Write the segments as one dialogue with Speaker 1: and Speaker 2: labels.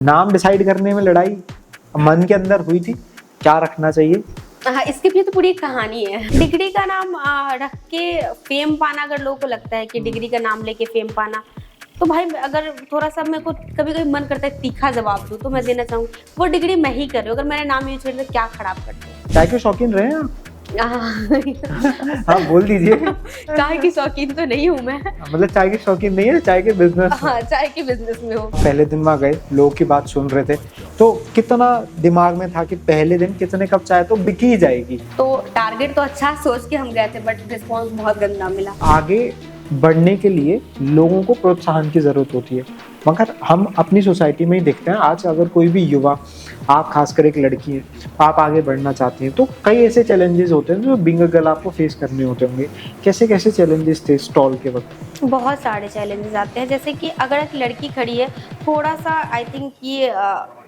Speaker 1: नाम डिसाइड करने में लड़ाई मन के अंदर हुई थी, क्या रखना चाहिए?
Speaker 2: हाँ, इसके पीछे तो पूरी कहानी है। डिग्री का नाम रख के फेम पाना, अगर लोगों को लगता है कि डिग्री का नाम लेके फेम पाना, तो भाई अगर थोड़ा सा मेरे को कभी कभी मन करता है तीखा जवाब दूं, तो मैं देना चाहूंगी वो डिग्री मैं ही कर रही हूँ। अगर मैंने नाम यूज कर तो क्या खराब करते हैं।
Speaker 1: चाय के शौकीन रहे हैं आप? हाँ बोल दीजिए।
Speaker 2: चाय की शौकीन तो नहीं हूँ मैं।
Speaker 1: मतलब चाय के शौकीन नहीं है, चाय के बिजनेस।
Speaker 2: हाँ, चाय के बिजनेस में हूँ।
Speaker 1: पहले दिन वहाँ गए, लोगों की बात सुन रहे थे, तो कितना दिमाग में था कि पहले दिन कितने कप चाय तो बिक ही जाएगी?
Speaker 2: तो टारगेट तो अच्छा सोच के हम गए थे, बट रिस्पॉन्स बहुत गंदा मिला।
Speaker 1: आगे बढ़ने के लिए लोगों को प्रोत्साहन की जरूरत होती है, मगर हम अपनी सोसाइटी में ही देखते हैं आज अगर कोई भी युवा, आप खासकर एक लड़की है, आप आगे बढ़ना चाहती हैं तो कई ऐसे चैलेंजेस होते हैं जो बिंग गर्ल आपको फेस करने होते होंगे। कैसे कैसे चैलेंजेस थे स्टॉल के वक्त?
Speaker 2: बहुत सारे चैलेंजेस आते हैं, जैसे कि अगर एक लड़की खड़ी है, थोड़ा सा आई थिंक ये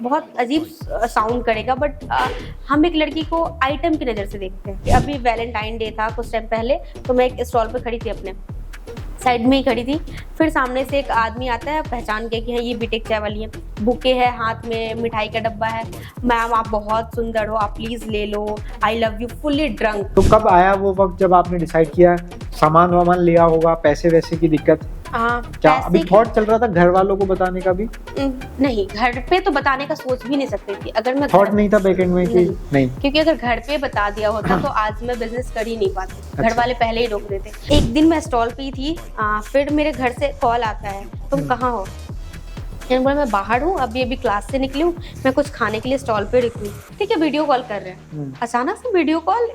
Speaker 2: बहुत अजीब साउंड करेगा, बट हम एक लड़की को आइटम की नज़र से देखते हैं। अभी वैलेंटाइन डे था कुछ टाइम पहले, तो मैं एक स्टॉल पे खड़ी थी, अपने साइड में ही खड़ी थी। फिर सामने से एक आदमी आता है, पहचान के कि हाँ ये बीटेक चाय वाली है, बुके है हाथ में, मिठाई का डब्बा है, मैम आप बहुत सुंदर हो, आप प्लीज ले लो, I love you, fully drunk.
Speaker 1: तो कब आया वो वक्त जब आपने डिसाइड किया? सामान वामान लिया होगा, पैसे वैसे की दिक्कत? क्या अभी थॉट चल रहा था घर वालों को बताने का भी?
Speaker 2: नहीं, घर पे तो बताने का सोच भी नहीं सकती थी। अगर मैं
Speaker 1: थॉट नहीं था बैकएंड में कि नहीं?
Speaker 2: क्योंकि अगर घर पे बता दिया होता तो आज मैं बिजनेस कर ही नहीं पाती।
Speaker 1: अच्छा।
Speaker 2: घर वाले पहले ही रोक देते। एक दिन मैं स्टॉल पे ही थी, फिर मेरे घर से कॉल आता है, तुम कहाँ हो? मैंने बोला मैं बाहर हूँ, अभी क्लास से निकली हूँ, मैं कुछ खाने के लिए स्टॉल पे रुकी हूँ। ठीक है, वीडियो कॉल कर रहे हैं। अचानक से वीडियो कॉल,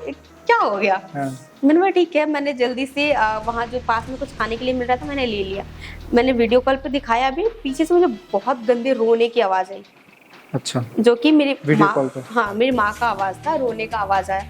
Speaker 2: क्या हो गया? मैंने बोला ठीक है, मैंने जल्दी से वहाँ जो पास में कुछ खाने के लिए मिल रहा था मैंने ले लिया। मैंने वीडियो कॉल पे दिखाया, अभी पीछे से मुझे बहुत गंदे रोने की आवाज़ आई।
Speaker 1: अच्छा।
Speaker 2: जो कि मेरी
Speaker 1: वीडियो कॉल पे?
Speaker 2: हाँ, मेरी माँ का आवाज़ था, रोने का आवाज़ आया।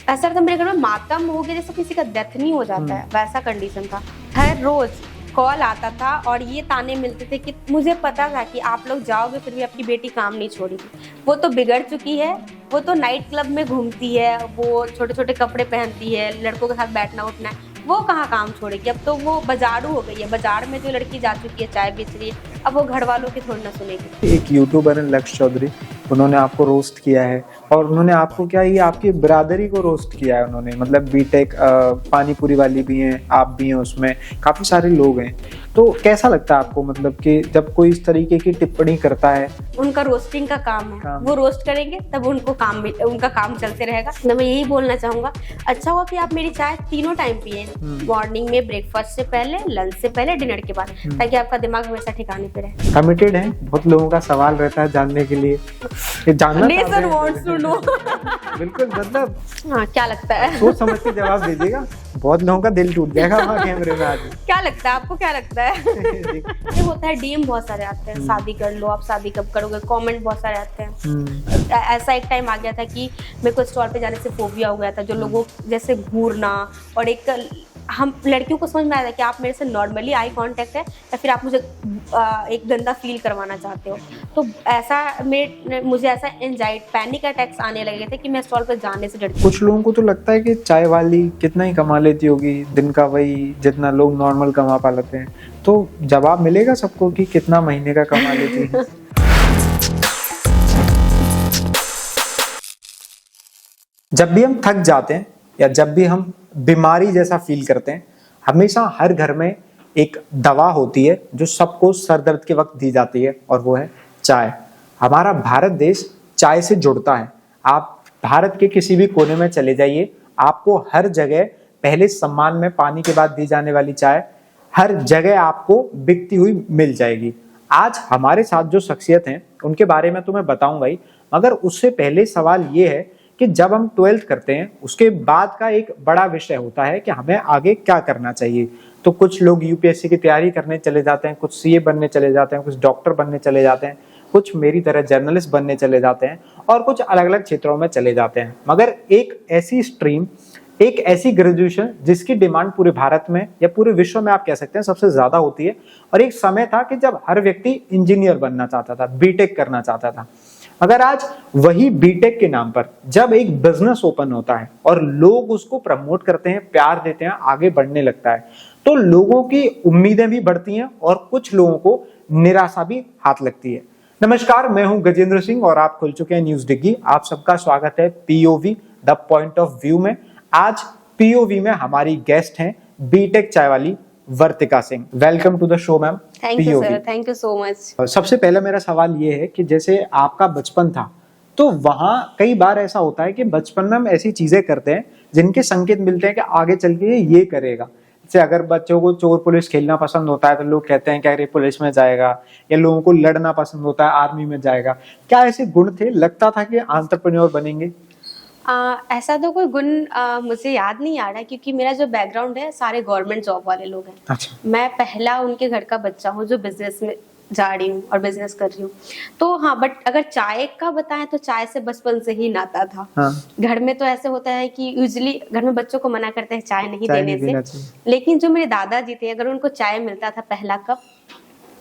Speaker 2: ऐसा था मेरे घर में मातम हो गया, जैसे किसी का डेथ नहीं हो जाता है, वैसा कंडीशन था। हर रोज कॉल आता था और ये ताने मिलते थे कि मुझे पता था कि आप लोग जाओगे फिर भी आपकी बेटी काम नहीं छोड़ेगी, वो तो बिगड़ चुकी है, वो तो नाइट क्लब में घूमती है, वो छोटे छोटे कपड़े पहनती है, लड़कों के साथ बैठना उठना है, वो कहाँ काम छोड़ेगी, अब तो वो बाजारू हो गई है। बाजार में जो लड़की जा चुकी है चाय बेच रही है, अब वो घर वालों की थोड़ी ना सुनेगी।
Speaker 1: एक यूट्यूबर है लक्ष्य चौधरी, उन्होंने आपको रोस्ट किया है और उन्होंने आपको क्या, ये आपकी बिरादरी को रोस्ट किया है उन्होंने। मतलब बीटेक पानी पूरी वाली भी हैं, आप भी हैं उसमें, काफी सारे लोग हैं। तो कैसा लगता है आपको, मतलब कि जब कोई इस तरीके की टिप्पणी करता है?
Speaker 2: उनका रोस्टिंग का काम है, वो रोस्ट करेंगे तब उनको उनका काम चलते रहेगा। तो मैं यही बोलना चाहूंगा, अच्छा हुआ कि आप मेरी चाय तीनों टाइम पिए, मॉर्निंग में, ब्रेकफास्ट से पहले, लंच से पहले, डिनर के बाद, ताकि आपका दिमाग हमेशा ठिकाने पे रहे।
Speaker 1: कमिटेड है? बहुत लोगों का सवाल रहता है जानने के लिए, जानना
Speaker 2: नेशन वांट्स टू नो।
Speaker 1: बिल्कुल, मतलब
Speaker 2: हाँ, क्या लगता है?
Speaker 1: सोच समझ के जवाब दीजिएगा, बहुत लोगों का दिल टूट जाएगा वहाँ कैमरे में आज।
Speaker 2: क्या लगता है आपको, क्या लगता है? ये होता है, डीएम बहुत सारे आते हैं, शादी कर लो, आप शादी कब करोगे, कमेंट बहुत सारे आते हैं। ऐसा एक टाइम आ गया था कि मेरे को स्टॉल पे जाने से फोबिया हो गया था, जो लोगों जैसे घूरना, और एक हम लड़कियों को समझ में आया था कि आप मेरे से नॉर्मली आई कांटेक्ट है या फिर आप मुझे एक गंदा फील करवाना चाहते हो। तो ऐसा मुझे ऐसा एंजाइटी, पैनिक अटैक्स आने लगे थे कि मैं स्टॉल पर जाने से डरती।
Speaker 1: कुछ लोगों को तो लगता है कि चाय वाली कितना ही कमा लेती होगी दिन का, वही जितना लोग नॉर्मल कमा पा लेते हैं। तो जवाब मिलेगा सबको कि कितना महीने का कमा लेती है? जब भी हम थक जाते हैं या जब भी हम बीमारी जैसा फील करते हैं, हमेशा हर घर में एक दवा होती है जो सबको सर दर्द के वक्त दी जाती है, और वो है चाय। हमारा भारत देश चाय से जुड़ता है। आप भारत के किसी भी कोने में चले जाइए, आपको हर जगह पहले सम्मान में पानी के बाद दी जाने वाली चाय हर जगह आपको बिकती हुई मिल जाएगी। आज हमारे साथ जो शख्सियत हैं उनके बारे में तो मैं बताऊंगा ही, मगर उससे पहले सवाल ये है कि जब हम 12th करते हैं उसके बाद का एक बड़ा विषय होता है कि हमें आगे क्या करना चाहिए। तो कुछ लोग यूपीएससी की तैयारी करने चले जाते हैं, कुछ सीए बनने चले जाते हैं, कुछ डॉक्टर बनने चले जाते हैं, कुछ मेरी तरह जर्नलिस्ट बनने चले जाते हैं, और कुछ अलग अलग क्षेत्रों में चले जाते हैं। मगर एक ऐसी स्ट्रीम, एक ऐसी ग्रेजुएशन जिसकी डिमांड पूरे भारत में या पूरे विश्व में आप कह सकते हैं सबसे ज्यादा होती है, और एक समय था कि जब हर व्यक्ति इंजीनियर बनना चाहता था, बीटेक करना चाहता था। अगर आज वही बीटेक के नाम पर जब एक बिजनेस ओपन होता है और लोग उसको प्रमोट करते हैं, प्यार देते हैं, आगे बढ़ने लगता है, तो लोगों की उम्मीदें भी बढ़ती हैं और कुछ लोगों को निराशा भी हाथ लगती है। नमस्कार, मैं हूं गजेंद्र सिंह और आप खुल चुके हैं न्यूज डिग्गी। आप सबका स्वागत है POV the point of view में। आज पीओवी में हमारी गेस्ट हैं बीटेक चाय वाली Vartika Singh. Welcome to the show ma'am.
Speaker 2: Thank you sir, thank you so much.
Speaker 1: सबसे पहले मेरा सवाल ये है कि जैसे आपका बचपन था तो वहाँ कई बार ऐसा होता है कि बचपन में हम ऐसी चीजें करते हैं जिनके संकेत मिलते हैं कि आगे चल के ये करेगा। जैसे अगर बच्चों को चोर पुलिस खेलना पसंद होता है तो लोग कहते हैं कि अरे पुलिस में जाएगा, या लोगों को लड़ना पसंद होता है आर्मी में जाएगा। क्या ऐसे गुण थे, लगता था कि एंटरप्रेन्योर बनेंगे?
Speaker 2: ऐसा तो कोई गुण मुझे याद नहीं आ रहा है, क्योंकि मेरा जो बैकग्राउंड है सारे गवर्नमेंट जॉब वाले लोग हैं।
Speaker 1: अच्छा।
Speaker 2: मैं पहला उनके घर का बच्चा हूँ जो बिजनेस में जा रही हूँ और बिजनेस कर रही हूँ। तो हाँ, बट अगर चाय का बताएं तो चाय से बचपन से ही नाता था। हाँ। घर में तो ऐसे होता है कि यूजुअली घर में बच्चों को मना करते हैं चाय नहीं देने से, लेकिन जो मेरे दादाजी थे, अगर उनको चाय मिलता था पहला कप,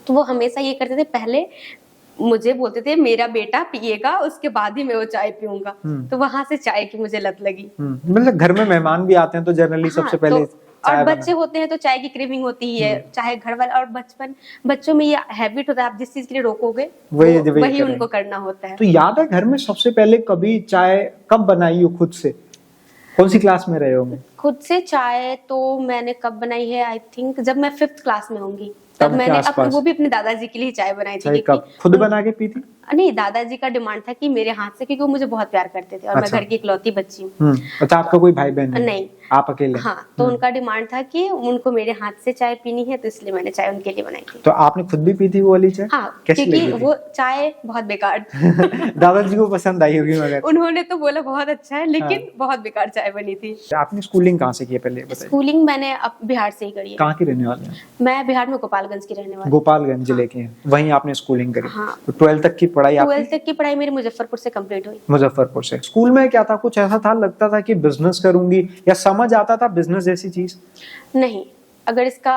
Speaker 2: तो वो हमेशा ये करते थे, पहले मुझे बोलते थे मेरा बेटा पिएगा, उसके बाद ही मैं वो चाय पीऊंगा। तो वहां से चाय की मुझे लत लगी।
Speaker 1: मतलब घर में मेहमान भी आते हैं तो जनरली सबसे पहले
Speaker 2: और बच्चे होते हैं तो चाय की क्रेविंग होती ही है, चाहे घर वाले। और बच्चों में ये हैबिट होता है, आप जिस चीज के लिए रोकोगे वही उनको करना होता है।
Speaker 1: तो याद है घर में सबसे पहले कभी चाय कब बनाई हो खुद से? कौन सी क्लास में रहे होंगे?
Speaker 2: खुद से चाय तो मैंने कब बनाई है, आई थिंक जब मैं 5th क्लास में होंगी तब मैंने वो भी अपने दादाजी के लिए चाय बनाई थी।
Speaker 1: कब खुद बना के पी थी?
Speaker 2: नहीं, दादाजी का डिमांड था कि मेरे हाथ से, क्योंकि वो मुझे बहुत प्यार करते थे और मैं घर की इकलौती बच्ची हूँ।
Speaker 1: अच्छा, आपका कोई भाई बहन
Speaker 2: नहीं?
Speaker 1: आप अकेले?
Speaker 2: हाँ, तो उनका डिमांड था कि उनको मेरे हाथ से चाय पीनी है, तो इसलिए मैंने चाय उनके लिए बनाई थी।
Speaker 1: तो आपने खुद भी पी थी वो वाली चाय?
Speaker 2: हाँ, क्योंकि वो चाय बहुत बेकार
Speaker 1: दादाजी को पसंद आई होगी मगर?
Speaker 2: उन्होंने तो बोला बहुत अच्छा है, लेकिन बहुत बेकार चाय बनी थी।
Speaker 1: आपने स्कूलिंग कहाँ से की है पहले बताइए?
Speaker 2: स्कूलिंग मैंने बिहार से ही करी है।
Speaker 1: कहाँ की रहने वाले हैं?
Speaker 2: मैं बिहार में गोपालगंज की रहने वाली।
Speaker 1: गोपालगंज जिले की हैं, वहीं आपने स्कूलिंग करी?
Speaker 2: हाँ।
Speaker 1: तो 12th तक की पढ़ाई?
Speaker 2: 12th तक की पढ़ाई मेरी मुजफ्फरपुर से कंप्लीट हुई।
Speaker 1: मुजफ्फरपुर से। स्कूल में क्या था, कुछ ऐसा था लगता था कि बिजनेस करूंगी, या समझ आता था बिजनेस जैसी चीज?
Speaker 2: नहीं, अगर इसका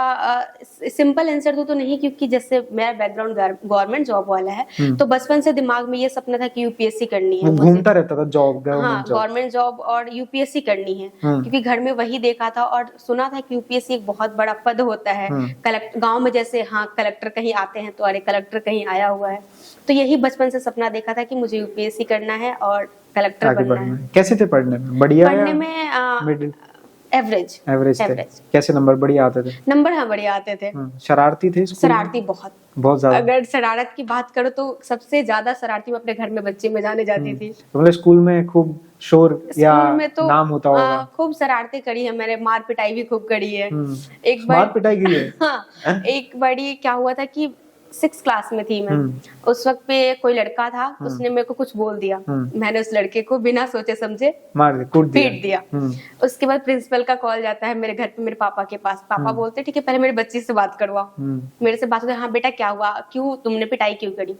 Speaker 2: सिंपल आंसर तो नहीं, क्योंकि जैसे मेरा बैकग्राउंड गवर्नमेंट जॉब वाला है, तो बचपन से दिमाग में ये सपना था कि यूपीएससी करनी है।
Speaker 1: घूमता रहता था जॉब,
Speaker 2: हाँ, गवर्नमेंट जॉब और यूपीएससी करनी है, क्योंकि घर में वही देखा था और सुना था कि यूपीएससी एक बहुत बड़ा पद होता है। कलेक्टर गाँव में जैसे, हाँ, कलेक्टर कहीं आते हैं तो अरे कलेक्टर कहीं आया हुआ है, तो यही बचपन से सपना देखा था कि मुझे यूपीएससी करना है और कलेक्टर बनना है।
Speaker 1: कैसे थे पढ़ने में? बढ़िया?
Speaker 2: पढ़ने में एवरेज
Speaker 1: थे। कैसे नंबर बढ़िया आते थे?
Speaker 2: नंबर हाँ बढ़िया आते थे।
Speaker 1: शरारती थे?
Speaker 2: शरारती बहुत
Speaker 1: ज्यादा।
Speaker 2: अगर शरारत की बात करो तो सबसे ज्यादा शरारती मैं अपने घर में बच्चे में जाने जाती थी।
Speaker 1: तो मतलब स्कूल में खूब शोर या
Speaker 2: तो
Speaker 1: नाम होता होगा?
Speaker 2: खूब शरारतें करी है मैंने, मार पिटाई भी खूब करी है।
Speaker 1: एक बार मार पिटाई की है?
Speaker 2: हाँ, एक बारी क्या हुआ था कि 6th क्लास में थी मैं, उस वक्त पे कोई लड़का था, उसने मेरे को कुछ बोल दिया, मैंने उस लड़के को बिना सोचे समझे
Speaker 1: मार
Speaker 2: पीट दिया। उसके बाद प्रिंसिपल का कॉल जाता है मेरे घर पे, मेरे पापा के पास। पापा बोलते ठीक है पहले मेरी बच्ची से बात करवाओ। मेरे से बात होती, हाँ बेटा क्या हुआ, क्यों तुमने पिटाई क्यों करी?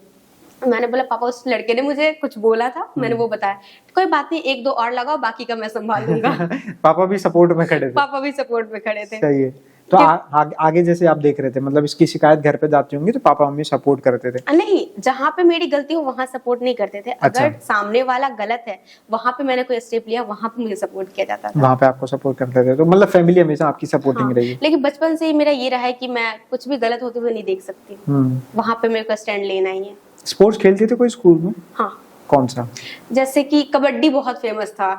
Speaker 2: मैंने बोला पापा उस लड़के ने मुझे कुछ बोला था, मैंने वो बताया। कोई बात नहीं, 1-2 और लगाओ, बाकी का मैं संभाल लूंगा।
Speaker 1: पापा भी सपोर्ट में खड़े थे?
Speaker 2: पापा भी सपोर्ट में खड़े थे।
Speaker 1: सही है। तो आगे जैसे आप देख रहे थे, मतलब इसकी शिकायत घर पे जाती होंगी तो पापा मम्मी सपोर्ट करते थे?
Speaker 2: नहीं, जहाँ पे मेरी गलती हो वहाँ सपोर्ट नहीं करते थे। अगर सामने वाला गलत है, वहाँ पे मैंने कोई स्टेप लिया, वहाँ पे मुझे सपोर्ट किया जाता था।
Speaker 1: वहाँ पे आपको सपोर्ट करते थे, तो मतलब फैमिली हमेशा आपकी सपोर्टिंग रही?
Speaker 2: लेकिन बचपन से ही मेरा ये रहा है कि मैं कुछ भी गलत होते हुए नहीं देख सकती, वहाँ पे मेरे को स्टैंड लेना ही है।
Speaker 1: स्पोर्ट्स खेलते थे कोई स्कूल में?
Speaker 2: हाँ।
Speaker 1: कौन सा?
Speaker 2: जैसे कि कबड्डी बहुत फेमस था,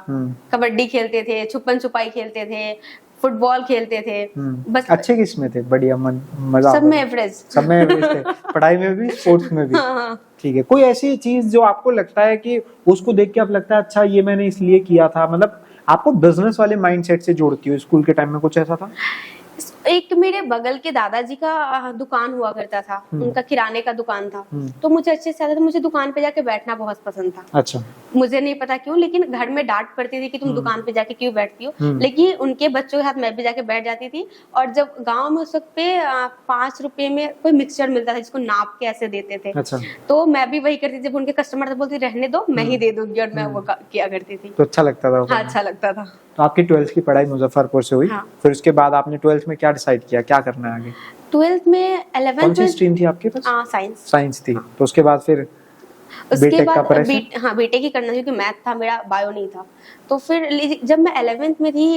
Speaker 2: कबड्डी खेलते थे, छुपन छुपाई खेलते थे, फुटबॉल खेलते थे।
Speaker 1: बस अच्छे किस में थे? बढ़िया मजा?
Speaker 2: सब में एवरेज।
Speaker 1: सब में एवरेज थे? पढ़ाई में भी, स्पोर्ट्स में भी?
Speaker 2: हाँ।
Speaker 1: ठीक है। कोई ऐसी चीज जो आपको लगता है कि उसको देख के आप लगता है अच्छा ये मैंने इसलिए किया था, मतलब आपको बिजनेस वाले माइंडसेट से जोड़ती हो? स्कूल के टाइम में कुछ ऐसा था?
Speaker 2: एक मेरे बगल के दादाजी का दुकान हुआ करता था, उनका किराने का दुकान था, तो मुझे अच्छे से आता था, मुझे दुकान पे जाके बैठना बहुत पसंद था। अच्छा। मुझे नहीं पता क्यों, लेकिन घर में डांट पड़ती थी कि तुम दुकान पे जाके क्यों बैठती हो, लेकिन उनके बच्चों के साथ मैं भी जाके बैठ जाती थी। और जब गाँव में उस वक्त पे 5 रुपए में कोई मिक्सचर मिलता था जिसको नाप के ऐसे देते थे। अच्छा। तो मैं भी वही करती थी, जब उनके कस्टमर थे बोलती रहने दो मैं ही दे दूंगी, और मैं वो किया करती थी।
Speaker 1: तो अच्छा लगता था?
Speaker 2: हाँ, अच्छा लगता था।
Speaker 1: तो आपकी 12th की पढ़ाई मुजफ्फरपुर से हुई? हाँ। फिर उसके बाद आपने 12th में क्या डिसाइड किया, क्या करना है आगे?
Speaker 2: 12th में 11th
Speaker 1: कौन सी स्ट्रीम थी आपके पास?
Speaker 2: साइंस।
Speaker 1: साइंस थी। तो उसके बाद फिर
Speaker 2: उसके बाद बीटेक ही करना, क्योंकि मैथ था मेरा, बायो नहीं था। तो फिर जब मैं 11th में थी,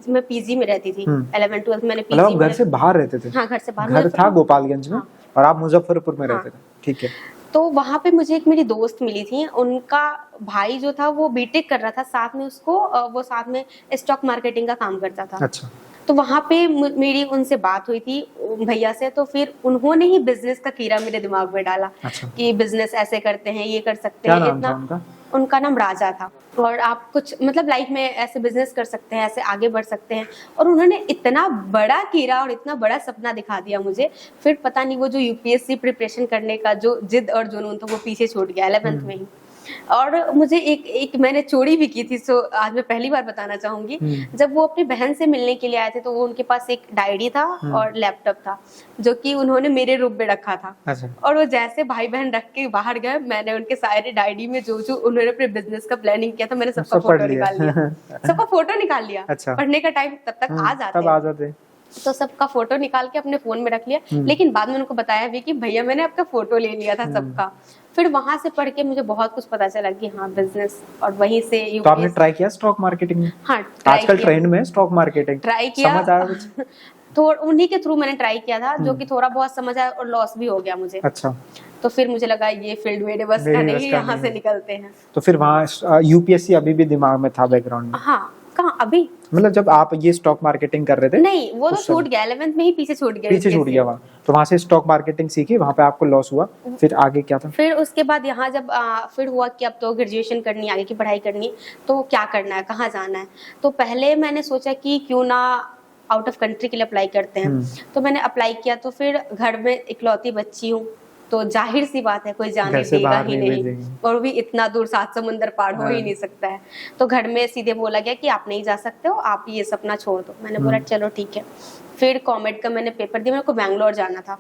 Speaker 2: मैं पीजी में रहती थी। 11th 12th मैंने पीजी में।
Speaker 1: घर से बाहर रहते थे?
Speaker 2: हाँ, घर से बाहर।
Speaker 1: घर था गोपालगंज में और आप मुजफ्फरपुर में रहते थे? ठीक है।
Speaker 2: तो वहाँ पे मुझे एक मेरी दोस्त मिली थी, उनका भाई जो था वो बीटेक कर रहा था, साथ में उसको वो साथ में स्टॉक मार्केटिंग का काम करता था।
Speaker 1: अच्छा।
Speaker 2: तो वहाँ पे मेरी उनसे बात हुई थी भैया से, तो फिर उन्होंने ही बिजनेस का कीड़ा मेरे दिमाग में डाला।
Speaker 1: अच्छा।
Speaker 2: कि बिजनेस ऐसे करते हैं, ये कर सकते
Speaker 1: क्या
Speaker 2: हैं।
Speaker 1: नाम
Speaker 2: इतना
Speaker 1: था उनका?
Speaker 2: उनका नाम राजा था। और आप कुछ मतलब लाइफ में ऐसे बिजनेस कर सकते हैं, ऐसे आगे बढ़ सकते हैं। और उन्होंने इतना बड़ा कीड़ा और इतना बड़ा सपना दिखा दिया मुझे, फिर पता नहीं वो जो यूपीएससी प्रिपरेशन करने का जो जिद और जुनून था वो पीछे छूट गया 11th में ही। और मुझे एक मैंने चोरी भी की थी, सो आज मैं पहली बार बताना चाहूंगी। जब वो अपनी बहन से मिलने के लिए आए थे, तो वो उनके पास एक डायरी था और लैपटॉप था, जो कि उन्होंने मेरे रूम में रखा था।
Speaker 1: अच्छा।
Speaker 2: और वो जैसे भाई बहन रख के बाहर गए, मैंने उनके सारे डायरी में जो जो उन्होंने अपने बिजनेस का प्लानिंग किया था, मैंने सबका
Speaker 1: सब पढ़
Speaker 2: फोटो
Speaker 1: लिया।
Speaker 2: निकाल लिया। सबका फोटो निकाल लिया।
Speaker 1: अच्छा।
Speaker 2: पढ़ने का टाइम तब तक आ जाते
Speaker 1: तब आ जाते।
Speaker 2: तो सबका फोटो निकाल के अपने फोन में रख लिया। लेकिन बाद में उनको बताया भी कि भैया मैंने आपका फोटो ले लिया था सबका। फिर वहां से पढ़ के मुझे बहुत कुछ पता चला कि हाँ बिजनेस, और वहीं से
Speaker 1: तो आपने ट्राई किया स्टॉक मार्केटिंग में?
Speaker 2: हाँ,
Speaker 1: आजकल ट्रेंड में स्टॉक मार्केटिंग
Speaker 2: ट्राई किया।
Speaker 1: समझ आया कुछ?
Speaker 2: तो उन्हीं के थ्रू मैंने ट्राई किया था, जो कि थोड़ा बहुत समझ आया और लॉस भी हो गया मुझे।
Speaker 1: अच्छा।
Speaker 2: तो फिर मुझे लगा ये फील्ड मेरे बस का नहीं, यहाँ से निकलते हैं।
Speaker 1: तो फिर वहाँ यूपीएससी अभी भी दिमाग में था बैकग्राउंड में?
Speaker 2: हाँ, कहाँ अभी
Speaker 1: मतलब जब आप ये स्टॉक मार्केटिंग कर रहे थे?
Speaker 2: नहीं, वो तो छूट गया 11th में ही, पीछे छूट गया।
Speaker 1: पीछे छूट गया वहाँ। तो वहाँ से स्टॉक मार्केटिंग सीखी, वहाँ पे आपको लॉस हुआ, फिर आगे क्या था?
Speaker 2: फिर उसके बाद यहाँ जब फिर हुआ कि अब तो ग्रेजुएशन करनी है, आगे की पढ़ाई करनी है, तो क्या करना है, कहाँ जाना है। तो पहले मैंने सोचा कि क्यों ना आउट ऑफ कंट्री के लिए अप्लाई करते हैं। तो मैंने अप्लाई किया। तो फिर घर में इकलौती बच्ची हूँ, तो जाहिर सी बात है कोई जाने देगा ही नहीं, और भी इतना दूर 7 समुंदर पार हो ही नहीं सकता है। तो घर में सीधे बोला गया कि आप नहीं जा सकते हो, आप ये सपना छोड़ दो। मैंने बोला चलो ठीक है। फिर कॉमेड का मैंने पेपर दिया, मेरे को बैंगलोर जाना था।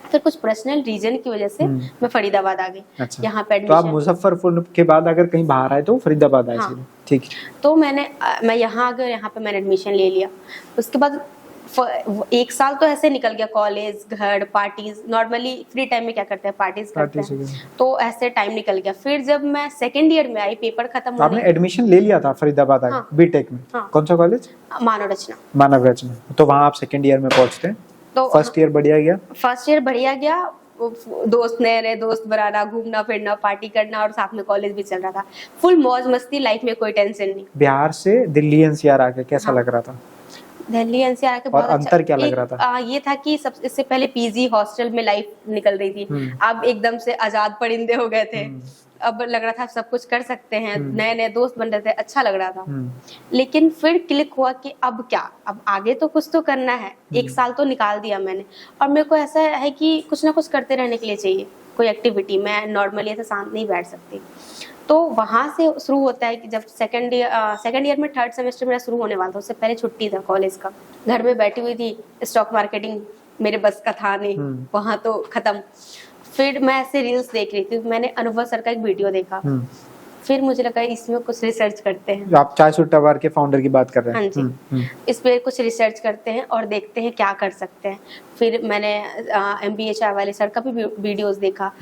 Speaker 2: फिर कुछ पर्सनल रीजन की वजह से मैं फरीदाबाद आ गई।
Speaker 1: अच्छा।
Speaker 2: यहाँ पे
Speaker 1: तो आप मुजफ्फरपुर के बाद अगर कहीं बाहर आए तो फरीदाबाद आए?
Speaker 2: हाँ।
Speaker 1: ठीक।
Speaker 2: तो मैं यहाँ आ गई, यहाँ पे मैंने एडमिशन ले लिया। उसके बाद 1 साल तो ऐसे निकल गया, कॉलेज, घर, पार्टीज। नॉर्मली फ्री टाइम में क्या करते हैं, पार्टीज करते हैं। तो ऐसे टाइम निकल गया। फिर जब मैं सेकेंड ईयर में आई, पेपर खत्म होने,
Speaker 1: आपने एडमिशन ले लिया था फरीदाबाद आके?
Speaker 2: हाँ।
Speaker 1: बीटेक में?
Speaker 2: हाँ।
Speaker 1: कौन सा कॉलेज?
Speaker 2: मानव रचना।
Speaker 1: मानव रचना। तो वहाँ आप सेकेंड ईयर में पहुंचते हैं।
Speaker 2: तो
Speaker 1: फर्स्ट ईयर बढ़िया गया?
Speaker 2: फर्स्ट ईयर बढ़िया गया। दोस्त नए दोस्त बनाना, घूमना फिरना, पार्टी करना, और साथ में कॉलेज भी चल रहा था। फुल मौज मस्ती, लाइफ में कोई टेंशन नहीं।
Speaker 1: बिहार से दिल्ली एनसीआर आके कैसा लग रहा था?
Speaker 2: दिल्ली एनसीआर के
Speaker 1: और
Speaker 2: बहुत
Speaker 1: अंतर क्या लग रहा था?
Speaker 2: ये था कि सब इससे पहले पीजी हॉस्टल में लाइफ निकल रही थी। अब एकदम से आजाद परिंदे हो गए थे। अब लग रहा था सब कुछ कर सकते हैं, नए नए दोस्त बन रहे थे, अच्छा लग रहा था। लेकिन फिर क्लिक हुआ कि अब क्या, अब आगे तो कुछ तो करना है। 1 साल तो निकाल दिया मैंने, और मेरे को ऐसा है कि कुछ ना कुछ करते रहने के लिए चाहिए कोई एक्टिविटी। मैं नॉर्मली ऐसे शांत नहीं बैठ सकती। तो वहाँ से शुरू होता है कि जब सेकंड ईयर में 3rd सेमेस्टर मेरा शुरू होने वाला था, उससे पहले छुट्टी था कॉलेज का। घर में बैठी हुई थी, स्टॉक मार्केटिंग मेरे बस का था नहीं, वहाँ तो खत्म। फिर मैं ऐसे रील्स देख रही थी, मैंने अनुभव सर का एक वीडियो देखा। फिर मुझे लगा इसमें कुछ रिसर्च करते हैं।
Speaker 1: आप चाय सुट्टा बार के फाउंडर की बात कर रहे हैं?
Speaker 2: हाँ जी। इस पे कुछ रिसर्च करते हैं और देखते हैं क्या कर सकते हैं। फिर मैंने MBA चाय वाले सर का भी वीडियोस देखा।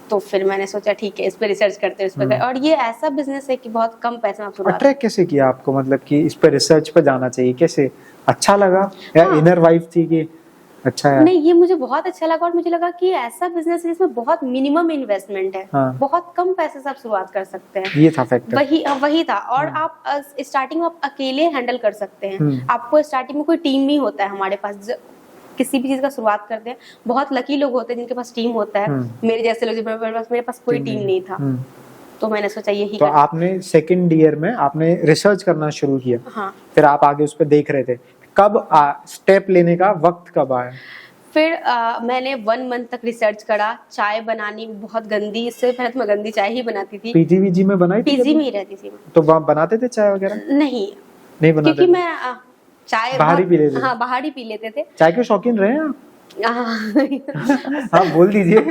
Speaker 2: तो फिर मैंने सोचा ठीक है, इस पे रिसर्च करते हैं, इस पे और ये ऐसा बिजनेस है कि बहुत कम पैसे में आप शुरुआत।
Speaker 1: अट्रैक्ट कैसे किया आपको, मतलब कि इस पे रिसर्च पे जाना चाहिए, कैसे? अच्छा लगा या इनर वाइब थी कि अच्छा है?
Speaker 2: नहीं, ये मुझे बहुत अच्छा लगा, और मुझे लगा कि ऐसा बिजनेस है जिसमें बहुत मिनिमम इन्वेस्टमेंट है। बहुत कम पैसे से आप शुरुआत कर सकते हैं।
Speaker 1: ये था फैक्टर।
Speaker 2: वही था। और आप स्टार्टिंग में आप अकेले हैंडल कर सकते हैं। आपको स्टार्टिंग में कोई टीम नहीं होता है हमारे पास। किसी भी चीज का शुरुआत करते हैं, बहुत लकी लोग होते हैं जिनके पास टीम होता है। मेरे जैसे लोग, मेरे पास कोई टीम नहीं था। तो मैंने सोचा यही
Speaker 1: तो आपने सेकंड ईयर में आपने रिसर्च करना शुरू किया।
Speaker 2: हाँ।
Speaker 1: फिर आप आगे उस पर देख रहे थे, कब स्टेप लेने का वक्त कब आया?
Speaker 2: फिर मैंने 1 मंथ तक रिसर्च करा। चाय बनानी बहुत गंदी, इससे पहले तो मैं गंदी चाय ही बनाती थी।
Speaker 1: पीजी में बनाई थी?
Speaker 2: पीजी में ही रहती थी।
Speaker 1: तो वहाँ बनाते थे चाय वगैरह?
Speaker 2: नहीं
Speaker 1: बनाते,
Speaker 2: क्योंकि मैं चाय
Speaker 1: बाहर ही पी लेते थे।
Speaker 2: हाँ, बाहर ही पी लेते थे।
Speaker 1: चाय के शौकीन रहे हैं आप? हाँ, बोल दीजिए।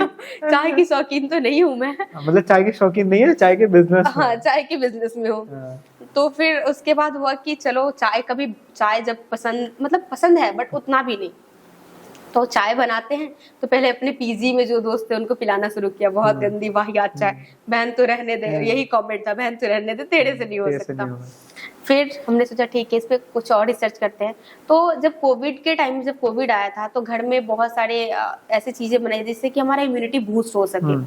Speaker 2: चाय की शौकीन तो नहीं हूँ मैं।
Speaker 1: मतलब चाय के शौकीन नहीं है, चाय के बिजनेस?
Speaker 2: हाँ, चाय के बिजनेस में हूँ। तो फिर उसके बाद हुआ कि चलो चाय जब पसंद है, बट उतना भी नहीं। तो चाय बनाते हैं तो पहले अपने पीजी में जो दोस्त थे उनको पिलाना शुरू किया, बहुत गंदी वाहियात चाय, बहन तो रहने दे, यही कमेंट था, बहन तो रहने दे, तेरे से नहीं हो
Speaker 1: तेरे से
Speaker 2: सकता।
Speaker 1: नहीं होगा।
Speaker 2: फिर हमने सोचा ठीक है इस पे कुछ और रिसर्च करते हैं। तो जब कोविड के टाइम, जब कोविड आया था तो घर में बहुत सारे ऐसी चीजें बनाई जिससे कि हमारा इम्यूनिटी बूस्ट हो सके।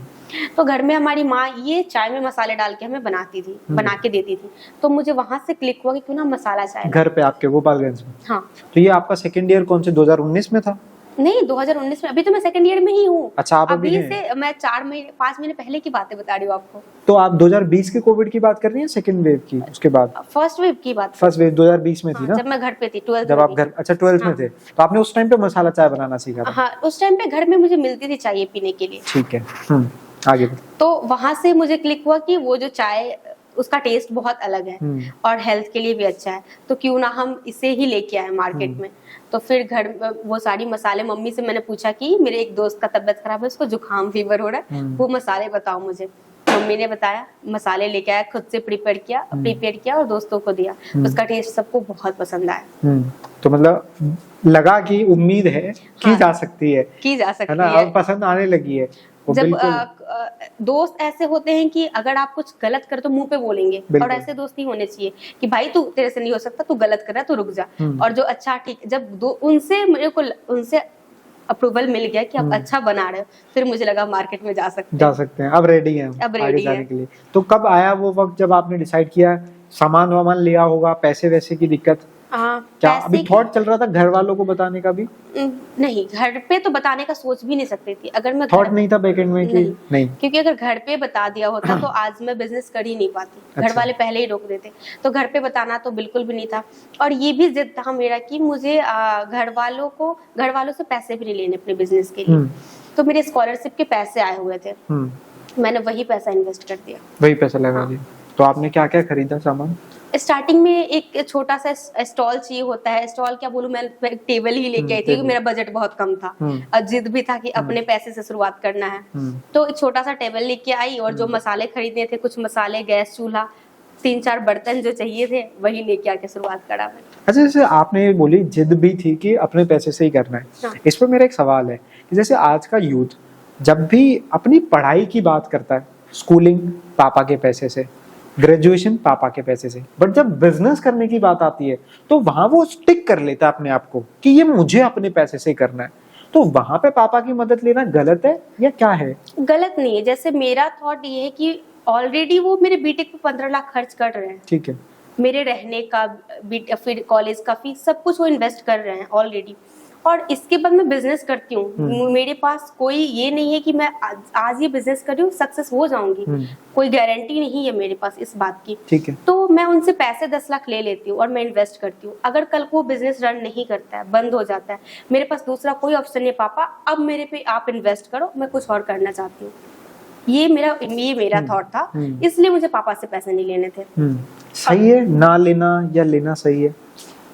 Speaker 2: तो घर में हमारी माँ ये चाय में मसाले डाल के हमें बनाती थी, बना के देती थी। तो मुझे वहां से क्लिक हुआ कि क्यों ना मसाला चाय
Speaker 1: घर पे आपके गोपालगंज में?
Speaker 2: हाँ।
Speaker 1: तो ये आपका सेकंड ईयर कौन से 2019 में था?
Speaker 2: नहीं, 2019 में। अभी तो मैं सेकंड ईयर में ही हूँ।
Speaker 1: अच्छा, आप अभी हैं?
Speaker 2: से मैं 5 महीने पहले की बातें बता रही हूँ आपको।
Speaker 1: तो आप 2020 के कोविड की बात कर रही हैं, सेकंड वेव की? उसके बाद
Speaker 2: फर्स्ट वेव की बात।
Speaker 1: फर्स्ट वेव 2020 में थी ना?
Speaker 2: जब मैं घर पे थी, 12th
Speaker 1: जब
Speaker 2: में
Speaker 1: आप
Speaker 2: थी।
Speaker 1: घर, अच्छा 12th में थे, तो आपने उस टाइम पे मसाला चाय बनाना सीखा था?
Speaker 2: हाँ, उस टाइम पे घर में मुझे मिलती थी चाय पीने के लिए।
Speaker 1: ठीक है, आगे बढ़ो।
Speaker 2: तो वहां से मुझे क्लिक हुआ कि वो जो चाय, उसका टेस्ट बहुत अलग है और हेल्थ के लिए भी अच्छा है, तो क्यों ना हम इसे ही लेके आए मार्केट में। तो फिर घर वो सारी मसाले, मम्मी से मैंने पूछा कि मेरे एक दोस्त का तबीयत खराब है, उसको जुकाम फीवर हो रहा है, वो मसाले बताओ मुझे। मम्मी ने बताया, मसाले लेके आया, खुद से प्रिपेयर किया और दोस्तों को दिया। उसका टेस्ट सबको बहुत पसंद आया।
Speaker 1: तो मतलब लगा कि उम्मीद है की जा सकती है, है ना? अब पसंद आने लगी है।
Speaker 2: जब दोस्त ऐसे होते हैं कि अगर आप कुछ गलत कर तो मुंह पे बोलेंगे, और ऐसे दोस्त नहीं होने चाहिए कि भाई तू, तेरे से नहीं हो सकता, तू गलत कर रहा है, तू रुक जा। और जो अच्छा ठीक, जब उनसे मेरे को उनसे अप्रूवल मिल गया कि आप अच्छा बना रहे हो, फिर मुझे लगा मार्केट में जा सकते हैं।
Speaker 1: अब रेडी हैं,
Speaker 2: अब रेडी
Speaker 1: जाने के लिए। तो कब आया वो वक्त जब आपने डिसाइड किया? सामान वामान लिया होगा, पैसे वैसे की दिक्कत? क्या अभी थॉट चल रहा था घर वालों को बताने का भी?
Speaker 2: नहीं, घर पे तो बताने का सोच भी नहीं सकती थी। अगर मैं
Speaker 1: थॉट नहीं था बैकएंड में कि नहीं?
Speaker 2: क्योंकि अगर घर पे बता दिया होता तो आज मैं बिजनेस कर ही नहीं पाती।
Speaker 1: अच्छा।
Speaker 2: घर वाले पहले ही रोक देते, तो घर पे बताना तो बिल्कुल भी नहीं था। और ये भी जिद था मेरा कि मुझे घर वालों से पैसे भी नहीं लेने अपने बिजनेस के लिए। तो मेरे स्कॉलरशिप के पैसे आए हुए थे, मैंने वही पैसा इन्वेस्ट कर दिया,
Speaker 1: वही पैसा लगा दिया। तो आपने क्या क्या खरीदा सामान?
Speaker 2: स्टार्टिंग में एक छोटा सा स्टॉल चाहिए होता है, स्टॉल क्या बोलूं, मैं एक टेबल ही लेके आई थी क्योंकि मेरा बजट बहुत कम था और जिद भी था कि अपने पैसे से शुरुआत करना है। तो एक छोटा सा टेबल लेके आई और जो मसाले खरीदने थे, कुछ मसाले, गैस चूल्हा, 3-4 बर्तन जो चाहिए थे, वही लेके आके शुरुआत करा मैंने।
Speaker 1: अच्छा, जैसे आपने बोली जिद भी थी कि अपने पैसे से ही करना है, इस पर मेरा एक सवाल है कि जैसे आज का यूथ जब भी अपनी पढ़ाई की बात करता है, स्कूलिंग पापा के पैसे से, ग्रेजुएशन पापा के पैसे से, बट जब बिजनेस करने की बात आती है तो वहां वो स्टिक कर लेता है अपने आप को कि ये मुझे अपने पैसे से करना है। तो वहां पे पापा की मदद लेना गलत है या क्या है?
Speaker 2: गलत नहीं है। जैसे मेरा थॉट ये है कि ऑलरेडी वो मेरे बीटेक पे 15 लाख खर्च कर रहे हैं,
Speaker 1: ठीक है,
Speaker 2: मेरे रहने का, फिर कॉलेज का फीस, सब कुछ वो इन्वेस्ट कर रहे हैं ऑलरेडी। और इसके बाद मैं बिजनेस करती हूँ, मेरे पास कोई ये नहीं है कि मैं आज ये बिजनेस कर रही हूँ सक्सेस हो जाऊंगी, कोई गारंटी नहीं है मेरे पास इस बात की।
Speaker 1: ठीक है।
Speaker 2: तो मैं उनसे पैसे 10 लाख ले लेती हूँ और मैं इन्वेस्ट करती हूँ। अगर कल को बिजनेस रन नहीं करता है, बंद हो जाता है, मेरे पास दूसरा कोई ऑप्शन नहीं, पापा अब मेरे पे आप इन्वेस्ट करो, मैं कुछ और करना चाहती हूँ। ये मेरा थॉट था, इसलिए मुझे पापा से पैसे नहीं लेने थे।
Speaker 1: सही है ना लेना या लेना सही है?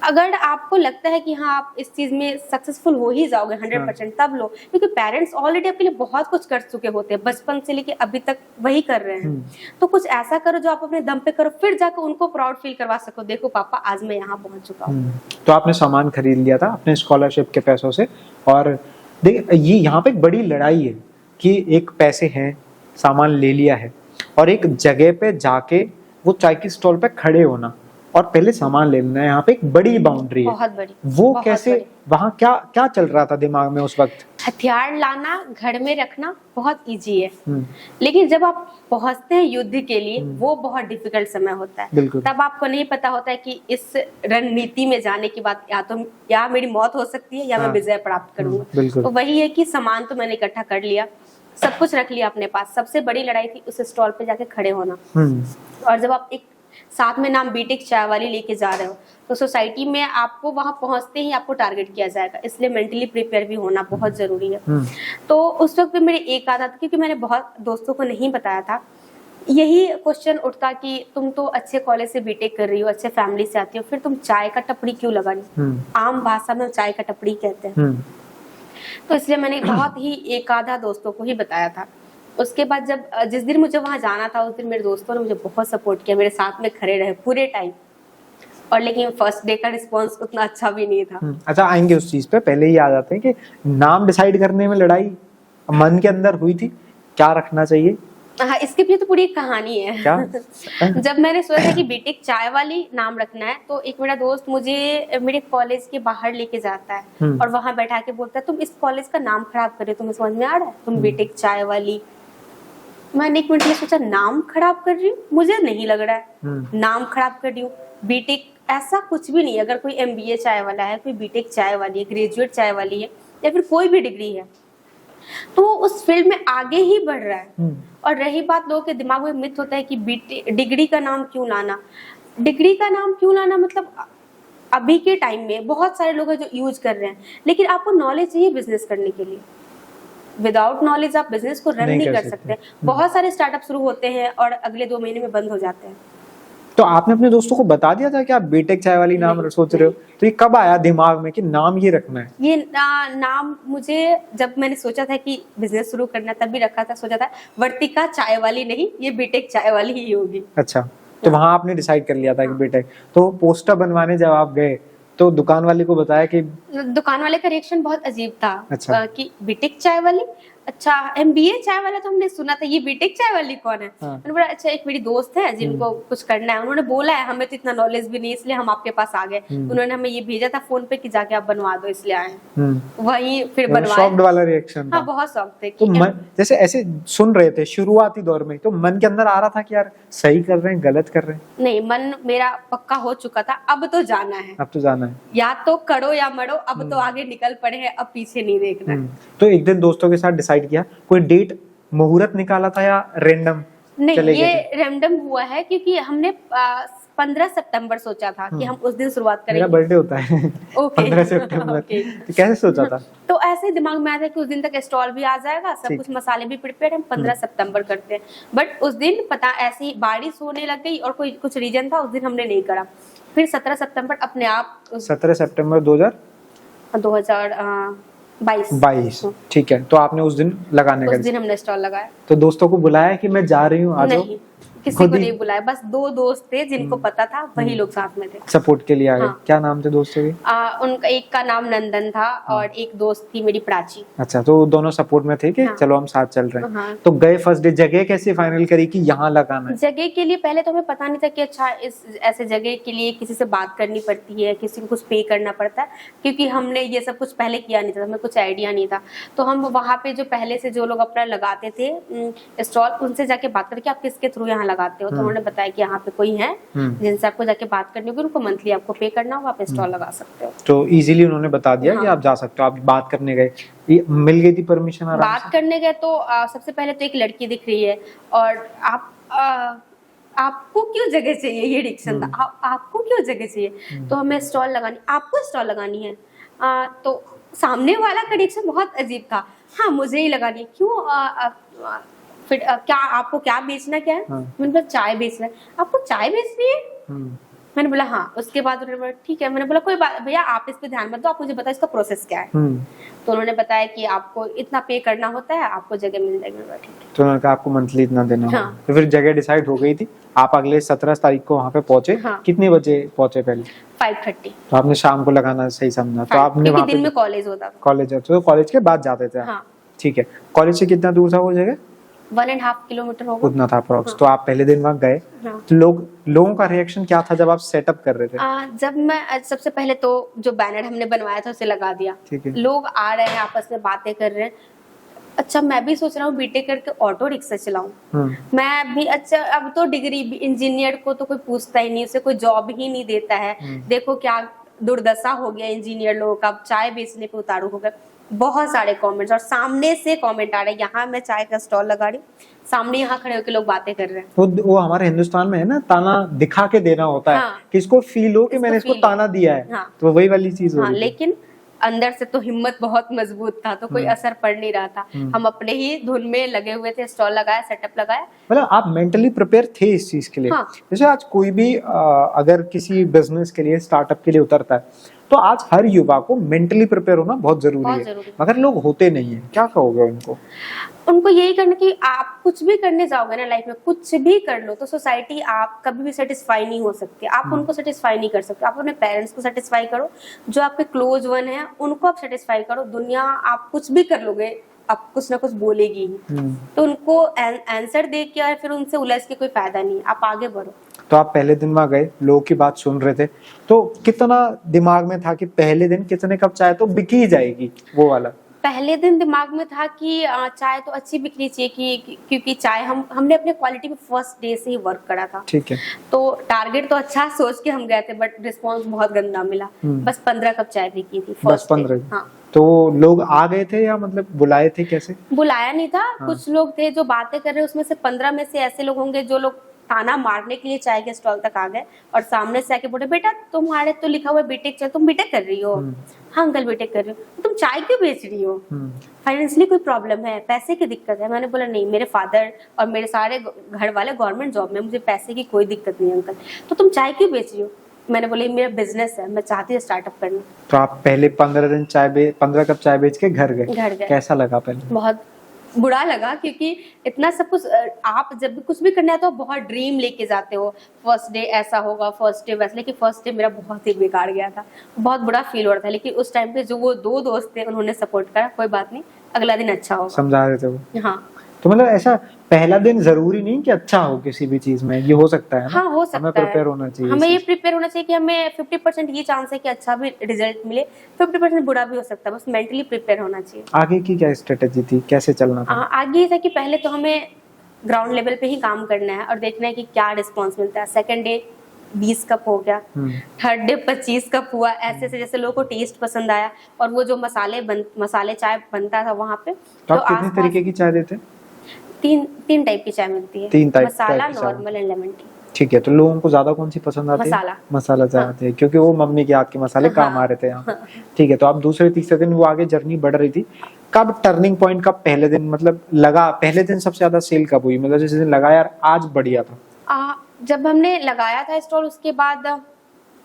Speaker 2: अगर आपको लगता है कि हाँ आप इस चीज में सक्सेसफुल हो ही जाओगे 100%, तब लो, क्योंकि पेरेंट्स ऑलरेडी आपके लिए बहुत कुछ कर चुके होते हैं, बचपन से लेके अभी तक वही कर रहे हैं। तो कुछ ऐसा करो जो आप अपने दम पे करो, फिर जाकर उनको प्राउड फील करवा सको, देखो पापा आज मैं यहाँ पहुंच चुका हूँ।
Speaker 1: तो आपने सामान खरीद लिया था अपने स्कॉलरशिप के पैसों से, और ये यहाँ पे एक बड़ी लड़ाई है कि एक पैसे हैं, सामान ले लिया है, और एक जगह पे जाके वो चाय की स्टॉल पे खड़े होना और पहले सामान ले लेना है, यहाँ पे एक बड़ी बाउंड्री है,
Speaker 2: बहुत बड़ी।
Speaker 1: वो बहुत कैसे बड़ी। वहाँ क्या क्या चल रहा था दिमाग में उस वक्त?
Speaker 2: हथियार लाना, घर में रखना बहुत इजी है, लेकिन जब आप पहुंचते हैं युद्ध के लिए, वो बहुत डिफिकल्ट समय होता है। तब आपको नहीं पता होता है कि इस रणनीति में जाने के बाद या मेरी मौत हो सकती है या मैं विजय प्राप्त करूंगा। तो वही है कि सामान तो मैंने इकट्ठा कर लिया, सब कुछ रख लिया अपने पास। सबसे बड़ी लड़ाई थी उस स्टॉल पे जाके खड़े होना। और जब आप एक साथ में नाम बीटेक चाय वाली लेके जा रहे हो, तो सोसाइटी में आपको वहां पहुंचते ही आपको टारगेट किया जाएगा, इसलिए मेंटली प्रिपेयर भी होना बहुत जरूरी है। तो उस वक्त मेरे एक आदत, क्योंकि मैंने बहुत दोस्तों को नहीं बताया था, यही क्वेश्चन उठता कि तुम तो अच्छे कॉलेज से बीटेक कर रही हो, अच्छे फैमिली से आती हो, फिर तुम चाय का टपरी क्यों लगा रही? आम भाषा में चाय का टपरी कहते हैं। तो इसलिए मैंने बहुत ही एक आधा दोस्तों को ही बताया था। उसके बाद जिस दिन मुझे वहां जाना था, उस दिन मेरे दोस्तों ने मुझे बहुत सपोर्ट किया, मेरे साथ में खड़े रहे पूरे टाइम। और लेकिन फर्स्ट डे का रिस्पॉन्स उतना अच्छा भी नहीं था।
Speaker 1: अच्छा, आएंगे उस चीज पे, पहले ही आ जाते हैं कि नाम डिसाइड करने में लड़ाई मन के अंदर हुई थी, क्या रखना चाहिए?
Speaker 2: हाँ, इसके पीछे तो पूरी एक कहानी है।
Speaker 1: क्या?
Speaker 2: जब मैंने सोचा था कि बीटेक चाय वाली नाम रखना है, तो एक मेरा दोस्त मुझे मेरे कॉलेज के बाहर लेके जाता है और वहां बैठा के बोलता है तुम इस कॉलेज का नाम खराब कर रहे हो, तुम्हें समझ में आ रहा है, तुम बीटेक चाय वाली। मैंने एक मिनट में सोचा नाम खराब कर रही हूँ, मुझे नहीं लग रहा है नाम खराब कर रही हूँ। बीटेक ऐसा कुछ भी नहीं है, अगर कोई एमबीए चाय वाला है, कोई बीटेक चाय वाली है, ग्रेजुएट चाय वाली है, या फिर कोई भी डिग्री है, तो उस फील्ड में आगे ही बढ़ रहा है। और रही बात, लोगों के दिमाग में मिथ होता है कि डिग्री का नाम क्यों लाना, डिग्री का नाम क्यों लाना, मतलब अभी के टाइम में बहुत सारे लोग हैं जो यूज कर रहे हैं, लेकिन आपको नॉलेज चाहिए बिजनेस करने के लिए। विदाउट नॉलेज आप बिजनेस को रन नहीं कर सकते। बहुत सारे स्टार्टअप शुरू होते हैं और अगले 2 महीने में बंद हो जाते हैं।
Speaker 1: तो आपने अपने दोस्तों को बता दिया था कि आप बीटेक चाय वाली नाम सोच रहे हो? तो ये कब आया दिमाग में कि नाम ये रखना है?
Speaker 2: ये नाम मुझे जब मैंने सोचा था कि बिजनेस शुरू करना, तब भी रखा था, सोचा था वर्तिका चाय वाली नहीं, ये बीटेक चाय वाली ही होगी।
Speaker 1: अच्छा, तो वहां आपने डिसाइड कर लिया था कि बीटेक। तो पोस्टर बनवाने जब आप गए तो दुकान वाले को बताया कि,
Speaker 2: दुकान वाले का रिएक्शन बहुत अजीब था।
Speaker 1: अच्छा।
Speaker 2: कि बीटेक चाय वाली, अच्छा एमबीए चाय वाला तो हमने सुना था, ये बीटेक चाय वाली कौन है?
Speaker 1: हाँ।
Speaker 2: मैंने बोला अच्छा एक मेरी दोस्त है जिनको कुछ करना है, उन्होंने बोला है, हमें तो इतना नॉलेज भी नहीं, इसलिए हम आपके पास आ गए। उन्होंने हमें ये भेजा था फोन पे कि जाके आप बनवा दो, इसलिए आए। वही फिर बनवाया।
Speaker 1: शॉक्ड वाला रिएक्शन था।
Speaker 2: हाँ, बहुत शौक थे।
Speaker 1: तो जैसे ऐसे सुन रहे थे शुरुआती दौर में, तो मन के अंदर आ रहा था कि यार सही कर रहे हैं, गलत कर रहे हैं?
Speaker 2: नहीं, मन मेरा पक्का हो चुका था, अब तो जाना है,
Speaker 1: अब तो जाना है,
Speaker 2: या तो करो या मरो, अब तो आगे निकल पड़े हैं, अब पीछे नहीं देखना है।
Speaker 1: तो एक दिन दोस्तों के साथ डिसाइड किया, कोई डेट मुहूर्त निकाला था या रैंडम?
Speaker 2: नहीं, ये रैंडम हुआ है, क्योंकि हमने 15 सितंबर सोचा था कि हम उस दिन शुरुआत करेंगे।
Speaker 1: मेरा बर्थडे होता है 15 सितंबर। तो कैसे सोचा था?
Speaker 2: तो ऐसे ही दिमाग में आया था कि उस दिन तक स्टॉल भी आ जाएगा, सब कुछ मसाले भी प्रिपेयर, हम 15 सितंबर करते हैं। बट उस दिन पता ऐसे ही बारिश होने लग गई और कोई कुछ रीजन था, उस दिन हमने नहीं करा। फिर 17 सितंबर अपने आप
Speaker 1: 17 सितंबर 2022, ठीक है। तो आपने उस दिन लगाने का,
Speaker 2: उस दिन हमने स्टॉल लगाया।
Speaker 1: तो दोस्तों को बुलाया कि मैं जा रही हूँ, आ जाओ?
Speaker 2: नहीं, किसी को नहीं बुलाया, बस 2 दोस्त थे जिनको पता था, वही लोग साथ में थे,
Speaker 1: सपोर्ट के लिए आ गए।
Speaker 2: हाँ।
Speaker 1: क्या नाम थे दोस्तों के?
Speaker 2: उनका एक का नाम नंदन था और एक दोस्त थी मेरी प्राची।
Speaker 1: अच्छा, तो दोनों सपोर्ट में थे कि
Speaker 2: हाँ।
Speaker 1: चलो हम साथ चल रहे हैं।
Speaker 2: हाँ।
Speaker 1: तो गए फर्स्ट डे, जगह कैसे फाइनल करी कि यहाँ लगाना है?
Speaker 2: जगह के लिए पहले तो हमें पता नहीं था कि अच्छा इस ऐसे जगह के लिए किसी से बात करनी पड़ती है, किसी को कुछ पे करना पड़ता है, क्योंकि हमने ये सब कुछ पहले किया नहीं था, हमें कुछ आइडिया नहीं था। तो हम वहाँ पे जो पहले से जो लोग अपना लगाते थे स्टॉल, उनसे जाके बात करके आप किसके थ्रू यहाँ लगाते हो, तो उन्होंने बताया कि यहाँ पे कोई है जिनसे आपको जाके बात करनी होगी, उनको मंथली आपको पे करना होगा, आप स्टॉल लगा सकते हो।
Speaker 1: तो इजीली उन्होंने बता दिया कि आप जा सकते हो। आप बात करने गए, मिल गई थी परमिशन?
Speaker 2: बात करने गए तो सबसे पहले तो एक लड़की दिख रही है और आपको क्यों जगह चाहिए, ये डिक्शन था, आपको क्यों जगह चाहिए? तो हमें स्टॉल लगानी, आपको स्टॉल लगानी है? तो सामने वाला का डिक्शन बहुत अजीब था, हाँ मुझे ही लगानी है। क्यों? फिर क्या आपको क्या बेचना, क्या है? मैंने बोला चाय बेचना है। आपको चाय बेचनी है? मैंने बोला हाँ। उसके बाद उन्होंने बोला ठीक है। मैंने बोला कोई बात भैया, आप इस पे ध्यान मत दो, आप मुझे बताओ इसका प्रोसेस क्या है। तो उन्होंने बताया कि आपको इतना पे करना होता है, आपको जगह मिल जाएगी। ठीक है।
Speaker 1: तो उन्होंने कहा आपको मंथली इतना देना होगा।
Speaker 2: हाँ।
Speaker 1: तो फिर जगह डिसाइड हो गई थी, आप अगले 17 तारीख को वहाँ पे पहुंचे।
Speaker 2: हाँ।
Speaker 1: कितने बजे पहुंचे? पहले
Speaker 2: 5:30।
Speaker 1: तो आपने शाम को लगाना सही समझा? तो आपने वहाँ
Speaker 2: दिन में कॉलेज होता था।
Speaker 1: कॉलेज, तो कॉलेज के बाद जाते थे?
Speaker 2: हाँ।
Speaker 1: ठीक है। कॉलेज से कितना दूर था वो जगह?
Speaker 2: 1.5 किलोमीटर होगा,
Speaker 1: उतना था अप्रोक्स। तो आप पहले दिन वहाँ गए,
Speaker 2: हाँ।
Speaker 1: तो लोगों का रिएक्शन क्या था जब आप सेटअप कर रहे थे?
Speaker 2: जब मैं सबसे पहले तो जो बैनर हमने बनवाया था उसे लगा दिया। ठीक है। लोग आ रहे हैं, आपस में बातें कर रहे हैं। अच्छा, मैं भी सोच रहा हूँ बीटेक करके ऑटो रिक्शा चलाऊं। मैं भी, अच्छा अब तो डिग्री, इंजीनियर को तो कोई पूछता ही नहीं, उसे कोई जॉब ही नहीं देता है। देखो क्या दुर्दशा हो गया इंजीनियर लोगों का, चाय बेचने पे उतारू हो गए। बहुत सारे कमेंट्स, और सामने से कमेंट आ रहे हैं, यहाँ मैं चाय का स्टॉल लगा रही, सामने यहाँ खड़े होकर लोग बातें कर रहे हैं।
Speaker 1: वो हमारे हिंदुस्तान में है ना, ताना दिखा के देना होता है। हाँ। कि इसको फील हो कि मैंने इसको ताना दिया है। हाँ। तो वही वाली चीज हो रही है।
Speaker 2: लेकिन अंदर से तो हिम्मत बहुत मजबूत था, तो कोई असर पड़ नहीं रहा था। हम अपने ही धुन में लगे हुए थे, स्टॉल लगाया, सेटअप लगाया।
Speaker 1: मतलब आप मेंटली प्रिपेयर थे इस चीज के लिए। हाँ। जैसे आज कोई भी अगर किसी बिजनेस के लिए, स्टार्टअप के लिए उतरता है, तो आज हर युवा को मेंटली प्रिपेयर होना बहुत जरूरी है, मगर लोग होते नहीं है। क्या कहोगे उनको?
Speaker 2: उनको यही करना कि आप कुछ भी करने जाओगे ना लाइफ में, कुछ भी कर लो तो सोसाइटी आप कभी भी सेटिस्फाई नहीं हो सकती, आप उनको सेटिस्फाई नहीं कर सकते। आप अपने पेरेंट्स को सेटिस्फाई करो, जो आपके क्लोज वन है उनको आप सेटिस्फाई करो। दुनिया आप कुछ भी कर लोगे, आप कुछ ना कुछ बोलेगी ही, तो उनको आंसर दे के और फिर उनसे उलझ के कोई फायदा नहीं, आप आगे बढ़ो।
Speaker 1: तो आप पहले दिन वहां गए, लोगों की बात सुन रहे थे, तो कितना दिमाग में था कि पहले दिन कितने कप चाय तो बिक ही जाएगी वो वाला?
Speaker 2: पहले दिन दिमाग में था कि चाय तो अच्छी बिकनी चाहिए क्योंकि चाय हमने अपने क्वालिटी में फर्स्ट डे से ही वर्क करा था।
Speaker 1: ठीक है।
Speaker 2: तो टारगेट तो अच्छा सोच के हम गए थे, बट रिस्पांस बहुत गंदा मिला। बस 15 कप चाय बिकी थी
Speaker 1: बस 15?
Speaker 2: हाँ।
Speaker 1: तो लोग आ गए थे या मतलब बुलाए थे, कैसे?
Speaker 2: बुलाया नहीं था।
Speaker 1: हाँ।
Speaker 2: कुछ लोग थे जो बातें कर रहे, उसमें से 15 में से ऐसे लोग होंगे जो लोग ताना मारने के लिए चाय के स्टॉल तक आ गए और सामने से आके बोले, बेटा तुम्हारे तो लिखा हुआ है बीटेक, तुम बीटेक कर रही हो? हाँ अंकल बीटेक कर रही हो। तुम चाय क्यों बेच रही हो? फाइनेंशियली कोई प्रॉब्लम है, पैसे की दिक्कत है? मैंने बोला नहीं, मेरे फादर और मेरे सारे घर वाले गवर्नमेंट जॉब में, मुझे पैसे की कोई दिक्कत नहीं अंकल। तो तुम चाय क्यों बेच रही हो? मैंने बोली मेरा बिजनेस है, मैं चाहती हूँ स्टार्टअप करना।
Speaker 1: तो आप पहले 15 कप चाय बेच के घर गए। कैसा लगा पहले?
Speaker 2: बहुत बुरा लगा, क्योंकि इतना सब कुछ आप जब भी कुछ भी करना है तो बहुत ड्रीम लेके जाते हो। फर्स्ट डे ऐसा होगा, फर्स्ट डे वैसे, लेकिन फर्स्ट डे मेरा बहुत ही बेकार गया था, बहुत बुरा फील हो रहा था। लेकिन उस टाइम पे जो वो 2 दोस्त थे उन्होंने सपोर्ट करा, कोई बात नहीं अगला दिन अच्छा होगा, समझा
Speaker 1: रहे थे वो।
Speaker 2: हाँ।
Speaker 1: तो मतलब ऐसा पहला दिन जरूरी नहीं कि अच्छा हो किसी भी चीज में, ये हो सकता है ना?
Speaker 2: हाँ हो सकता है,
Speaker 1: हमें प्रिपेयर होना चाहिए,
Speaker 2: हमें ये प्रिपेयर होना चाहिए कि हमें 50% ये चांस है कि अच्छा भी रिजल्ट मिले, 50% बुरा भी हो सकता है, बस मेंटली प्रिपेयर होना चाहिए।
Speaker 1: आगे की क्या स्ट्रेटेजी थी, कैसे चलना था?
Speaker 2: आगे ये था कि पहले तो हमें ग्राउंड लेवल पे ही काम करना है और देखना है कि क्या रिस्पॉन्स मिलता है। सेकेंड डे 20 कप हो गया, थर्ड डे 25 कप हुआ, ऐसे से जैसे लोगों को टेस्ट पसंद आया। और वो जो मसाले चाय बनता था वहाँ पे,
Speaker 1: तो आप कितने तरीके की चाय देते?
Speaker 2: तीन टाइप की चाय मिलती है,
Speaker 1: 3 type,
Speaker 2: masala, normal and lemon tea.
Speaker 1: ठीक है। तो लोगों को ज्यादा कौन सी पसंद आती है? मसाला चाय आती है, क्योंकि वो मम्मी के हाथ के मसाले काम आ रहे थे यहाँ। ठीक है। तो आप दूसरे तीसरे दिन वो आगे जर्नी बढ़ रही थी, कब टर्निंग पॉइंट, कब पहले दिन मतलब लगा, पहले दिन सबसे ज्यादा सेल कब हुई, मतलब जिस दिन लगा यार आज बढ़िया था?
Speaker 2: जब हमने लगाया था स्टॉल, उसके बाद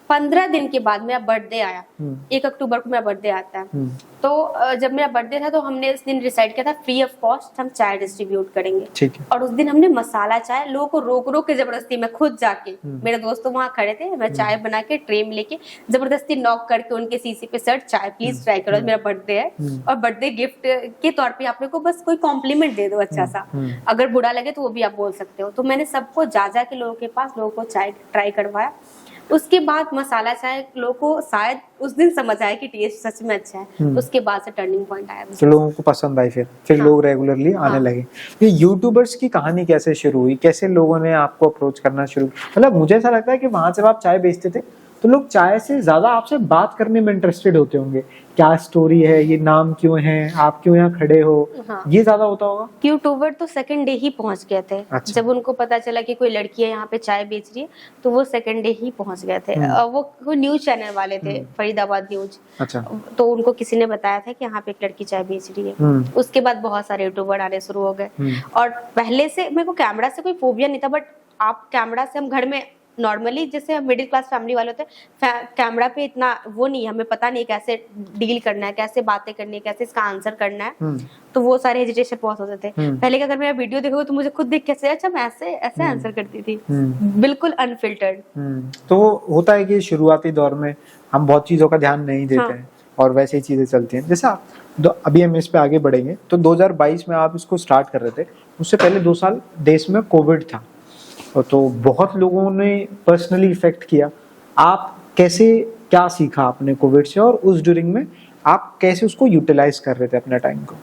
Speaker 2: 15 दिन के बाद मेरा बर्थडे आया। 1 अक्टूबर को मेरा बर्थडे आता है। तो जब मेरा बर्थडे था तो हमने उस दिन डिसाइड किया था फ्री ऑफ कॉस्ट हम चाय डिस्ट्रीब्यूट करेंगे।
Speaker 1: ठीक है।
Speaker 2: और उस दिन हमने मसाला चाय लोगों को रोक के जबरदस्ती, मैं खुद जाके, मेरे दोस्त वहाँ खड़े थे, मैं चाय बना के ट्रे में लेके जबरदस्ती नॉक करके उनके सीसी पे, सर चाय प्लीज ट्राई करो, मेरा बर्थडे है और बर्थडे गिफ्ट के तौर पे आप लोग को बस कोई कॉम्प्लीमेंट दे दो अच्छा सा, अगर बुरा लगे तो वो भी आप बोल सकते हो। तो मैंने सबको जा के लोगों के पास लोगों को चाय ट्राई करवाया। उसके बाद मसाला चाय लोगों को शायद उस दिन समझ आया कि टेस्ट सच में अच्छा है। उसके बाद से टर्निंग पॉइंट आया,
Speaker 1: तो लोगों को पसंद आई, फिर
Speaker 2: हाँ।
Speaker 1: लोग रेगुलरली आने लगे। ये यूट्यूबर्स की कहानी कैसे शुरू हुई, कैसे लोगों ने आपको अप्रोच करना शुरू? मतलब मुझे ऐसा लगता है कि वहां जब आप चाय बेचते थे तो लोग चाय से ज्यादा आपसे बात करने में इंटरेस्टेड होते होंगे, क्या स्टोरी है, ये नाम क्यों है, आप क्यों यहाँ खड़े हो, हाँ। ये ज्यादा होता होगा।
Speaker 2: यूट्यूबर तो सेकंड डे ही पहुंच गए थे। अच्छा। जब उनको पता चला कि कोई लड़की है यहाँ पे चाय बेच रही है तो वो सेकंड डे ही पहुंच गए थे। वो न्यूज चैनल वाले थे, फरीदाबाद न्यूज। अच्छा। तो उनको किसी ने बताया था कि यहाँ पे एक लड़की चाय बेच रही है। उसके बाद बहुत सारे यूट्यूबर आने शुरू हो गए। और पहले से मेरे को कैमरा से कोई फोबिया नहीं था, बट आप कैमरा से, हम घर में नॉर्मली जैसे मिडिल क्लास फैमिली वाले होते हैं, कैमरा पे इतना वो नहीं, हमें पता नहीं कैसे डील करना है, कैसे बातें करनी है, कैसे इसका आंसर करना है। तो वो सारे हेजिटेशन बहुत होते थे। पहले अगर मेरा वीडियो देखोगे तो मुझे खुद देख कैसे, अच्छा मैं ऐसे आंसर करती थी, बिल्कुल अनफिल्टर्ड।
Speaker 1: तो होता है कि शुरुआती दौर में हम बहुत चीजों का ध्यान नहीं देते हैं और वैसे ही चीजें चलती हैं। जैसे आप अभी हम इस पे आगे बढ़ेंगे, तो 2022 में आप इसको स्टार्ट कर रहे थे, उससे पहले 2 साल देश में कोविड था, तो बहुत लोगों ने पर्सनली इफेक्ट किया। आप कैसे, क्या सीखा आपने कोविड से, और उस ड्यूरिंग में आप कैसे उसको यूटिलाइज कर रहे थे अपने टाइम को?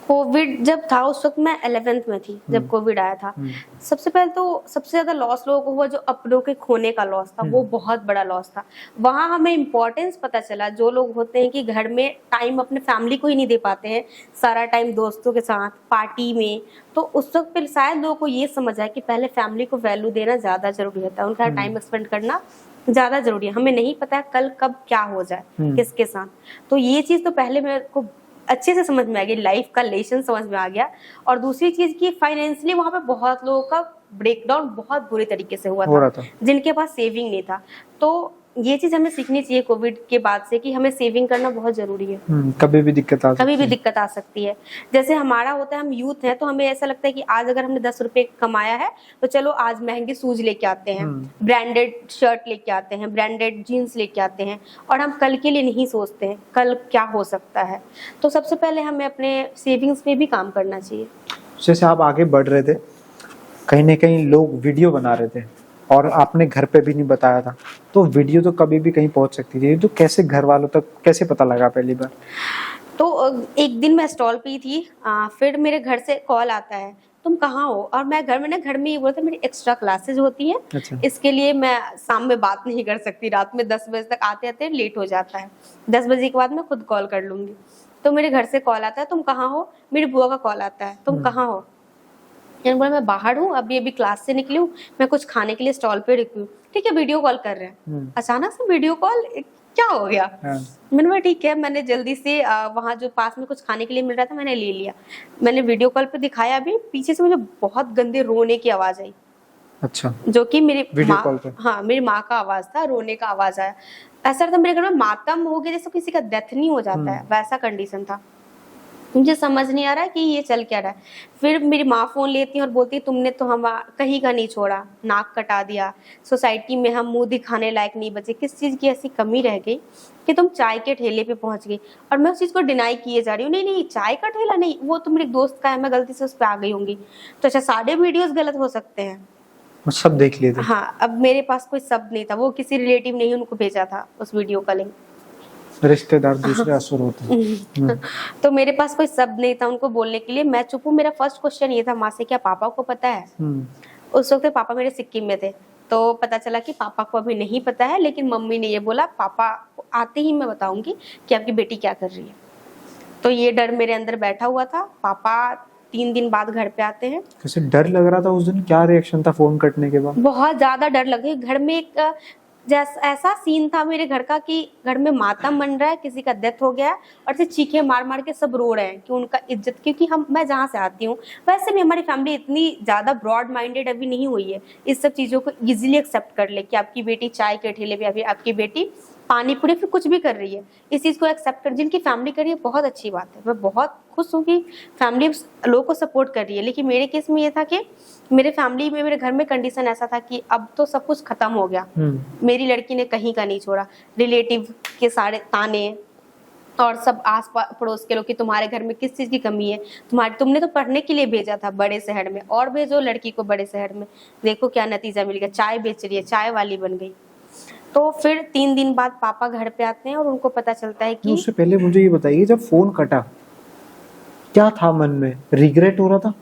Speaker 2: कोविड जब था उस वक्त मैं 11th में थी जब कोविड आया था। सबसे पहले तो सबसे ज्यादा लॉस लोगों को हुआ जो अपनों के खोने का लॉस था, वो बहुत बड़ा लॉस था। वहां हमें इम्पोर्टेंस पता चला, जो लोग होते हैं कि घर में टाइम अपने फैमिली को ही नहीं दे पाते हैं, सारा टाइम दोस्तों के साथ पार्टी में, तो उस वक्त फिर शायद लोगों को ये समझ आया कि पहले फैमिली को वैल्यू देना ज्यादा जरूरी होता है, उनका टाइम स्पेंड करना ज्यादा जरूरी है। हमें नहीं पता है कल कब क्या हो जाए किसके साथ। तो ये चीज तो पहले मेरे को अच्छे से समझ में आ गई, लाइफ का लेसन समझ में आ गया। और दूसरी चीज की फाइनेंशियली वहां पे बहुत लोगों का ब्रेकडाउन बहुत बुरे तरीके से हुआ था, जिनके पास सेविंग नहीं था। तो ये चीज हमें सीखनी चाहिए कोविड के बाद से कि हमें सेविंग करना बहुत जरूरी है।
Speaker 1: कभी भी दिक्कत आ
Speaker 2: कभी
Speaker 1: सकती
Speaker 2: भी
Speaker 1: है।
Speaker 2: दिक्कत आ सकती है। जैसे हमारा होता है, हम यूथ हैं तो हमें ऐसा लगता है कि आज अगर हमने 10 रुपए कमाया है तो चलो आज महंगे शूज लेके आते हैं, ब्रांडेड शर्ट लेके आते हैं, ब्रांडेड जीन्स लेके आते हैं, और हम कल के लिए नहीं सोचते हैं कल क्या हो सकता है। तो सबसे पहले हमें अपने सेविंग्स पे भी काम करना चाहिए।
Speaker 1: जैसे आप आगे बढ़ रहे थे, कहीं ना कहीं लोग वीडियो बना रहे थे और आपने घर पे भी नहीं बताया था, तो वीडियो तो कभी भी कहीं पहुंच सकती थी, तो कैसे घर वालों तक कैसे पता लगा पहली बार?
Speaker 2: तो एक दिन मैं स्टॉल पे ही थी, फिर मेरे घर से कॉल आता है, तुम कहाँ हो? और मैं घर में ये बोलते मेरी एक्स्ट्रा क्लासेज होती हैं,
Speaker 1: अच्छा।
Speaker 2: इसके लिए मैं शाम में बात नहीं कर सकती, रात में 10 बजे तक आते आते लेट हो जाता है, 10 बजे के बाद मैं खुद कॉल कर लूंगी। तो मेरे घर से कॉल आता है, तुम कहाँ हो? मेरी बुआ का कॉल आता है, तुम कहाँ हो? मैंने बोला मैं बाहर हूँ, अभी क्लास से निकली हूँ, मैं कुछ खाने के लिए स्टॉल पे रुकी हूँ। ठीक है, वीडियो कॉल कर रहे हैं। अचानक से वीडियो कॉल, क्या हो गया? मैंने बोला ठीक है, मैंने जल्दी से वहाँ जो पास में कुछ खाने के लिए मिल रहा था मैंने ले लिया। मैंने वीडियो कॉल पे दिखाया, अभी पीछे से मुझे बहुत गंदे रोने की आवाज आई।
Speaker 1: अच्छा।
Speaker 2: जो कि मेरी
Speaker 1: वीडियो कॉल पे?
Speaker 2: हाँ, मेरी माँ का आवाज था, रोने का आवाज आया। ऐसा था मेरे घर में मातम हो गया, जैसे किसी का डेथ नहीं हो जाता है वैसा कंडीशन था। मुझे समझ नहीं आ रहा है कि ये चल क्या रहा है। फिर मेरी माँ फोन लेती है और बोलती है तुमने तो हम कहीं का नहीं छोड़ा, नाक कटा दिया, सोसाइटी में हम मुंह दिखाने लायक नहीं बचे, किस चीज़ की ऐसी कमी रह गई कि तुम चाय के ठेले पे पहुंच गई। और मैं उस चीज़ को डिनाई किए जा रही हूँ, नहीं नहीं चाय का ठेला नहीं, वो तो मेरे दोस्त का है, मैं गलती से उस पर आ गई होंगी। तो अच्छा, सारे वीडियोज गलत हो सकते हैं?
Speaker 1: सब देख लिए थे?
Speaker 2: हाँ, अब मेरे पास कोई शब्द नहीं था, वो किसी रिलेटिव ने ही उनको भेजा था उस वीडियो का लिंक।
Speaker 1: रिश्तेदार दूसरे असुर होते हैं।
Speaker 2: तो मेरे पास कोई शब्द नहीं था उनको बोलने के लिए, मैं चुप हूँ। मेरा फर्स्ट क्वेश्चन ये था माँ से, क्या पापा को पता है? उस वक्त पापा मेरे सिक्किम में थे, तो पता चला कि पापा को अभी नहीं पता है, लेकिन मम्मी ने ये बोला पापा को आते ही मैं बताऊंगी कि आपकी बेटी क्या कर रही है। तो ये डर मेरे अंदर बैठा हुआ था। पापा 3 दिन बाद घर पे आते हैं।
Speaker 1: कैसे डर लग रहा था उस दिन? क्या रिएक्शन था फोन कटने के बाद?
Speaker 2: बहुत ज्यादा डर लगे। घर में एक जैसा ऐसा सीन था मेरे घर का कि घर में मातम बन रहा है, किसी का डेथ हो गया है, और से चीखे मार मार के सब रो रहे हैं कि उनका इज्जत, क्योंकि मैं जहाँ से आती हूँ वैसे भी हमारी फैमिली इतनी ज्यादा ब्रॉड माइंडेड अभी नहीं हुई है इस सब चीजों को इजीली एक्सेप्ट कर ले कि आपकी बेटी चाय के ठेले पे, अभी आपकी बेटी पानी पूरी फिर कुछ भी कर रही है, इस चीज को एक्सेप्ट कर, जिनकी फैमिली कर रही है बहुत अच्छी बात है। मैं बहुत खुश हूँ कि फैमिली लोगों को सपोर्ट कर रही है। लेकिन मेरे केस में ये था कि मेरे फैमिली में, मेरे घर में कंडीशन ऐसा था कि अब तो सब कुछ खत्म हो गया, मेरी लड़की ने कहीं का नहीं छोड़ा, रिलेटिव के सारे ताने और सब आस पड़ोस के लोग कि तुम्हारे घर में किस चीज की कमी है, तुमने तो पढ़ने के लिए भेजा था बड़े शहर में, और भेजो लड़की को बड़े शहर में, देखो क्या नतीजा मिल गया, चाय बेच रही है, चाय वाली बन गई। तो फिर 3 दिन बाद पापा घर पे आते हैं और उनको पता चलता है कि,
Speaker 1: उससे पहले मुझे ये बताइए, जब फोन कटा क्या था मन में? रिग्रेट हो रहा था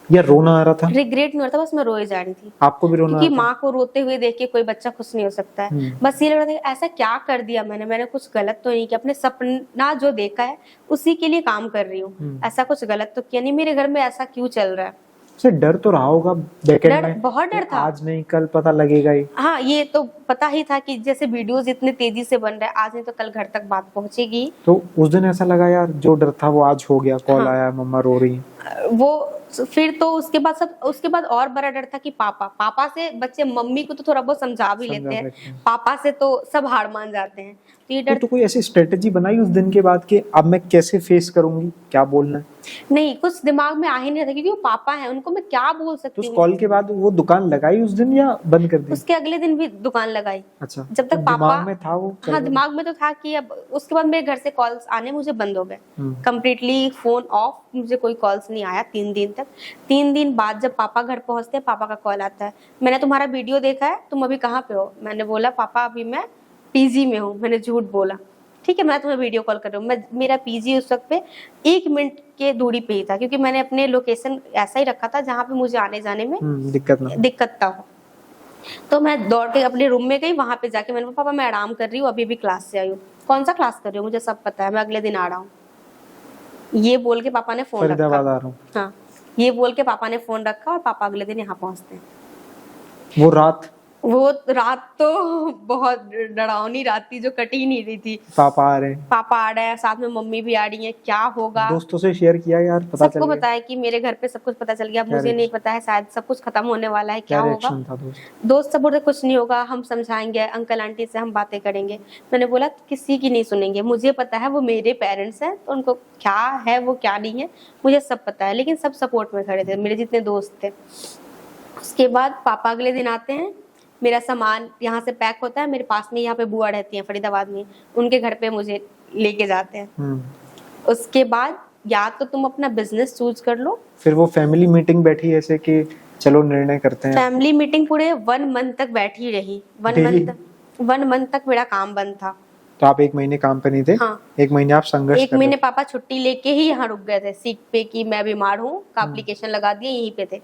Speaker 1: या रोना आ रहा था?
Speaker 2: रिग्रेट नहीं हो रहा था, बस मैं रोए जा रही थी।
Speaker 1: आपको भी रोना?
Speaker 2: क्योंकि माँ को रोते हुए देख के कोई बच्चा खुश नहीं हो सकता है। बस ये लग रहा था कि ऐसा क्या कर दिया मैंने कुछ गलत तो नहीं किया, अपने सपना जो देखा है उसी के लिए काम कर रही हूँ, ऐसा कुछ गलत तो किया नहीं, मेरे घर में ऐसा क्यों चल रहा है।
Speaker 1: डर तो रहा होगा बैकेंड में?
Speaker 2: बहुत डर था।
Speaker 1: आज नहीं कल पता लगेगा ही।
Speaker 2: हाँ, ये तो पता ही था कि जैसे वीडियोस इतने तेजी से बन रहे हैं, आज नहीं तो कल घर तक बात पहुंचेगी।
Speaker 1: तो उस दिन ऐसा लगा यार जो डर था वो आज हो गया, कॉल आया मम्मा रो रही है।
Speaker 2: वो फिर तो उसके बाद और बड़ा डर था कि पापा से बच्चे मम्मी को तो थोड़ा बहुत समझा भी लेते हैं, पापा से तो सब हार मान जाते हैं। तो ये डर,
Speaker 1: तो कोई ऐसी स्ट्रेटेजी बनाई उस दिन के बाद कि अब मैं कैसे फेस करूंगी, क्या बोलना है?
Speaker 2: नहीं, कुछ दिमाग में आ ही नहीं रहा, क्योंकि वो पापा है, उनको मैं क्या बोल सकती हूँ।
Speaker 1: तो उस कॉल के बाद वो दुकान लगाई उस दिन या बंद कर दी?
Speaker 2: उसके अगले दिन भी दुकान लगाई।
Speaker 1: अच्छा,
Speaker 2: जब तक पापा
Speaker 1: दिमाग में था वो?
Speaker 2: हाँ, दिमाग में तो था कि अब उसके बाद मेरे घर से कॉल्स आने मुझे बंद हो गए, कम्प्लीटली फोन ऑफ, मुझे कोई कॉल्स नहीं आया 3 दिन तक। 3 दिन बाद जब पापा घर पहुंचते हैं, पापा का कॉल आता है, मैंने तुम्हारा वीडियो देखा है, तुम अभी कहाँ पे हो? मैंने बोला पापा अभी मैं पीजी में हूँ, मैंने झूठ बोला। ठीक है, मैं तुम्हें वीडियो कॉल कर रही हूँ। मेरा पीजी उस वक्त पे 1 मिनट के दूरी पे ही था, क्योंकि मैंने अपने लोकेशन ऐसा ही रखा था जहाँ पे मुझे आने जाने में दिक्कत था। तो मैं दौड़ के अपने रूम में गई, वहां पे जाके मैंने पापा मैं आराम कर रही हूँ, अभी क्लास से आई हूँ। कौन सा क्लास कर रही हूँ? मुझे सब पता है, मैं अगले दिन आ रहा हूँ। ये बोल के पापा ने फोन रखा। हाँ, ये बोल के पापा ने फोन रखा और पापा अगले दिन यहाँ पहुंचते हैं।
Speaker 1: वो रात
Speaker 2: वो रात तो बहुत डरावनी रात थी, जो कटी ही नहीं रही थी।
Speaker 1: पापा आ रहे हैं,
Speaker 2: पापा आ रहे हैं, साथ में मम्मी भी आ रही है, क्या होगा।
Speaker 1: दोस्तों से शेयर किया यार, पता चल
Speaker 2: सबको
Speaker 1: गया?
Speaker 2: पता है कि मेरे घर पे सब कुछ पता चल गया,
Speaker 1: क्या
Speaker 2: मुझे नहीं
Speaker 1: रिएक्शन?
Speaker 2: पता है, शायद सब कुछ खत्म होने वाला है, क्या
Speaker 1: क्या
Speaker 2: होगा।
Speaker 1: रिएक्शन था दोस्त?
Speaker 2: दोस्त सब बोलते कुछ नहीं होगा, हम समझाएंगे, अंकल आंटी से हम बातें करेंगे। मैंने बोला किसी की नहीं सुनेंगे, मुझे पता है वो मेरे पेरेंट्स हैं, तो उनको क्या है वो क्या नहीं है मुझे सब पता है। लेकिन सब सपोर्ट में खड़े थे, मेरे जितने दोस्त थे। उसके बाद पापा अगले दिन आते हैं, मेरा सामान यहाँ से पैक होता है, मेरे पास में यहाँ पे बुआ रहती है फरीदाबाद में, उनके घर पे मुझे लेके जाते हैं। उसके बाद या तो तुम अपना बिजनेस चूज कर लो।
Speaker 1: फिर वो फैमिली मीटिंग बैठी ऐसे कि चलो निर्णय करते हैं?
Speaker 2: फैमिली मीटिंग पूरे 1 मंथ तक बैठी रही। 1 मंथ तक मेरा काम बंद था।
Speaker 1: तो आप 1 महीने काम पे नहीं थे?
Speaker 2: हाँ।
Speaker 1: 1 महीने आप संघर्ष
Speaker 2: 1 महीने पापा छुट्टी लेके ही यहाँ रुक गए थे, सीख पे कि मैं बीमार हूँ का एप्लीकेशन लगा दिए, यहीं पे थे।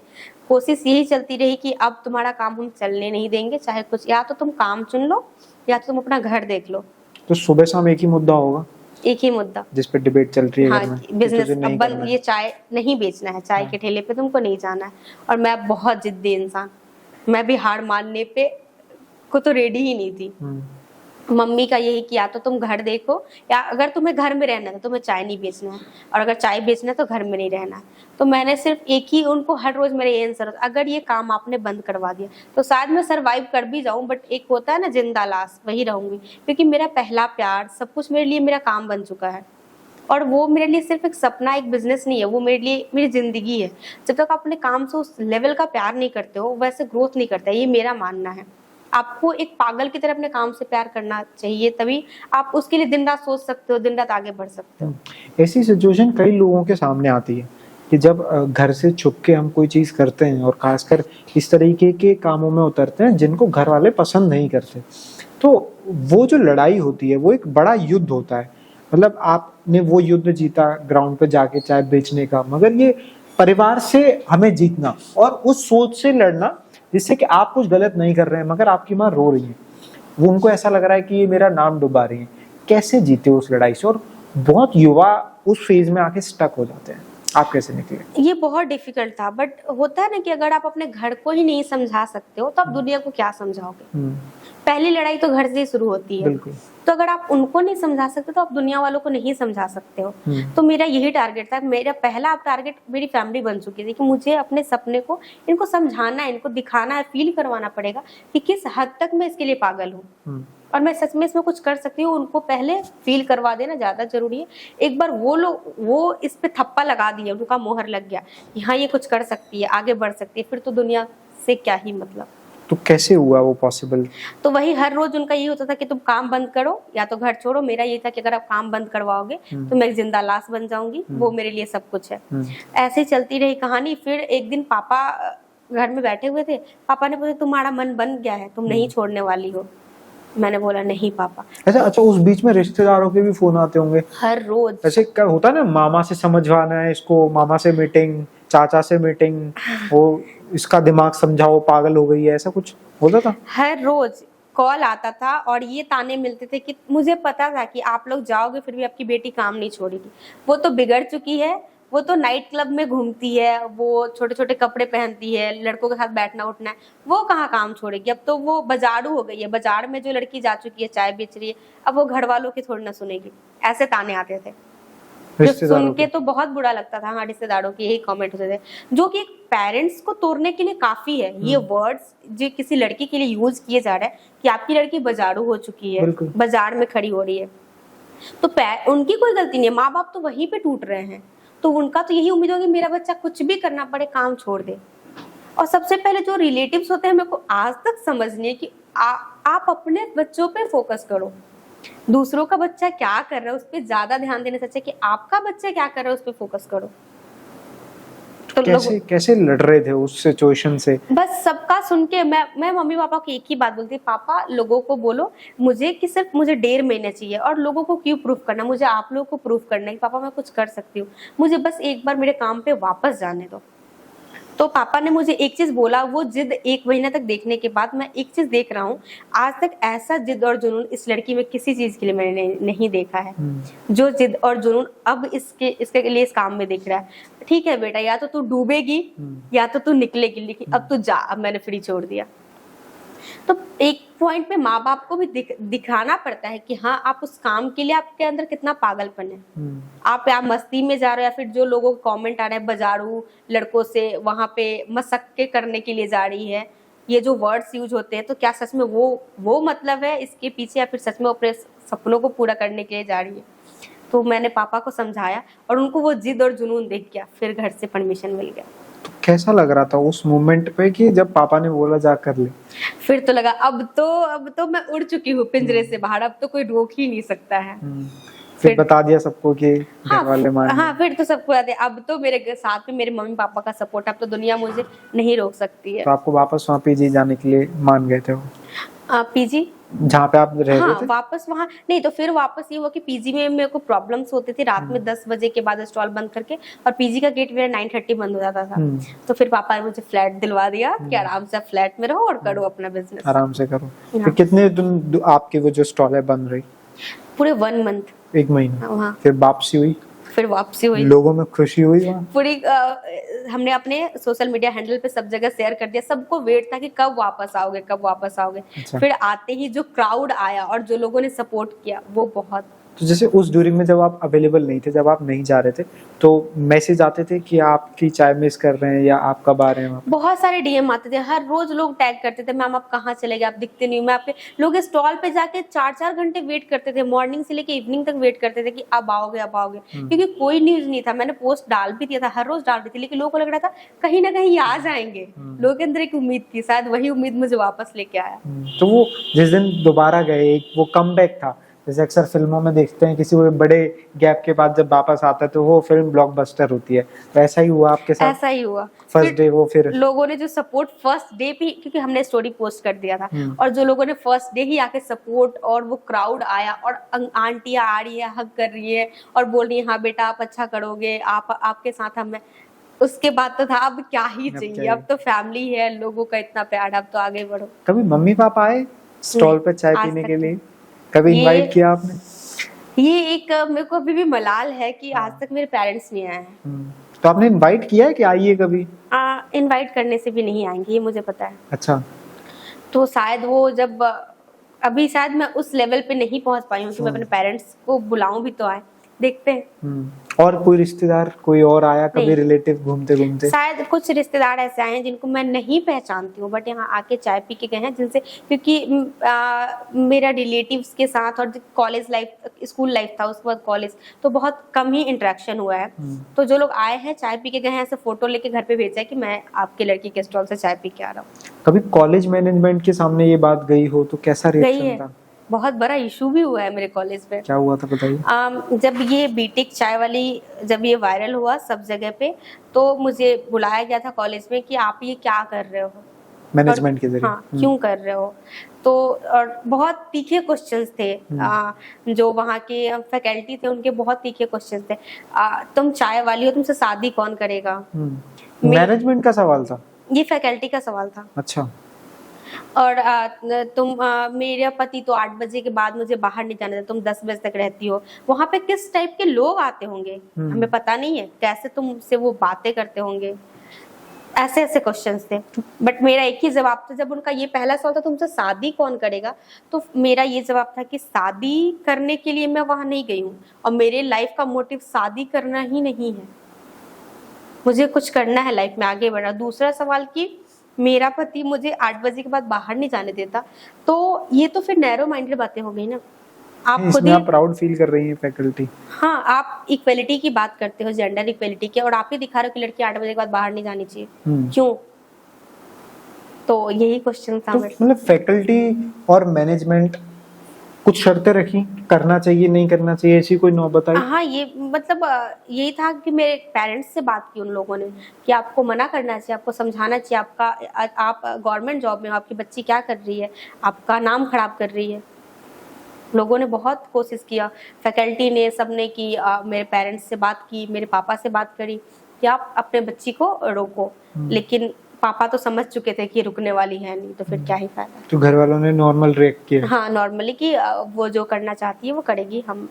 Speaker 2: कोशिश यही चलती रही कि अब तुम्हारा काम हम चलने नहीं देंगे, चाहे कुछ, या तो तुम काम चुन लो या तो तुम अपना घर देख लो।
Speaker 1: तो सुबह शाम एक ही मुद्दा होगा,
Speaker 2: एक ही मुद्दा
Speaker 1: जिस पे डिबेट चल रही है घर में?
Speaker 2: हाँ, बिजनेस
Speaker 1: तुझे नहीं
Speaker 2: अब बंद,
Speaker 1: करना है।
Speaker 2: ये चाय नहीं बेचना है, चाय के ठेले पे तुमको नहीं जाना है। और मैं बहुत जिद्दी इंसान, मैं भी हार मानने पे को तो रेडी ही नहीं थी। मम्मी का यही किया, तो तुम घर देखो, या अगर तुम्हें घर में रहना है तो तुम्हें चाय नहीं बेचना है, और अगर चाय बेचना है तो घर में नहीं रहना है। तो मैंने सिर्फ एक ही उनको हर रोज मेरे ये आंसर, अगर ये काम आपने बंद करवा दिया तो शायद मैं सरवाइव कर भी जाऊं, बट एक होता है ना जिंदा लाश, वही रहूंगी। क्योंकि मेरा पहला प्यार सब कुछ मेरे लिए मेरा काम बन चुका है, और वो मेरे लिए सिर्फ एक सपना, एक बिजनेस नहीं है, वो मेरे लिए मेरी जिंदगी है। जब तक आप अपने काम से उस लेवल का प्यार नहीं करते हो, वैसे ग्रोथ नहीं करता है, ये मेरा मानना है। आपको एक पागल की तरह अपने काम से प्यार करना चाहिए, तभी आप उसके लिए दिन रात सोच सकते हो, दिन रात आगे बढ़ सकते हो।
Speaker 1: ऐसी सिचुएशन कई लोगों के सामने आती है कि जब घर से छुप के हम कोई चीज करते हैं, और खासकर इस तरीके के कामों में उतरते हैं जिनको घर वाले पसंद नहीं करते, तो वो जो लड़ाई होती है वो एक बड़ा युद्ध होता है। मतलब आपने वो युद्ध जीता ग्राउंड पे जाके चाय बेचने का, मगर ये परिवार से हमें जीतना और उस सोच से लड़ना जिससे कि आप कुछ गलत नहीं कर रहे हैं मगर आपकी माँ रो रही है, वो उनको ऐसा लग रहा है कि ये मेरा नाम डुबा रही है। कैसे जीते उस लड़ाई से? और बहुत युवा उस फेज में आके स्टक हो जाते हैं, आप कैसे निकले? ये
Speaker 2: बहुत डिफिकल्ट था, बट होता है ना कि अगर आप अपने घर को ही नहीं समझा सकते हो तो आप दुनिया को क्या समझाओगे। पहली लड़ाई तो घर से ही शुरू होती है। तो अगर आप उनको नहीं समझा सकते तो आप दुनिया वालों को नहीं समझा सकते हो। तो मेरा यही टारगेट था, मेरा पहला टारगेट मेरी फैमिली बन चुकी थी कि मुझे अपने सपने को इनको समझाना है, इनको दिखाना है, फील करवाना पड़ेगा कि किस हद तक मैं इसके लिए पागल हूँ और मैं सच में इसमें कुछ कर सकती हूँ। उनको पहले फील करवा देना ज्यादा जरूरी है। एक बार वो इस पे थप्पा लगा दिया, उनका मोहर लग गया कि हाँ ये कुछ कर सकती है, आगे बढ़ सकती है, फिर तो दुनिया से क्या ही मतलब।
Speaker 1: तो कैसे हुआ वो पॉसिबल?
Speaker 2: तो वही हर रोज उनका यही होता था कि तुम काम बंद करो या तो घर छोड़ो। मेरा ये था कि अगर आप काम बंद करवाओगे तो मैं जिंदा लाश बन जाऊंगी, वो मेरे लिए सब कुछ है। ऐसे ही चलती रही कहानी। फिर एक दिन पापा घर में बैठे हुए थे, पापा ने बोला तुम्हारा मन बन गया है, तुम नहीं छोड़ने वाली हो। मैंने बोला नहीं पापा।
Speaker 1: अच्छा, उस बीच में रिश्तेदारों के भी फोन आते होंगे
Speaker 2: हर रोज?
Speaker 1: ऐसे क्या होता है ना, मामा से समझवाना है इसको, मामा से मीटिंग, चाचा से मीटिंग, वो इसका दिमाग समझाओ पागल हो गई है, ऐसा कुछ होता था?
Speaker 2: हर रोज कॉल आता था और ये ताने मिलते थे कि मुझे पता था कि आप लोग जाओगे फिर भी आपकी बेटी काम नहीं छोड़ेगी, वो तो बिगड़ चुकी है, वो तो नाइट क्लब में घूमती है, वो छोटे छोटे कपड़े पहनती है, लड़कों के साथ बैठना उठना है, वो कहाँ काम छोड़ेगी। अब तो वो बाजारू हो गई है, बाजार में जो लड़की जा चुकी है चाय बेच रही है, अब वो घर वालों की थोड़ी ना सुनेगी। ऐसे ताने आते थे जो सुन के तो बहुत बुरा लगता था। हाँ, रिश्तेदारों के यही कमेंट होते थे, जो कि एक पेरेंट्स को तोड़ने के लिए काफी है। ये वर्ड्स जो किसी लड़की के लिए यूज किए जा रहे हैं कि आपकी लड़की बाजारू हो चुकी है, बाजार में खड़ी हो रही है, तो उनकी कोई गलती नहीं है, माँ बाप तो वहीं पे टूट रहे हैं। तो उनका तो यही उम्मीद होगी मेरा बच्चा कुछ भी करना पड़े काम छोड़ दे। और सबसे पहले जो रिलेटिव्स होते हैं, मेरे को आज तक समझ नहीं है कि आप अपने बच्चों पे फोकस करो, दूसरों का बच्चा क्या कर रहा है उस पर ज्यादा ध्यान देने से अच्छा कि आपका बच्चा क्या कर रहा है उस पर फोकस करो। तो
Speaker 1: कैसे लड़ रहे थे उस सिचुएशन से? बस
Speaker 2: सबका सुन के मैं मम्मी पापा को एक ही बात बोलती, पापा लोगों को बोलो मुझे कि सिर्फ मुझे 1.5 महीने चाहिए, और लोगों को क्यों प्रूफ करना, मुझे आप लोगों को प्रूफ करना है कि पापा मैं कुछ कर सकती हूँ, मुझे बस एक बार मेरे काम पे वापस जाने दो। तो पापा ने मुझे एक चीज बोला, वो जिद 1 महीने तक देखने के बाद मैं एक चीज देख रहा हूँ, आज तक ऐसा जिद और जुनून इस लड़की में किसी चीज के लिए मैंने नहीं देखा है जो जिद और जुनून अब इसके लिए इस काम में दिख रहा है। ठीक है बेटा, या तो तू डूबेगी या तो तू निकलेगी, लेकिन अब तू जा। अब मैंने फ्री छोड़ दिया। तो एक पॉइंट पे माँ बाप को भी दिखाना पड़ता है कि हाँ आप उस काम के लिए आपके अंदर कितना पागलपन है। आप या मस्ती में जा रहे हो या फिर जो लोगों को कमेंट आ रहे हैं बजारू लड़कों से वहां पे मशक्के करने के लिए जा रही है, ये जो वर्ड्स यूज होते हैं, तो क्या सच में वो मतलब है इसके पीछे, या फिर सच में अपने सपनों को पूरा करने के लिए जा रही है। तो मैंने पापा को समझाया और उनको वो जिद और जुनून दिख गया, फिर घर से परमिशन मिल गया।
Speaker 1: तो कैसा लग रहा था उस मोमेंट पे कि जब पापा ने बोला जा कर ले?
Speaker 2: फिर तो लगा अब तो मैं उड़ चुकी हूँ पिंजरे से बाहर, अब तो कोई रोक ही नहीं सकता है।
Speaker 1: फिर बता दिया सबको कि घर वाले मान गए?
Speaker 2: हाँ फिर तो सबको याद है, अब तो मेरे साथ में मेरे मम्मी पापा का सपोर्ट, अब तो दुनिया मुझे नहीं रोक सकती है।
Speaker 1: तो आपको वापस वहाँ पीजी जाने के लिए मान गए थे वो?
Speaker 2: पीजी
Speaker 1: जहाँ पे आप रह रहे थे?
Speaker 2: वापस वहाँ नहीं, तो फिर वापस ये हुआ कि पीजी में मेरे को प्रॉब्लम्स होते थे रात में 10 बजे के बाद स्टॉल बंद करके, और पीजी का गेट मेरा 9:30 बंद हो जाता था। तो फिर पापा ने मुझे फ्लैट दिलवा दिया कि आराम से फ्लैट में रहो और करो अपना बिजनेस,
Speaker 1: आराम से करो। फिर कितने दिन आपके वो जो स्टॉल है बंद रही?
Speaker 2: पूरे 1 मंथ,
Speaker 1: 1 महीना। फिर वापसी हुई?
Speaker 2: फिर वापसी हुई।
Speaker 1: लोगों में खुशी हुई वहाँ?
Speaker 2: पूरी हमने अपने सोशल मीडिया हैंडल पे सब जगह शेयर कर दिया, सबको वेट था कि कब वापस आओगे कब वापस आओगे।
Speaker 1: अच्छा।
Speaker 2: फिर आते ही जो क्राउड आया और जो लोगों ने सपोर्ट किया वो बहुत।
Speaker 1: तो जैसे उस ड्यूरिंग में जब आप अवेलेबल नहीं थे, जब आप नहीं जा रहे थे, तो मैसेज आते थे कि आपकी चाय मिस कर रहे हैं या आप कब आ रहे हैं?
Speaker 2: बहुत सारे डीएम आते थे, हर रोज लोग टैग करते थे मैम आप कहाँ चले गए, आप दिखते नहीं हो। मैं आपके लोग स्टॉल पे जाके 4-4 घंटे वेट करते थे, मॉर्निंग से लेके इवनिंग तक वेट करते थे कि अब आओगे अब आओगे, क्योंकि कोई न्यूज नहीं था। मैंने पोस्ट डाल भी दिया था, हर रोज डाल रही थी, लेकिन लोगों को लग रहा था कहीं ना कहीं आ जाएंगे। लोगों के अंदर एक उम्मीद थी, शायद वही उम्मीद मुझे वापस लेके आया।
Speaker 1: तो वो जिस दिन दोबारा गए, वो कमबैक था, जैसे अक्सर फिल्मों में देखते हैं किसी बड़े गैप के बाद जब वापस आता है तो वो फिल्म ब्लॉकबस्टर होती है, तो ऐसा ही हुआ आपके साथ?
Speaker 2: ऐसा ही हुआ।
Speaker 1: फर्स्ट डे वो फिर
Speaker 2: लोगों ने जो सपोर्ट फर्स्ट डे भी, क्योंकि हमने स्टोरी पोस्ट कर दिया था, और जो लोगों ने फर्स्ट डे ही आके सपोर्ट, और वो क्राउड आया और आंटियां आ रही है, हग कर रही है और बोल रही है हाँ बेटा आप अच्छा करोगे, आपके साथ हम। उसके बाद तो था अब क्या ही चाहिए, अब तो फैमिली है, लोगों का इतना प्यार, अब तो आगे बढ़ो।
Speaker 1: कभी मम्मी पापा आए स्टॉल पे चाय पीने के लिए? कभी इनवाइट किया आपने?
Speaker 2: ये एक मेरे को अभी भी मलाल है कि आज तक मेरे पेरेंट्स नहीं आए हैं।
Speaker 1: तो आपने इनवाइट किया है कि आइए कभी?
Speaker 2: इनवाइट करने से भी नहीं आएंगे, ये मुझे पता है।
Speaker 1: अच्छा।
Speaker 2: तो शायद वो जब अभी शायद मैं उस लेवल पे नहीं पहुंच पाई हूँ कि मैं अपने पेरेंट्स को बुलाऊं भी तो आए, देखते हैं।
Speaker 1: और कोई रिश्तेदार कोई और आया कभी, रिलेटिव घूमते घूमते?
Speaker 2: शायद कुछ रिश्तेदार ऐसे आए हैं जिनको मैं नहीं पहचानती हूँ, बट यहाँ आके चाय पी के गए हैं, जिनसे क्योंकि मेरा रिलेटिव्स के साथ और कॉलेज लाइफ, स्कूल लाइफ था, उसके बाद कॉलेज, तो बहुत कम ही इंटरेक्शन हुआ है। तो जो लोग आए हैं चाय पी के गए हैं, ऐसे फोटो लेके घर पे भेजा है कि मैं आपके लड़की के स्टॉल से चाय पी के आ रहा हूँ।
Speaker 1: कभी कॉलेज मैनेजमेंट के सामने ये बात गई हो तो कैसा रिएक्शन था?
Speaker 2: बहुत बड़ा इशू भी हुआ है मेरे कॉलेज में।
Speaker 1: क्या हुआ था बताइए।
Speaker 2: जब ये बीटेक चाय वाली जब ये वायरल हुआ सब जगह पे, तो मुझे बुलाया गया था कॉलेज में कि आप ये क्या कर रहे हो
Speaker 1: मैनेजमेंट के जरिए।
Speaker 2: हाँ, क्यों कर रहे हो। तो और बहुत तीखे क्वेश्चंस थे, जो वहाँ के फैकल्टी थे उनके बहुत तीखे क्वेश्चंस थे। तुम चाय वाली हो, तुमसे शादी कौन करेगा।
Speaker 1: मैनेजमेंट का सवाल था?
Speaker 2: ये फैकल्टी का सवाल था।
Speaker 1: अच्छा।
Speaker 2: और मेरा पति तो 8 बजे के बाद मुझे बाहर नहीं जाने देता, तुम 10 बजे तक रहती हो। वहां पे किस टाइप के लोग आते होंगे हमें पता नहीं है, कैसे तुमसे वो बातें करते होंगे, ऐसे ऐसे क्वेश्चंस थे। बट मेरा एक ही जवाब था, जब उनका ये पहला सवाल था तुमसे शादी कौन करेगा, तो मेरा ये जवाब था कि शादी करने के लिए मैं वहां नहीं गई हूँ, और मेरे लाइफ का मोटिव शादी करना ही नहीं है, मुझे कुछ करना है लाइफ में, आगे बढ़ना। दूसरा सवाल कि मेरा पति मुझे 8 बजे के बाद बाहर नहीं जाने देता, तो ये तो फिर नैरो माइंडेड बातें हो गई ना। आप खुद ही
Speaker 1: प्राउड फील कर रही हैं फैकल्टी।
Speaker 2: हाँ, आप इक्वलिटी की बात करते हो, जेंडर इक्वलिटी की, और आप ही दिखा रहे हो कि लड़की 8 बजे के बाद बाहर नहीं जानी चाहिए, क्यों। तो यही क्वेश्चन था।
Speaker 1: मतलब फैकल्टी और मैनेजमेंट कुछ शर्तें रखी, करना चाहिए नहीं करना चाहिए, ऐसी कोई नौबत आई?
Speaker 2: हाँ, ये मतलब यही था कि मेरे पेरेंट्स से बात की उन लोगों ने कि आपको मना करना चाहिए, आपको समझाना चाहिए, आप गवर्नमेंट जॉब में हो, आपकी बच्ची क्या कर रही है, आपका नाम खराब कर रही है। लोगों ने बहुत कोशिश किया, फैकल्टी ने, सबने की, मेरे पेरेंट्स से बात की, मेरे पापा से बात करी कि आप अपने बच्ची को रोको, लेकिन पापा तो समझ चुके थे कि रुकने वाली है नहीं, तो फिर क्या ही फायदा।
Speaker 1: तो घर वालों ने नॉर्मल रिएक्ट किया?
Speaker 2: हाँ, नॉर्मली कि वो जो करना चाहती है वो करेगी। हम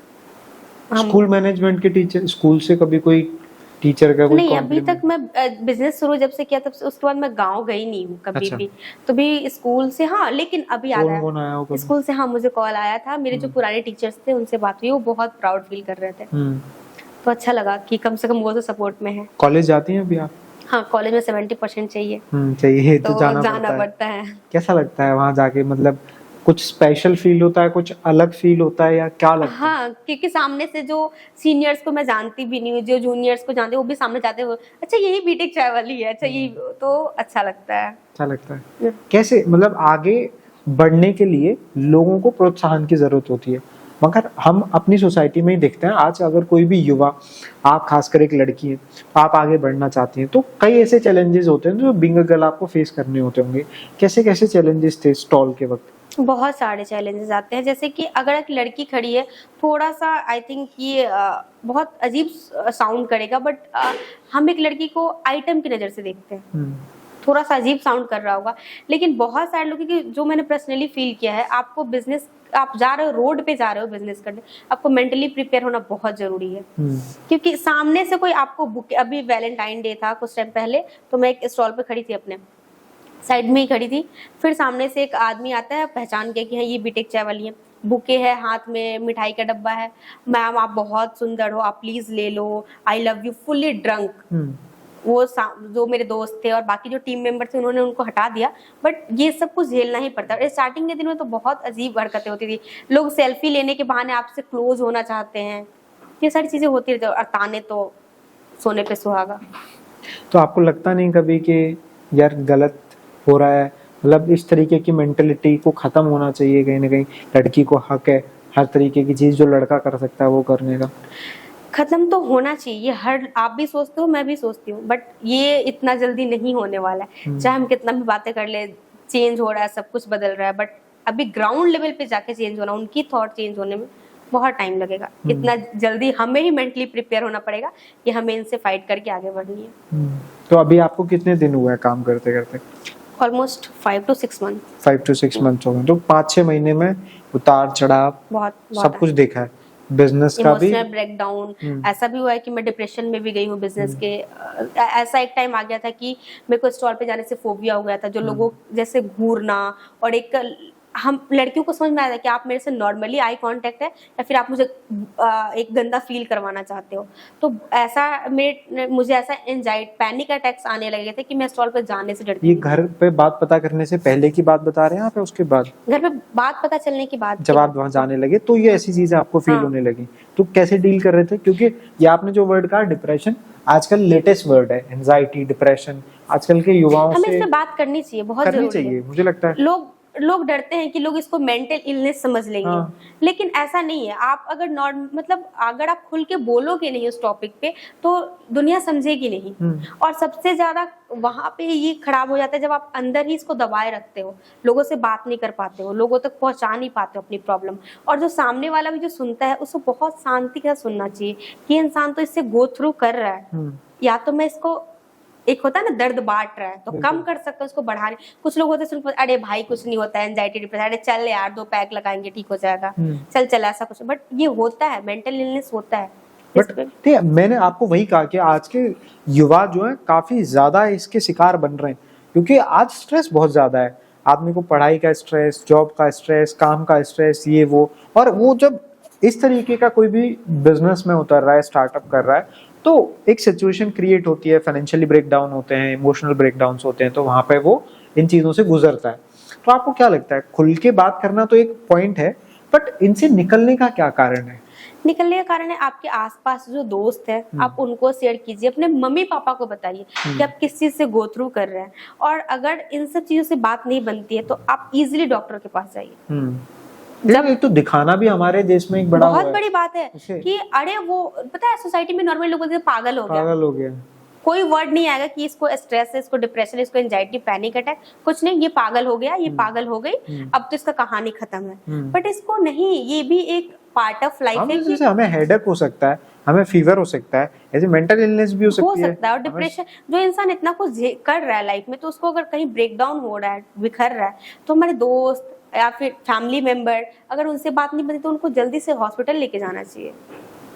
Speaker 1: स्कूल मैनेजमेंट के टीचर, स्कूल से कभी कोई टीचर का कोई
Speaker 2: नहीं, अभी
Speaker 1: compliment?
Speaker 2: तक मैं बिजनेस शुरू जब से किया तब से उसके बाद मैं गांव गई नहीं हूँ कभी
Speaker 1: अच्छा।
Speaker 2: भी। तो भी स्कूल से हाँ, लेकिन अभी याद
Speaker 1: कौन कौन आया
Speaker 2: आया,
Speaker 1: हो कभी?
Speaker 2: स्कूल से हाँ मुझे कॉल आया था, मेरे जो पुराने टीचर्स थे उनसे बात हुई, वो बहुत प्राउड फील कर रहे थे। तो अच्छा लगा कि कम से कम वो तो सपोर्ट में है।
Speaker 1: कॉलेज जाती हैं अभी आप?
Speaker 2: हाँ, कॉलेज में 70% चाहिए
Speaker 1: चाहिए तो
Speaker 2: तो
Speaker 1: जाना
Speaker 2: जाना
Speaker 1: पड़ता है।
Speaker 2: पड़ता है।
Speaker 1: कैसा लगता है वहां जाके, मतलब कुछ स्पेशल फील होता है, कुछ अलग फील होता है, या क्या लगता है?
Speaker 2: हाँ, क्योंकि सामने से जो सीनियर्स को मैं जानती भी नहीं हूँ, जो जूनियर्स को जानते हैं वो भी सामने जाते हुए अच्छा यही बीटेक चाय वाली है, अच्छा यही, तो अच्छा लगता है।
Speaker 1: अच्छा लगता है। कैसे, मतलब आगे बढ़ने के लिए लोगों को प्रोत्साहन की जरूरत होती है, मगर हम अपनी सोसाइटी में ही देखते हैं आज अगर कोई भी युवा, आप खासकर एक लड़की है, आप आगे बढ़ना चाहती हैं तो कई ऐसे चैलेंजेस होते हैं जो बीइंग अ गर्ल आपको फेस करने होते होंगे। कैसे कैसे चैलेंजेस थे स्टॉल के वक्त?
Speaker 2: बहुत सारे चैलेंजेस आते हैं, जैसे कि अगर एक लड़की खड़ी है, थोड़ा सा आई थिंक ये बहुत अजीब साउंड करेगा, बट हम एक लड़की को आइटम की नज़र से देखते हैं। थोड़ा सा अजीब साउंड कर रहा होगा, लेकिन बहुत सारे लोग की जो मैंने पर्सनली फील किया है, आपको बिजनेस, आप जा रहे हो रोड पे जा रहे हो बिजनेस करने, आपको मेंटली प्रिपेयर होना बहुत जरूरी है। क्योंकि सामने से कोई आपको बुक, अभी वैलेंटाइन डे था कुछ टाइम पहले, तो मैं एक स्टॉल पे खड़ी थी, अपने साइड में ही खड़ी थी, फिर सामने से एक आदमी आता है पहचान के कि हाँ ये बीटेक चाय वाली है, बुके है हाथ में, मिठाई का डब्बा है, मैम आप बहुत सुंदर हो, आप प्लीज ले लो, I love you, fully drunk. वो जो मेरे दोस्त थे और बाकी जो टीम मेंबर थे उन्होंने उनको हटा दिया, बट ये सब कुछ झेलना ही पड़ता है। स्टार्टिंग के दिन में तो बहुत अजीब हरकतें होती थी, लोग सेल्फी लेने के बहाने आपसे क्लोज होना चाहते हैं, ये सारी चीजें होती रहती है, और ताने तो सोने पे सुहागा।
Speaker 1: तो आपको लगता नहीं कभी कि यार गलत हो रहा है, मतलब इस तरीके की मेंटेलिटी को खत्म होना चाहिए कहीं ना कहीं, लड़की को हक है हर तरीके की चीज जो लड़का कर सकता है वो करने का?
Speaker 2: खत्म तो होना चाहिए, हर, आप भी सोचते हो मैं भी सोचती हूँ, बट ये इतना जल्दी नहीं होने वाला है। चाहे हम कितना भी बातें कर ले, चेंज हो रहा है, सब कुछ बदल रहा है, बट अभी ग्राउंड लेवल पे जाके चेंज होना, उनकी थॉट चेंज होने में बहुत टाइम लगेगा। इतना जल्दी हमें ही मेंटली प्रिपेयर होना पड़ेगा कि हमें इनसे फाइट करके आगे बढ़नी है।
Speaker 1: तो अभी आपको कितने दिन हुए हैं काम करते करते?
Speaker 2: Almost 5 to 6 month.
Speaker 1: 5 to 6 month हो गए, तो 5-6 महीने में उतार चढ़ाव
Speaker 2: बहुत
Speaker 1: सब कुछ देखा है, बिजनेस का भी।
Speaker 2: इमोशनल ब्रेकडाउन, ऐसा भी हुआ है कि मैं डिप्रेशन में भी गई हूँ बिजनेस के। ऐसा एक टाइम आ गया था कि मेरे को स्टॉल पे जाने से फोबिया हो गया था, जो लोगों जैसे घूरना, और एक हम लड़कियों को समझ में आया था कि आप मेरे से नॉर्मली आई कांटेक्ट है या फिर आप मुझे एक गंदा फील करवाना चाहते हो। तो ऐसा मुझे ऐसा एंजाइटी, पैनिक अटैक्स आने लगे थे कि मैं स्टॉल पे जाने से डरती
Speaker 1: ये
Speaker 2: थी।
Speaker 1: घर पे बात पता करने से पहले की बात बता रहे हैं आप, या उसके बाद?
Speaker 2: घर पे बात पता चलने के बाद
Speaker 1: जब आप वहां जाने लगे तो ये ऐसी चीजें आपको फील होने लगी, तो कैसे डील कर रहे थे? क्योंकि ये आपने जो वर्ड कहा डिप्रेशन, आजकल लेटेस्ट वर्ड है, एंजाइटी, डिप्रेशन, आजकल के युवाओं
Speaker 2: हमें
Speaker 1: से
Speaker 2: इस पे बात करनी चाहिए, बहुत
Speaker 1: करनी
Speaker 2: जरूरी
Speaker 1: चाहिए,
Speaker 2: है।
Speaker 1: मुझे लगता है।
Speaker 2: लोग डरते हैं कि लोग इसको मेंटल इलनेस समझ लेंगे, लेकिन ऐसा नहीं है। आप अगर मतलब अगर आप खुल के बोलोगे नहीं उस टॉपिक पे, तो दुनिया समझेगी नहीं। और सबसे ज्यादा वहां पे ये खराब हो जाता है जब आप अंदर ही इसको दबाए रखते हो, लोगों से बात नहीं कर पाते हो, लोगों तक पहुंचा नहीं पाते हो अपनी प्रॉब्लम। और जो सामने वाला भी जो सुनता है, उसको बहुत शांति के साथ सुनना चाहिए कि इंसान तो इससे गो थ्रू कर रहा है, या तो मैं इसको, एक होता है ना दर्द बांट रहा है, तो कम कर सकते हैं उसको, बढ़ा रहे। कुछ लोग होते हैं अरे भाई कुछ नहीं होता है, एंजाइटी डिप्रेशन, अरे चल यार 2 पैक लगाएंगे ठीक हो जाएगा, चल ऐसा कुछ, बट ये होता है, मेंटल इलनेस होता है।
Speaker 1: बट ठीक है, मैंने आपको वही कहा कि आज के युवा जो है काफी ज्यादा इसके शिकार बन रहे हैं, क्योंकि आज स्ट्रेस बहुत ज्यादा है, आदमी को पढ़ाई का स्ट्रेस, जॉब का स्ट्रेस, काम का स्ट्रेस, ये वो, और वो जब इस तरीके का कोई भी बिजनेस में उतर रहा है, स्टार्टअप कर रहा है, तो एक सिचुएशन क्रिएट होती है, फाइनेंशियली ब्रेकडाउन होते हैं, इमोशनल ब्रेकडाउन होते हैं, तो वहां पे वो इन चीजों से गुजरता है। तो आपको क्या लगता है, खुल के बात करना तो एक पॉइंट है, बट इनसे निकलने का क्या कारण है?
Speaker 2: निकलने का कारण है आपके आसपास जो दोस्त है, आप उनको शेयर कीजिए, अपने मम्मी पापा को बताइए कि आप किस चीज से गो थ्रू कर रहे हैं। और अगर इन सब चीजों से बात नहीं बनती है तो आप इजीली डॉक्टर के पास जाइए।
Speaker 1: जब एक तो दिखाना भी हमारे देश में एक बड़ा
Speaker 2: बहुत बड़ी बात है कि अरे वो पता है सोसाइटी में नॉर्मल लोगों से पागल हो गया, कोई वर्ड नहीं आएगा कि इसको स्ट्रेस है, इसको डिप्रेशन है, इसको एंजाइटी, पैनिक अटैक, कुछ नहीं, ये पागल हो गया, ये पागल हो गई, अब तो इसका कहानी खत्म है। बट इसको नहीं, ये भी एक पार्ट ऑफ लाइफ है।
Speaker 1: जैसे हमें हेडेक हो सकता है, हमें फीवर हो सकता है, ऐसे मेंटल इलनेस भी हो सकती है।
Speaker 2: और डिप्रेशन, जो इंसान इतना कुछ कर रहा है लाइफ में, तो उसको अगर कहीं ब्रेकडाउन हो रहा है, बिखर रहा है, तो हमारे दोस्त या फिर फैमिली मेंबर, अगर उनसे बात नहीं बनती तो उनको जल्दी से हॉस्पिटल लेके जाना चाहिए।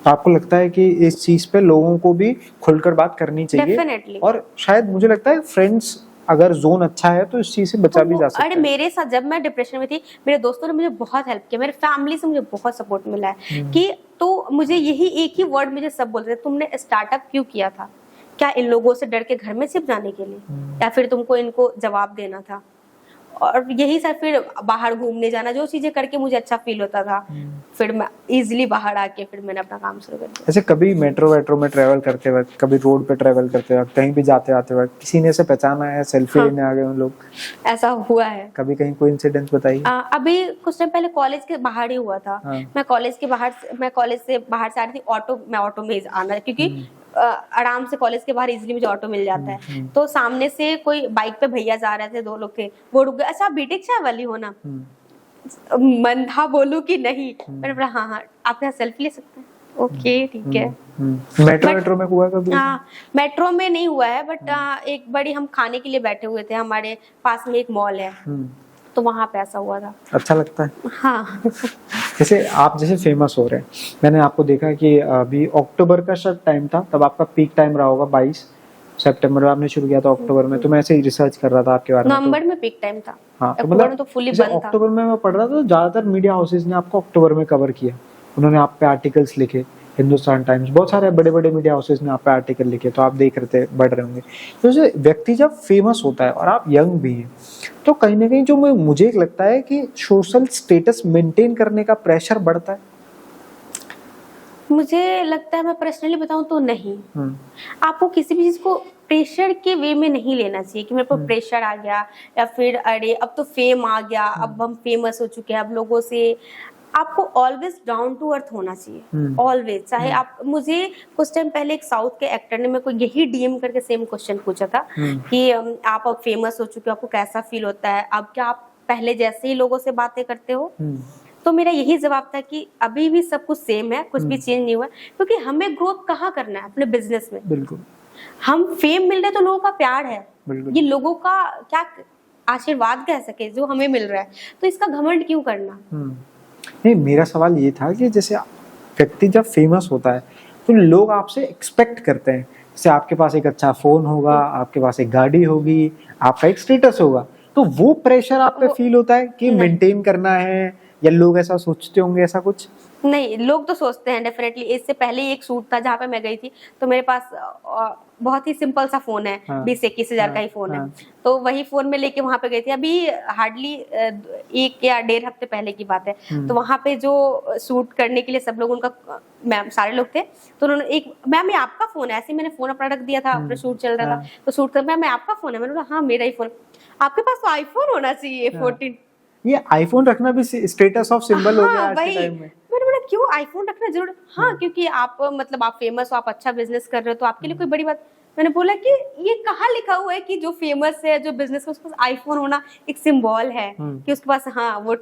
Speaker 1: तो आपको लगता है कि इस चीज पे लोगों को भी खुलकर बात करनी चाहिए?
Speaker 2: Definitely.
Speaker 1: और शायद मुझे लगता है फ्रेंड्स अगर जोन अच्छा है तो इस चीज से बचा भी जा सकता
Speaker 2: अरे
Speaker 1: है।
Speaker 2: मेरे साथ जब मैं डिप्रेशन में थी, मेरे दोस्तों ने मुझे बहुत हेल्प किया, मेरे फैमिली से मुझे बहुत सपोर्ट मिला है कि तो मुझे यही एक ही वर्ड मुझे सब बोलते थे, तुमने स्टार्टअप क्यों किया था? क्या इन लोगों से डर के घर में सिर्फ जाने के लिए, या फिर तुमको इनको जवाब देना था? और यही सर फिर बाहर घूमने जाना, जो चीजें करके मुझे अच्छा फील होता था, फिर मैं इजीली बाहर आके फिर मैंने अपना काम शुरू कर दिया।
Speaker 1: ऐसे कभी मेट्रो में ट्रेवल करते वक्त, कभी रोड पे ट्रेवल करते वक्त, कहीं भी जाते आते वक्त किसी ने से पहचाना है, सेल्फी लेने आ गए उन लोग?
Speaker 2: ऐसा हुआ है
Speaker 1: कभी कहीं कोई इंसिडेंट बताइए।
Speaker 2: अभी कुछ टाइम पहले कॉलेज के बाहर ही हुआ था।
Speaker 1: हाँ।
Speaker 2: मैं कॉलेज से बाहर से आ रही थी, ऑटो में आना, क्योंकि आराम से कॉलेज के बाहर इजीली मुझे ऑटो मिल जाता है। तो सामने से कोई बाइक पे भैया जा रहे थे, 2 लोग थे, वो रुक गए, अच्छा आप बीटेक चाय वाली हो ना? मन था बोलूं कि नहीं, मैंने बोला हाँ आप यहाँ सेल्फी ले सकते हैं, ओके ठीक है।
Speaker 1: मेट्रो में हुआ कभी?
Speaker 2: हाँ, मेट्रो में नहीं हुआ है, बट एक बड़ी हम खाने के लिए बैठे हुए थे, हमारे पास में एक मॉल है, तो वहां पे ऐसा हुआ था।
Speaker 1: अच्छा लगता है।
Speaker 2: हाँ।
Speaker 1: जैसे आप फेमस हो रहे हैं, मैंने आपको देखा कि अभी अक्टूबर का शायद टाइम था, तब आपका पीक टाइम रहा होगा, 22 सितंबर में आपने शुरू किया था, अक्टूबर में तो मैं ऐसे ही रिसर्च कर रहा था आपके बारे में।
Speaker 2: नवंबर में पीक टाइम था।
Speaker 1: हाँ, तो
Speaker 2: अक्टूबर में तो फुली बंद था।
Speaker 1: अक्टूबर में मैं पढ़ रहा था तो ज्यादातर मीडिया हाउसेज ने आपको अक्टूबर में कवर किया, उन्होंने आप पे आर्टिकल्स लिखे, हिंदुस्तान टाइम्स, बहुत सारे बड़े बड़े मीडिया हाउसेज ने आप पे आर्टिकल लिखे, तो आप देख रहे थे, बढ़ रहे होंगे। तो जो व्यक्ति जब फेमस होता है और आप यंग भी हैं, तो कहीं ना कहीं जो मुझे लगता है कि सोशल स्टेटस मेंटेन करने का प्रेशर बढ़ता है।
Speaker 2: मुझे लगता है, मैं पर्सनली बताऊं तो नहीं। आपको किसी भी चीज को प्रेशर के वे में नहीं लेना चाहिए कि मेरे को प्रेशर आ गया, या फिर अरे अब तो फेम आ गया, अब हम फेमस हो चुके हैं, अब लोगों से। आपको ऑलवेज डाउन टू अर्थ होना चाहिए, ऑलवेज। चाहे आप, मुझे कुछ टाइम पहले एक साउथ के एक्टर ने मेरे को यही डीएम करके सेम क्वेश्चन पूछा था कि आप अब फेमस हो चुके हो, आपको कैसा फील होता है, अब क्या आप पहले जैसे ही लोगों से बातें करते हो? तो मेरा यही जवाब था कि अभी भी सब कुछ सेम है, कुछ भी चेंज नहीं हुआ, क्योंकि हमें ग्रोथ कहाँ करना है? अपने बिजनेस में।
Speaker 1: बिल्कुल।
Speaker 2: हम फेम मिल रहे तो लोगों का प्यार है, ये लोगों का क्या आशीर्वाद कह सके जो हमें मिल रहा है, तो इसका घमंड क्यों करना?
Speaker 1: नहीं, मेरा सवाल ये था कि जैसे व्यक्ति जब फेमस होता है तो लोग आपसे एक्सपेक्ट करते हैं, जैसे आपके पास एक अच्छा फोन होगा, आपके पास एक गाड़ी होगी, आपका एक स्टेटस होगा, तो वो प्रेशर आप पे फील होता है कि मेंटेन करना है, या लोग ऐसा सोचते होंगे? ऐसा कुछ
Speaker 2: नहीं, लोग तो सोचते हैं डेफिनेटली। इससे पहले ही एक शूट था जहाँ पे मैं गई थी, तो मेरे पास बहुत ही सिंपल सा फोन है, 20-21 हजार का ही फोन है, तो वही फोन में लेके वहां पे गई थी। अभी हार्डली 1 या 1.5 हफ्ते पहले की बात है। तो वहां पे जो शूट करने के लिए सब लोग, उनका मैम सारे लोग थे, तो उन्होंने एक, मैम ये आपका फोन है? ऐसे मैंने फोन अपना रख दिया था, अपना शूट चल रहा था, तो शूट कर, मैम आपका फोन है? मैंने बोला हाँ मेरा ही फोन। आपके पास तो आईफोन होना चाहिए 14।
Speaker 1: ये आईफोन रखना भी स्टेटस ऑफ सिंबल हो गया आज के टाइम में।
Speaker 2: मैंने बोला क्यों आईफोन रखना जरूर? हाँ क्योंकि आप मतलब आप फेमस हो, आप अच्छा बिजनेस कर रहे हो, तो आपके लिए कोई बड़ी बात। मैंने बोला कि ये कहाँ लिखा हुआ है कि जो फेमस है, जो बिजनेस है, उसके पास आईफोन होना एक सिंबल है कि उसके पास, हाँ वो।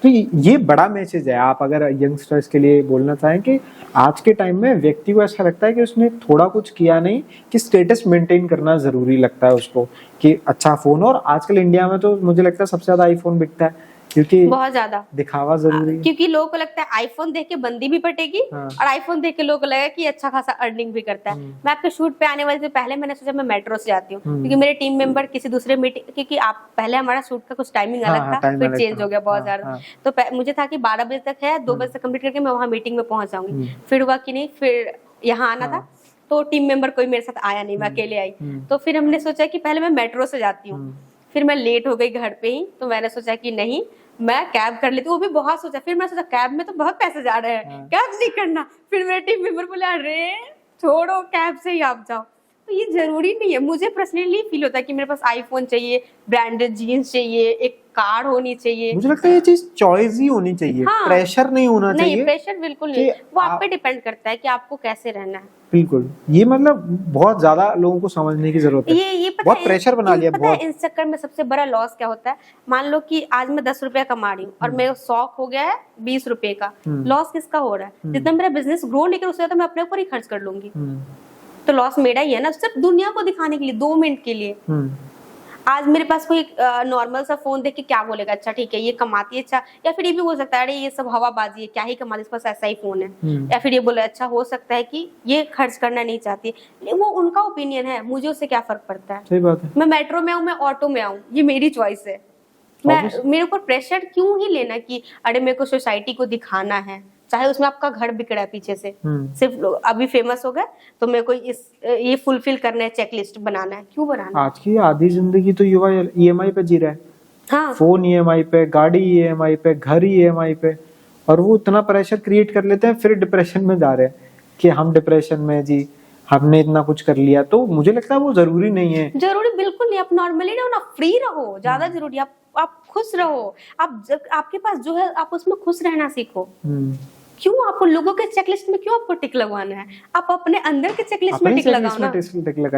Speaker 1: तो ये बड़ा मैसेज है। आप अगर यंगस्टर्स के लिए बोलना चाहें कि आज के टाइम में व्यक्ति को ऐसा लगता है कि उसने थोड़ा कुछ किया नहीं, कि स्टेटस मेंटेन करना जरूरी लगता है उसको, कि अच्छा फोन। और आजकल इंडिया में तो मुझे लगता है सबसे ज्यादा आईफोन बिकता है, क्योंकि
Speaker 2: बहुत ज्यादा
Speaker 1: दिखावा जरूरी है।
Speaker 2: क्योंकि लोगों को लगता है आईफोन देख के बंदी भी पटेगी, और आईफोन देख के लोगों को लगेगा कि अच्छा खासा अर्निंग भी करता है। मैं आपके शूट पे आने वाले से पहले मैंने सोचा मैं मेट्रो से जाती हूँ, क्योंकि मेरे टीम मेंबर किसी दूसरे मीटिंग, क्योंकि आप पहले हमारा शूट का कुछ टाइमिंग अलग था, फिर चेंज हो गया बहुत ज्यादा। तो मुझे था कि 12 बजे तक है, 2 बजे तक कंप्लीट करके मैं वहाँ मीटिंग में पहुंच जाऊंगी। फिर हुआ कि नहीं, फिर यहाँ आना था, तो टीम मेंबर कोई मेरे साथ आया नहीं, मैं अकेले आई। तो फिर हमने सोचा कि पहले मैं मेट्रो से जाती हूँ, फिर मैं लेट हो गई घर पे ही, तो मैंने सोचा कि नहीं मैं कैब कर लेती हूँ। वो भी बहुत सोचा, फिर मैं सोचा कैब में तो बहुत पैसे जा रहे हैं, कैब नहीं करना। फिर मेरे टीम मेंबर बोले अरे छोड़ो, कैब से ही आप जाओ। तो ये जरूरी नहीं है। मुझे पर्सनली फील होता है कि मेरे पास आईफोन चाहिए, ब्रांडेड जीन्स चाहिए, एक कार होनी चाहिए।
Speaker 1: मुझे लगता है ये चीज चॉइस ही होनी चाहिए,
Speaker 2: हाँ,
Speaker 1: प्रेशर नहीं होना चाहिए।
Speaker 2: नहीं, प्रेशर बिल्कुल नहीं, वो आप पे डिपेंड करता है कि आपको कैसे रहना है।
Speaker 1: बिल्कुल, ये मतलब बहुत ज्यादा लोगों को समझने की जरूरत है।
Speaker 2: ये
Speaker 1: बहुत प्रेशर बना लिया।
Speaker 2: बहुत इस चक्कर में सबसे बड़ा लॉस क्या होता है, मान लो कि आज मैं 10 रुपया कमा रही हूँ और मेरा शौक हो गया है 20 रुपए का, लॉस किसका हो रहा है? जितना मेरा बिजनेस ग्रो नहीं कर, उससे तो मैं अपने ऊपर ही खर्च कर लूंगी, तो लॉस मेरा ही है ना, सिर्फ दुनिया को दिखाने के लिए 2 मिनट के लिए। आज मेरे पास कोई नॉर्मल सा फोन देख के क्या बोलेगा, अच्छा ठीक है ये कमाती है, अच्छा, या फिर ये भी हो सकता है अरे ये सब हवाबाजी है, क्या ही कमाती है, इसके पास ऐसा ही फोन है, या फिर ये बोले अच्छा हो सकता है कि ये खर्च करना नहीं चाहती, वो उनका ओपिनियन है, मुझे उससे क्या फर्क पड़ता है।
Speaker 1: सही बात है।
Speaker 2: मैं मेट्रो में आऊँ, मैं ऑटो में आऊँ, ये मेरी चॉइस है। मेरे ऊपर प्रेशर क्यों ही लेना कि अरे मेरे को सोसाइटी को दिखाना है, चाहे उसमें आपका घर बिगड़ा है पीछे से, सिर्फ अभी फेमस हो गए तो मेरे को ये फुलफिल करना है, चेकलिस्ट बनाना है, क्यों बनाना है?
Speaker 1: आज की आधी जिंदगी तो युवा ईएमआई पे जी रहा है।
Speaker 2: हाँ,
Speaker 1: फोन ईएमआई पे, गाड़ी ईएमआई पे, घर ईएमआई पे, और वो इतना प्रेशर क्रिएट कर लेते हैं, फिर डिप्रेशन में जा रहे हैं कि हम डिप्रेशन में जी, हमने इतना कुछ कर लिया। तो मुझे लगता है वो जरूरी नहीं है।
Speaker 2: जरूरी बिल्कुल नहीं, आप नॉर्मली रहो ना, फ्री रहो, ज्यादा जरूरी, आप खुश रहो, आप जब आपके पास जो है आप उसमें खुश रहना सीखो। क्यों आपको लोगों के चेकलिस्ट में क्यों आपको टिक लगवाना है? आप अपने अंदर के चेकलिस्ट में टिक लगाओ ना,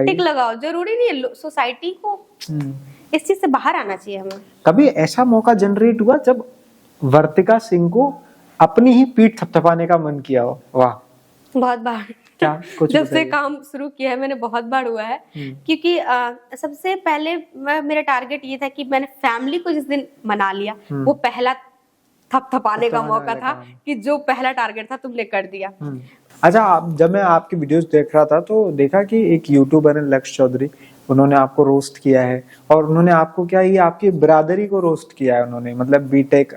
Speaker 2: टिक लगाओ, जरूरी नहीं है सोसाइटी को इस चीज से बाहर आना चाहिए हमें।
Speaker 1: कभी ऐसा मौका जनरेट हुआ जब वर्तिका सिंह को अपनी ही पीठ थपथपाने का मन किया हो? वाह,
Speaker 2: बहुत बार।
Speaker 1: क्या कुछ
Speaker 2: जब से काम शुरू किया है मैंने बहुत बार हुआ है, क्योंकि सबसे पहले मेरा टारगेट ये था कि मैंने फैमिली को जिस दिन मना लिया, वो पहला थपथपाने का मौका था कि जो पहला टारगेट था तुमने कर दिया।
Speaker 1: अच्छा, जब मैं आपकी वीडियोस देख रहा था तो देखा कि एक यूट्यूबर है लक्ष्य चौधरी, उन्होंने आपको रोस्ट किया है, और उन्होंने आपको क्या, ये आपकी बिरादरी को रोस्ट किया है उन्होंने, मतलब बीटेक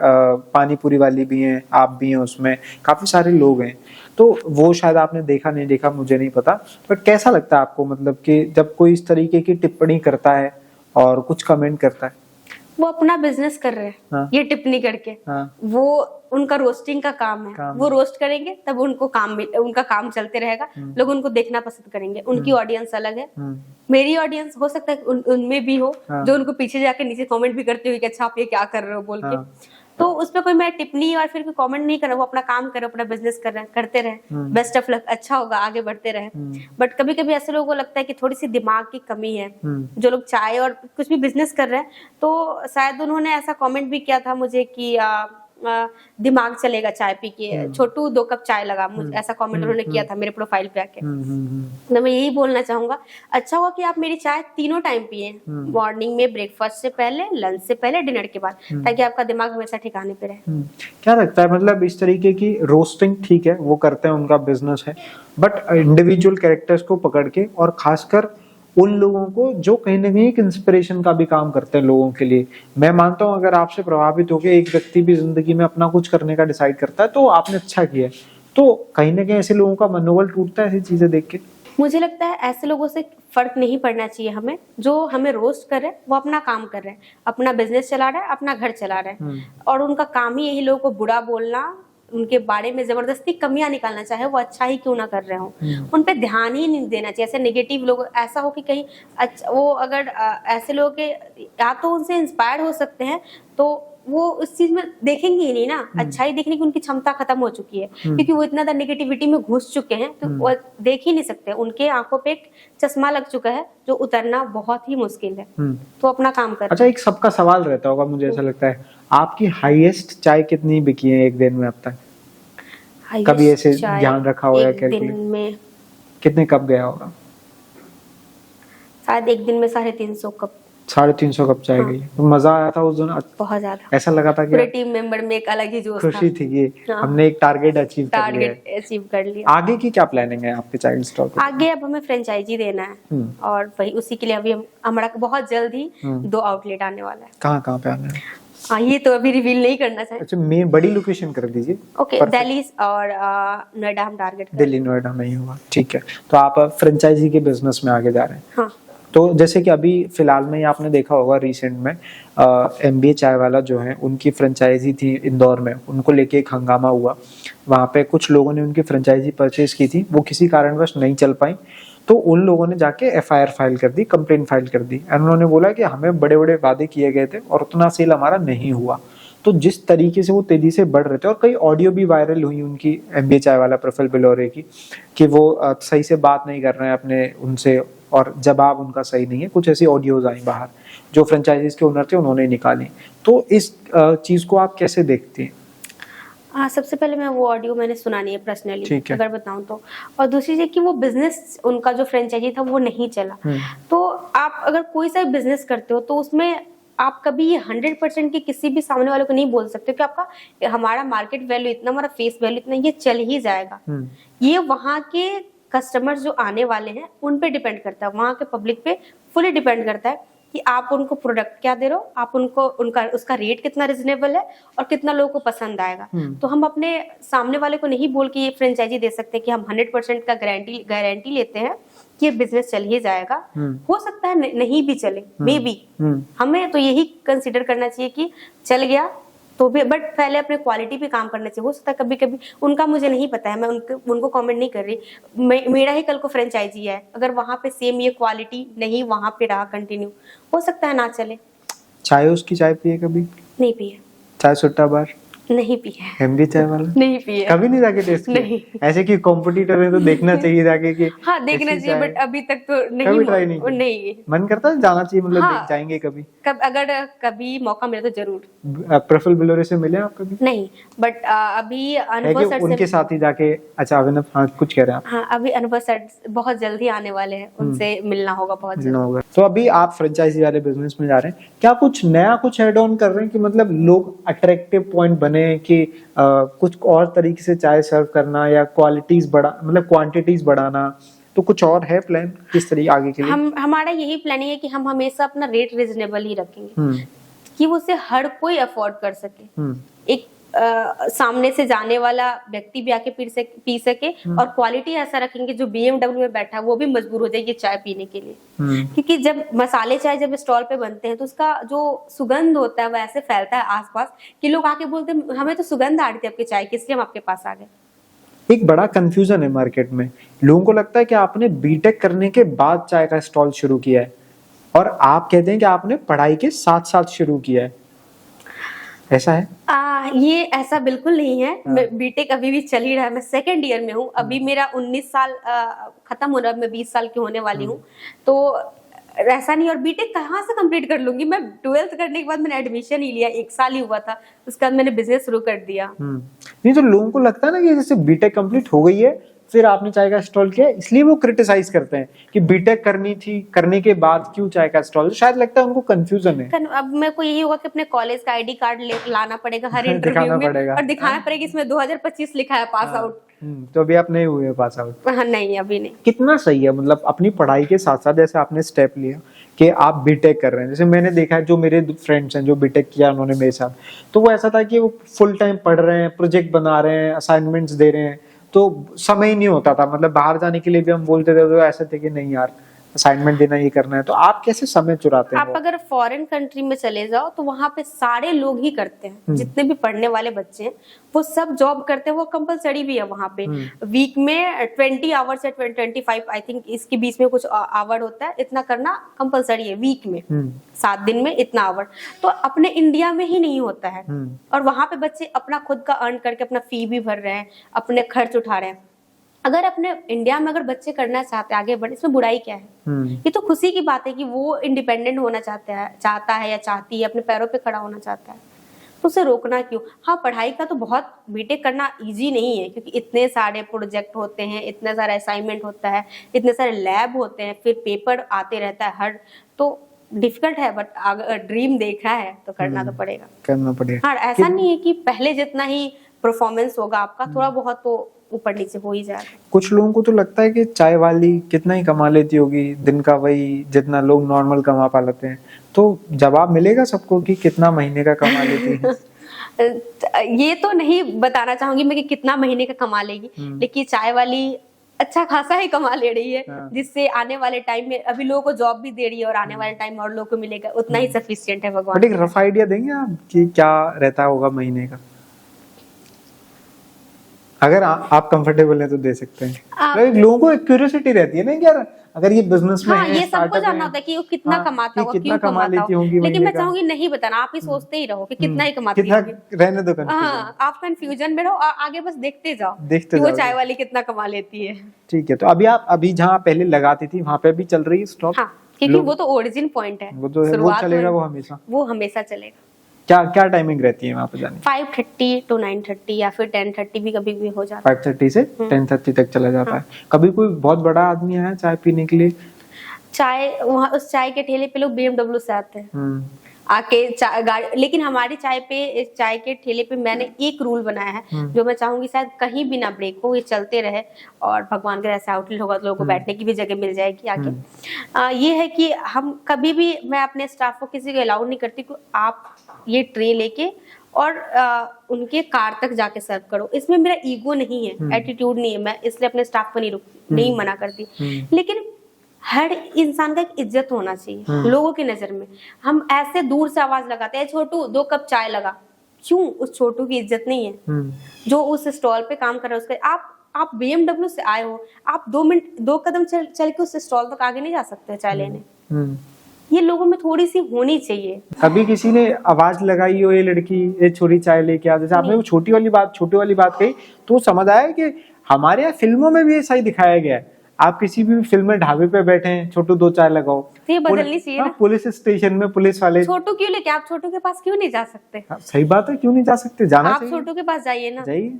Speaker 1: पानीपुरी वाली भी हैं, आप भी हैं उसमें, काफी सारे लोग हैं। तो वो शायद आपने देखा नहीं देखा मुझे नहीं पता, पर कैसा लगता है आपको, मतलब कि जब कोई इस तरीके की टिप्पणी करता है और कुछ कमेंट करता है?
Speaker 2: वो अपना बिजनेस कर रहे हैं। हाँ। ये टिप्पणी करके। हाँ। वो उनका रोस्टिंग का काम है, वो रोस्ट करेंगे तब उनको उनका काम चलते रहेगा, लोग उनको देखना पसंद करेंगे, उनकी ऑडियंस अलग है, मेरी ऑडियंस हो सकता है उनमें भी हो जो उनको पीछे जाके नीचे कमेंट भी करते हुए कि अच्छा आप ये क्या कर रहे हो बोल के। तो उसमें कोई मैं टिप्पणी और फिर कोई कमेंट नहीं कर रहा, वो अपना काम कर रहे, अपना बिजनेस कर रहे हैं, करते रहे, बेस्ट ऑफ लक, अच्छा होगा, आगे बढ़ते रहे। बट कभी कभी ऐसे लोगों को लगता है कि थोड़ी सी दिमाग की कमी है, जो लोग चाय और कुछ भी बिजनेस कर रहे हैं, तो शायद उन्होंने ऐसा कमेंट भी किया था मुझे कि दिमाग चलेगा चाय पी के, छोटू 2 कप चाय लगा, मुझे ऐसा कमेंट उन्होंने किया था मेरे प्रोफाइल पे आके। तो मैं यही बोलना चाहूंगा, अच्छा हुआ कि आप मेरी चाय तीनों टाइम पिए, मॉर्निंग में, ब्रेकफास्ट से पहले, लंच से पहले, डिनर के बाद, ताकि आपका दिमाग हमेशा ठिकाने पे रहे।
Speaker 1: क्या लगता है, मतलब इस तरीके की रोस्टिंग ठीक है, वो करते हैं, उनका बिजनेस है, बट इंडिविजुअल कैरेक्टर्स को पकड़ के, और खासकर उन लोगों को जो कहीं ना कहीं एक इंस्पिरेशन का भी काम करते हैं लोगों के लिए। मैं मानता हूं अगर आपसे प्रभावित होकर एक व्यक्ति भी जिंदगी में अपना कुछ करने का डिसाइड करता है तो आपने अच्छा किया है, तो कहीं ना कहीं ऐसे लोगों का मनोबल टूटता है ऐसी चीजें देख के।
Speaker 2: मुझे लगता है ऐसे लोगों से फर्क नहीं पड़ना चाहिए हमें, जो हमें रोस्ट कर रहे हैं वो अपना काम कर रहे हैं, अपना बिजनेस चला रहा है, अपना घर चला रहे हैं, और उनका काम ही यही लोगों को बुरा बोलना, उनके बारे में जबरदस्ती कमियां निकालना, चाहे वो अच्छा ही क्यों ना कर रहे हो, उन पे ध्यान ही नहीं देना चाहिए। ऐसे नेगेटिव लोग, ऐसा हो कि कहीं वो अगर ऐसे लोग के या तो उनसे इंस्पायर हो सकते हैं तो वो उस चीज में देखेंगे ही नहीं ना, अच्छाई देखने की उनकी क्षमता खत्म हो चुकी है, क्योंकि वो इतना नेगेटिविटी में घुस चुके हैं, तो वो देख ही नहीं सकते, उनके आंखों पे एक चश्मा लग चुका है जो उतरना बहुत ही मुश्किल है। तो अपना काम कर।
Speaker 1: अच्छा, एक सबका सवाल रहता होगा, मुझे ऐसा लगता है, आपकी हाईएस्ट चाय कितनी बिकी है एक दिन में अब तक? कभी ऐसे ध्यान रखा हो या
Speaker 2: दिन में
Speaker 1: कितने कप गया होगा?
Speaker 2: शायद एक दिन में 350 कप।
Speaker 1: 350 कप चाय गई। तो मजा आया था उस दिन?
Speaker 2: बहुत ज्यादा।
Speaker 1: ऐसा लगा था कि
Speaker 2: पूरे टीम मेंबर में एक अलग ही जोश था,
Speaker 1: खुशी थी कि हमने एक टारगेट अचीव
Speaker 2: कर लिया।
Speaker 1: आगे की क्या प्लानिंग है आपके चाइल्ड स्टोर पे?
Speaker 2: आगे अब हमें फ्रेंचाइजी देना है, और वही उसी के लिए अभी हमारा बहुत जल्द ही 2 आउटलेट आने वाला है।
Speaker 1: कहाँ पे आना है?
Speaker 2: ये तो अभी रिवील नहीं करना चाहिए।
Speaker 1: अच्छा, मैं बड़ी लोकेशन कर दीजिए।
Speaker 2: ओके, दिल्ली और नोएडा हम टारगेट कर।
Speaker 1: दिल्ली नोएडा में ही होगा, ठीक है। तो आप फ्रेंचाइजी के बिजनेस में आगे जा रहे हैं।
Speaker 2: हाँ।
Speaker 1: तो जैसे कि अभी फिलहाल में आपने देखा होगा रिसेंट में MBA चाय वाला जो है, उनकी फ्रेंचाइजी थी इंदौर में, उनको लेके एक हंगामा हुआ। वहाँ पे कुछ लोगों ने उनकी फ्रेंचाइजी परचेज की थी, वो किसी कारणवश नहीं चल पाई, तो उन लोगों ने जाके FIR फाइल कर दी, कंप्लेंट फाइल कर दी, और उन्होंने बोला कि हमें बड़े बड़े वादे किए गए थे और उतना सेल हमारा नहीं हुआ। तो जिस तरीके से वो तेजी से बढ़ रहे थे, और कई ऑडियो भी वायरल हुई उनकी, MBA चाय वाला प्रफुल्ल बिलोरे की, कि वो सही से बात नहीं कर रहे हैं अपने उनसे, और जवाब उनका सही नहीं है, कुछ ऐसी ऑडियोज आई बाहर जो फ्रेंचाइजीज के ओनर थे उन्होंने निकाली। तो इस चीज को आप कैसे देखते हैं?
Speaker 2: हाँ, सबसे पहले मैं वो ऑडियो मैंने सुना नहीं है पर्सनली,
Speaker 1: ठीक है।
Speaker 2: अगर बताऊं तो। और दूसरी चीज कि वो बिजनेस उनका जो फ्रेंचाइजी था वो नहीं चला। तो आप अगर कोई सा बिजनेस करते हो तो उसमें आप कभी ये 100% की किसी भी सामने वाले को नहीं बोल सकते कि आपका हमारा मार्केट वैल्यू इतना, हमारा फेस वैल्यू इतना, ये चल ही जाएगा। ये वहाँ के कस्टमर्स जो आने वाले हैं उन पे डिपेंड करता है, वहाँ के पब्लिक पे फुली डिपेंड करता है कि आप उनको प्रोडक्ट क्या दे रहे हो, आप उनको उसका रेट कितना रिजनेबल है और कितना लोगों को पसंद आएगा। तो हम अपने सामने वाले को नहीं बोल के ये फ्रेंचाइजी दे सकते कि हम 100% का गारंटी लेते हैं कि ये बिजनेस चल ही जाएगा। हो सकता है नहीं भी चले, मे बी। हमें तो यही कंसिडर करना चाहिए कि चल गया तो भी, बट पहले अपने क्वालिटी पे काम करना चाहिए। हो सकता है कभी कभी उनका मुझे नहीं पता है, मैं उनको कमेंट नहीं कर रही, मेरा ही कल को फ्रेंचाइजी है, अगर वहां पे सेम ये क्वालिटी नहीं वहां पे रहा कंटिन्यू, हो सकता है ना चले।
Speaker 1: चाय उसकी चाय पिए कभी?
Speaker 2: नहीं पिए।
Speaker 1: चाय सुट्टा बार?
Speaker 2: नहीं पिए।
Speaker 1: हेमली चाय वाला?
Speaker 2: नहीं पिए।
Speaker 1: कभी नहीं जाके टेस्ट किया?
Speaker 2: नहीं।
Speaker 1: ऐसे कि कॉम्पिटिटर है तो देखना चाहिए जाके कि
Speaker 2: हाँ, देखना चाहिए, बट अभी तक तो नहीं।
Speaker 1: कभी ट्राई नहीं किया?
Speaker 2: नहीं।
Speaker 1: मन करता है जाना चाहिए, मतलब
Speaker 2: हाँ,
Speaker 1: जाएंगे कभी?
Speaker 2: अगर कभी मौका मिले तो जरूर।
Speaker 1: प्रफुल्ल बिलोरे से मिले आप कभी?
Speaker 2: नहीं, बट अभी
Speaker 1: अनुभव सर उनके साथ ही जाके। अच्छा अभिनव, हाँ कुछ कह रहे हैं आप?
Speaker 2: हाँ, अभी अनुभव सर बहुत जल्दी आने वाले हैं, उनसे मिलना होगा बहुत जल्दी।
Speaker 1: होगा। तो अभी आप फ्रेंचाइजी वाले बिजनेस में जा रहे हैं, क्या कुछ नया कुछ ऐड ऑन कर रहे हैं कि मतलब लोग अट्रैक्टिव पॉइंट बने कि कुछ और तरीके से चाय सर्व करना या क्वालिटीज बढ़ा, मतलब क्वांटिटीज बढ़ाना, तो कुछ और है प्लान किस तरीके आगे के लिए?
Speaker 2: हमारा यही प्लानिंग है कि हम हमेशा अपना रेट रिजनेबल ही रखेंगे कि उसे हर कोई अफोर्ड कर सके। एक सामने से जाने वाला व्यक्ति भी आके पी सके और क्वालिटी ऐसा रखेंगे जो BMW में बैठा है वो भी मजबूर हो जाएगी चाय पीने के लिए। क्योंकि जब मसाले चाय जब स्टॉल पे बनते हैं तो उसका जो सुगंध होता है वो ऐसे फैलता है आसपास कि लोग आके बोलते हैं हमें तो सुगंध आ रही थी आपकी चाय की, इसलिए हम आपके पास आ गए।
Speaker 1: एक बड़ा कंफ्यूजन है मार्केट में, लोगों को लगता है कि आपने बीटेक करने के बाद चाय का स्टॉल शुरू किया है और आप कहते हैं कि आपने पढ़ाई के साथ साथ शुरू किया है, ऐसा है?
Speaker 2: ये ऐसा बिल्कुल नहीं है। बीटेक अभी भी चल ही रहा है, मैं सेकेंड ईयर में हूँ अभी, मेरा 19 साल खत्म हो रहा है, मैं 20 साल की होने वाली हूँ। तो ऐसा नहीं, और बीटेक कहाँ से कंप्लीट कर लूंगी मैं? 12th करने के बाद मैंने एडमिशन ही लिया, 1 साल ही हुआ था, उसके बाद मैंने बिजनेस शुरू कर दिया।
Speaker 1: नहीं तो लोगों को लगता है ना कि जैसे बीटेक कंप्लीट हो गई है फिर आपने चाय का स्टॉल किया, इसलिए वो क्रिटिसाइज करते हैं कि बीटेक करनी थी, करने के बाद क्यों चाय का स्टॉल। शायद लगता है उनको कंफ्यूजन है।
Speaker 2: अब मेरे को यही होगा कि अपने कॉलेज का आईडी कार्ड लाना पड़ेगा हर इंटरव्यू में और दिखाना पड़ेगा इसमें 2025 लिखा है पास आउट।
Speaker 1: तो अभी आप नहीं हुए पास आउट?
Speaker 2: हाँ, नहीं अभी नहीं।
Speaker 1: कितना सही है, मतलब अपनी पढ़ाई के साथ साथ जैसे आपने स्टेप लिया कि आप बीटेक कर रहे हैं। जैसे मैंने देखा है जो मेरे फ्रेंड्स हैं जो बीटेक किया उन्होंने मेरे साथ, तो वो ऐसा था कि वो फुल टाइम पढ़ रहे हैं, प्रोजेक्ट बना रहे हैं, असाइनमेंट्स दे रहे हैं, तो समय ही नहीं होता था। मतलब बाहर जाने के लिए भी हम बोलते थे तो ऐसे थे कि नहीं यार असाइनमेंट देना, ये करना है। तो आप कैसे समय चुराते हैं?
Speaker 2: आप अगर फॉरेन कंट्री में चले जाओ तो वहां पे सारे लोग ही करते हैं, जितने भी पढ़ने वाले बच्चे हैं वो सब जॉब करते हैं, वो कंपलसरी भी है वहां पे। वीक में 20 आवर्स या 25 आई थिंक इसके बीच में कुछ आवर होता है, इतना करना कंपलसरी है वीक में, 7 दिन में इतना आवर। तो अपने इंडिया में ही नहीं होता है, और वहां पे बच्चे अपना खुद का अर्न करके अपना फी भी भर रहे हैं, अपने खर्च उठा रहे हैं। अगर अपने इंडिया में अगर बच्चे करना चाहते हैं आगे बढ़े, इसमें बुराई क्या है? ये तो खुशी की बात है कि वो इंडिपेंडेंट होना चाहता है या चाहती है, अपने पैरों पे खड़ा होना चाहता है, तो उसे रोकना क्यों? हाँ, पढ़ाई का तो बहुत, बीटेक करना इजी नहीं है क्योंकि इतने सारे प्रोजेक्ट होते हैं, इतना सारा असाइनमेंट होता है, इतने सारे लैब होते हैं, फिर पेपर आते रहता है हर, तो डिफिकल्ट है। बट अगर ड्रीम देखा है तो करना तो पड़ेगा,
Speaker 1: करना पड़ेगा।
Speaker 2: हाँ, ऐसा नहीं है कि पहले जितना ही परफॉर्मेंस होगा आपका, थोड़ा बहुत तो ऊपर नीचे हो ही जाएगा।
Speaker 1: कुछ लोगों को तो लगता है कि चाय वाली कितना ही कमा लेती होगी दिन का, वही जितना लोग नॉर्मल कमा पा लेते हैं। तो जवाब मिलेगा सबको कि कितना महीने का कमा लेती है?
Speaker 2: ये तो नहीं बताना चाहूंगी मैं कि कितना महीने का कमा लेगी, लेकिन चाय वाली अच्छा खासा ही कमा ले रही है, जिससे आने वाले टाइम में अभी लोगों को जॉब भी दे रही है और आने वाले टाइम में और लोगों को मिलेगा, उतना ही सफिशिएंट है भगवान।
Speaker 1: बट एक रफ आइडिया देंगे आप कि क्या रहता होगा महीने का? अगर आप कंफर्टेबल हैं तो दे सकते हैं। लोगों को एक क्यूरियोसिटी रहती है ना यार, अगर ये बिजनेस में है,
Speaker 2: ये सबको जानना होता है कि वो कितना कमाता होगा, क्यों कमाता होगा, लेकिन मैं चाहूंगी नहीं बताना, आप ही सोचते ही रहो कि कितना ही कमाती होगी।
Speaker 1: रहने दो,
Speaker 2: हाँ, आप कंफ्यूजन में रहो और आगे बस देखते जाओ
Speaker 1: कि
Speaker 2: वो चाय वाली कितना कमा लेती है।
Speaker 1: ठीक है, तो अभी जहाँ पहले लगाती थी वहाँ पे भी चल रही है स्टॉक?
Speaker 2: हाँ, क्योंकि वो तो ओरिजिन पॉइंट है,
Speaker 1: वो चलेगा, वो हमेशा
Speaker 2: चलेगा।
Speaker 1: क्या क्या टाइमिंग रहती है वहाँ पे जाने?
Speaker 2: 5:30 to 9:30 या फिर 10:30 भी कभी भी हो जाता है।
Speaker 1: 5:30 से 10:30 तक चला जाता है। कभी कोई बहुत बड़ा आदमी आया चाय पीने के लिए?
Speaker 2: चाय वहाँ उस चाय के ठेले पे लोग BMW से आते हैं आके गाड़ी, लेकिन हमारी चाय के ठेले पे मैंने एक रूल बनाया है जो मैं चाहूंगी शायद कहीं भी ना ब्रेक हो, ये चलते रहे और भगवान का ऐसा आउटलेट होगा तो लोगों को बैठने की भी जगह मिल जाएगी आके। ये है कि हम कभी भी, मैं अपने स्टाफ को किसी को अलाउ नहीं करती कि आप ये ट्रे लेके और उनके कार तक जाके सर्व करो। इसमें मेरा ईगो नहीं है, एटीट्यूड नहीं है, मैं इसलिए अपने स्टाफ को नहीं मना करती। लेकिन हर इंसान का एक इज्जत होना चाहिए लोगों की नजर में। हम ऐसे दूर से आवाज लगाते हैं, छोटू 2 कप चाय लगा, क्यों? उस छोटू की इज्जत नहीं है जो उस स्टॉल पे काम कर रहा है उसका। आप BMW से आए हो, आप 2 कदम चल के उस स्टॉल तक आगे नहीं जा सकते चाय लेने। ये लोगों में थोड़ी सी होनी चाहिए।
Speaker 1: कभी किसी ने आवाज लगाई हो, ये लड़की ये छोरी चाय लेके आ, जैसे आपने वो छोटी वाली बात कही, तो समझ आया कि हमारे यहाँ फिल्मों में भी ऐसा ही दिखाया गया है। आप किसी भी फिल्म में ढाबे पे बैठे हैं, छोटू 2 चाय लगाओ,
Speaker 2: तो ये बदलनी चाहिए ना।
Speaker 1: पुलिस स्टेशन में पुलिस वाले,
Speaker 2: छोटू क्यों लेके, आप छोटू के पास क्यों नहीं जा सकते?
Speaker 1: सही बात है, क्यों नहीं जा सकते? जाना
Speaker 2: आप
Speaker 1: चाहिए।
Speaker 2: छोटू के पास जाइए ना,
Speaker 1: जाइए।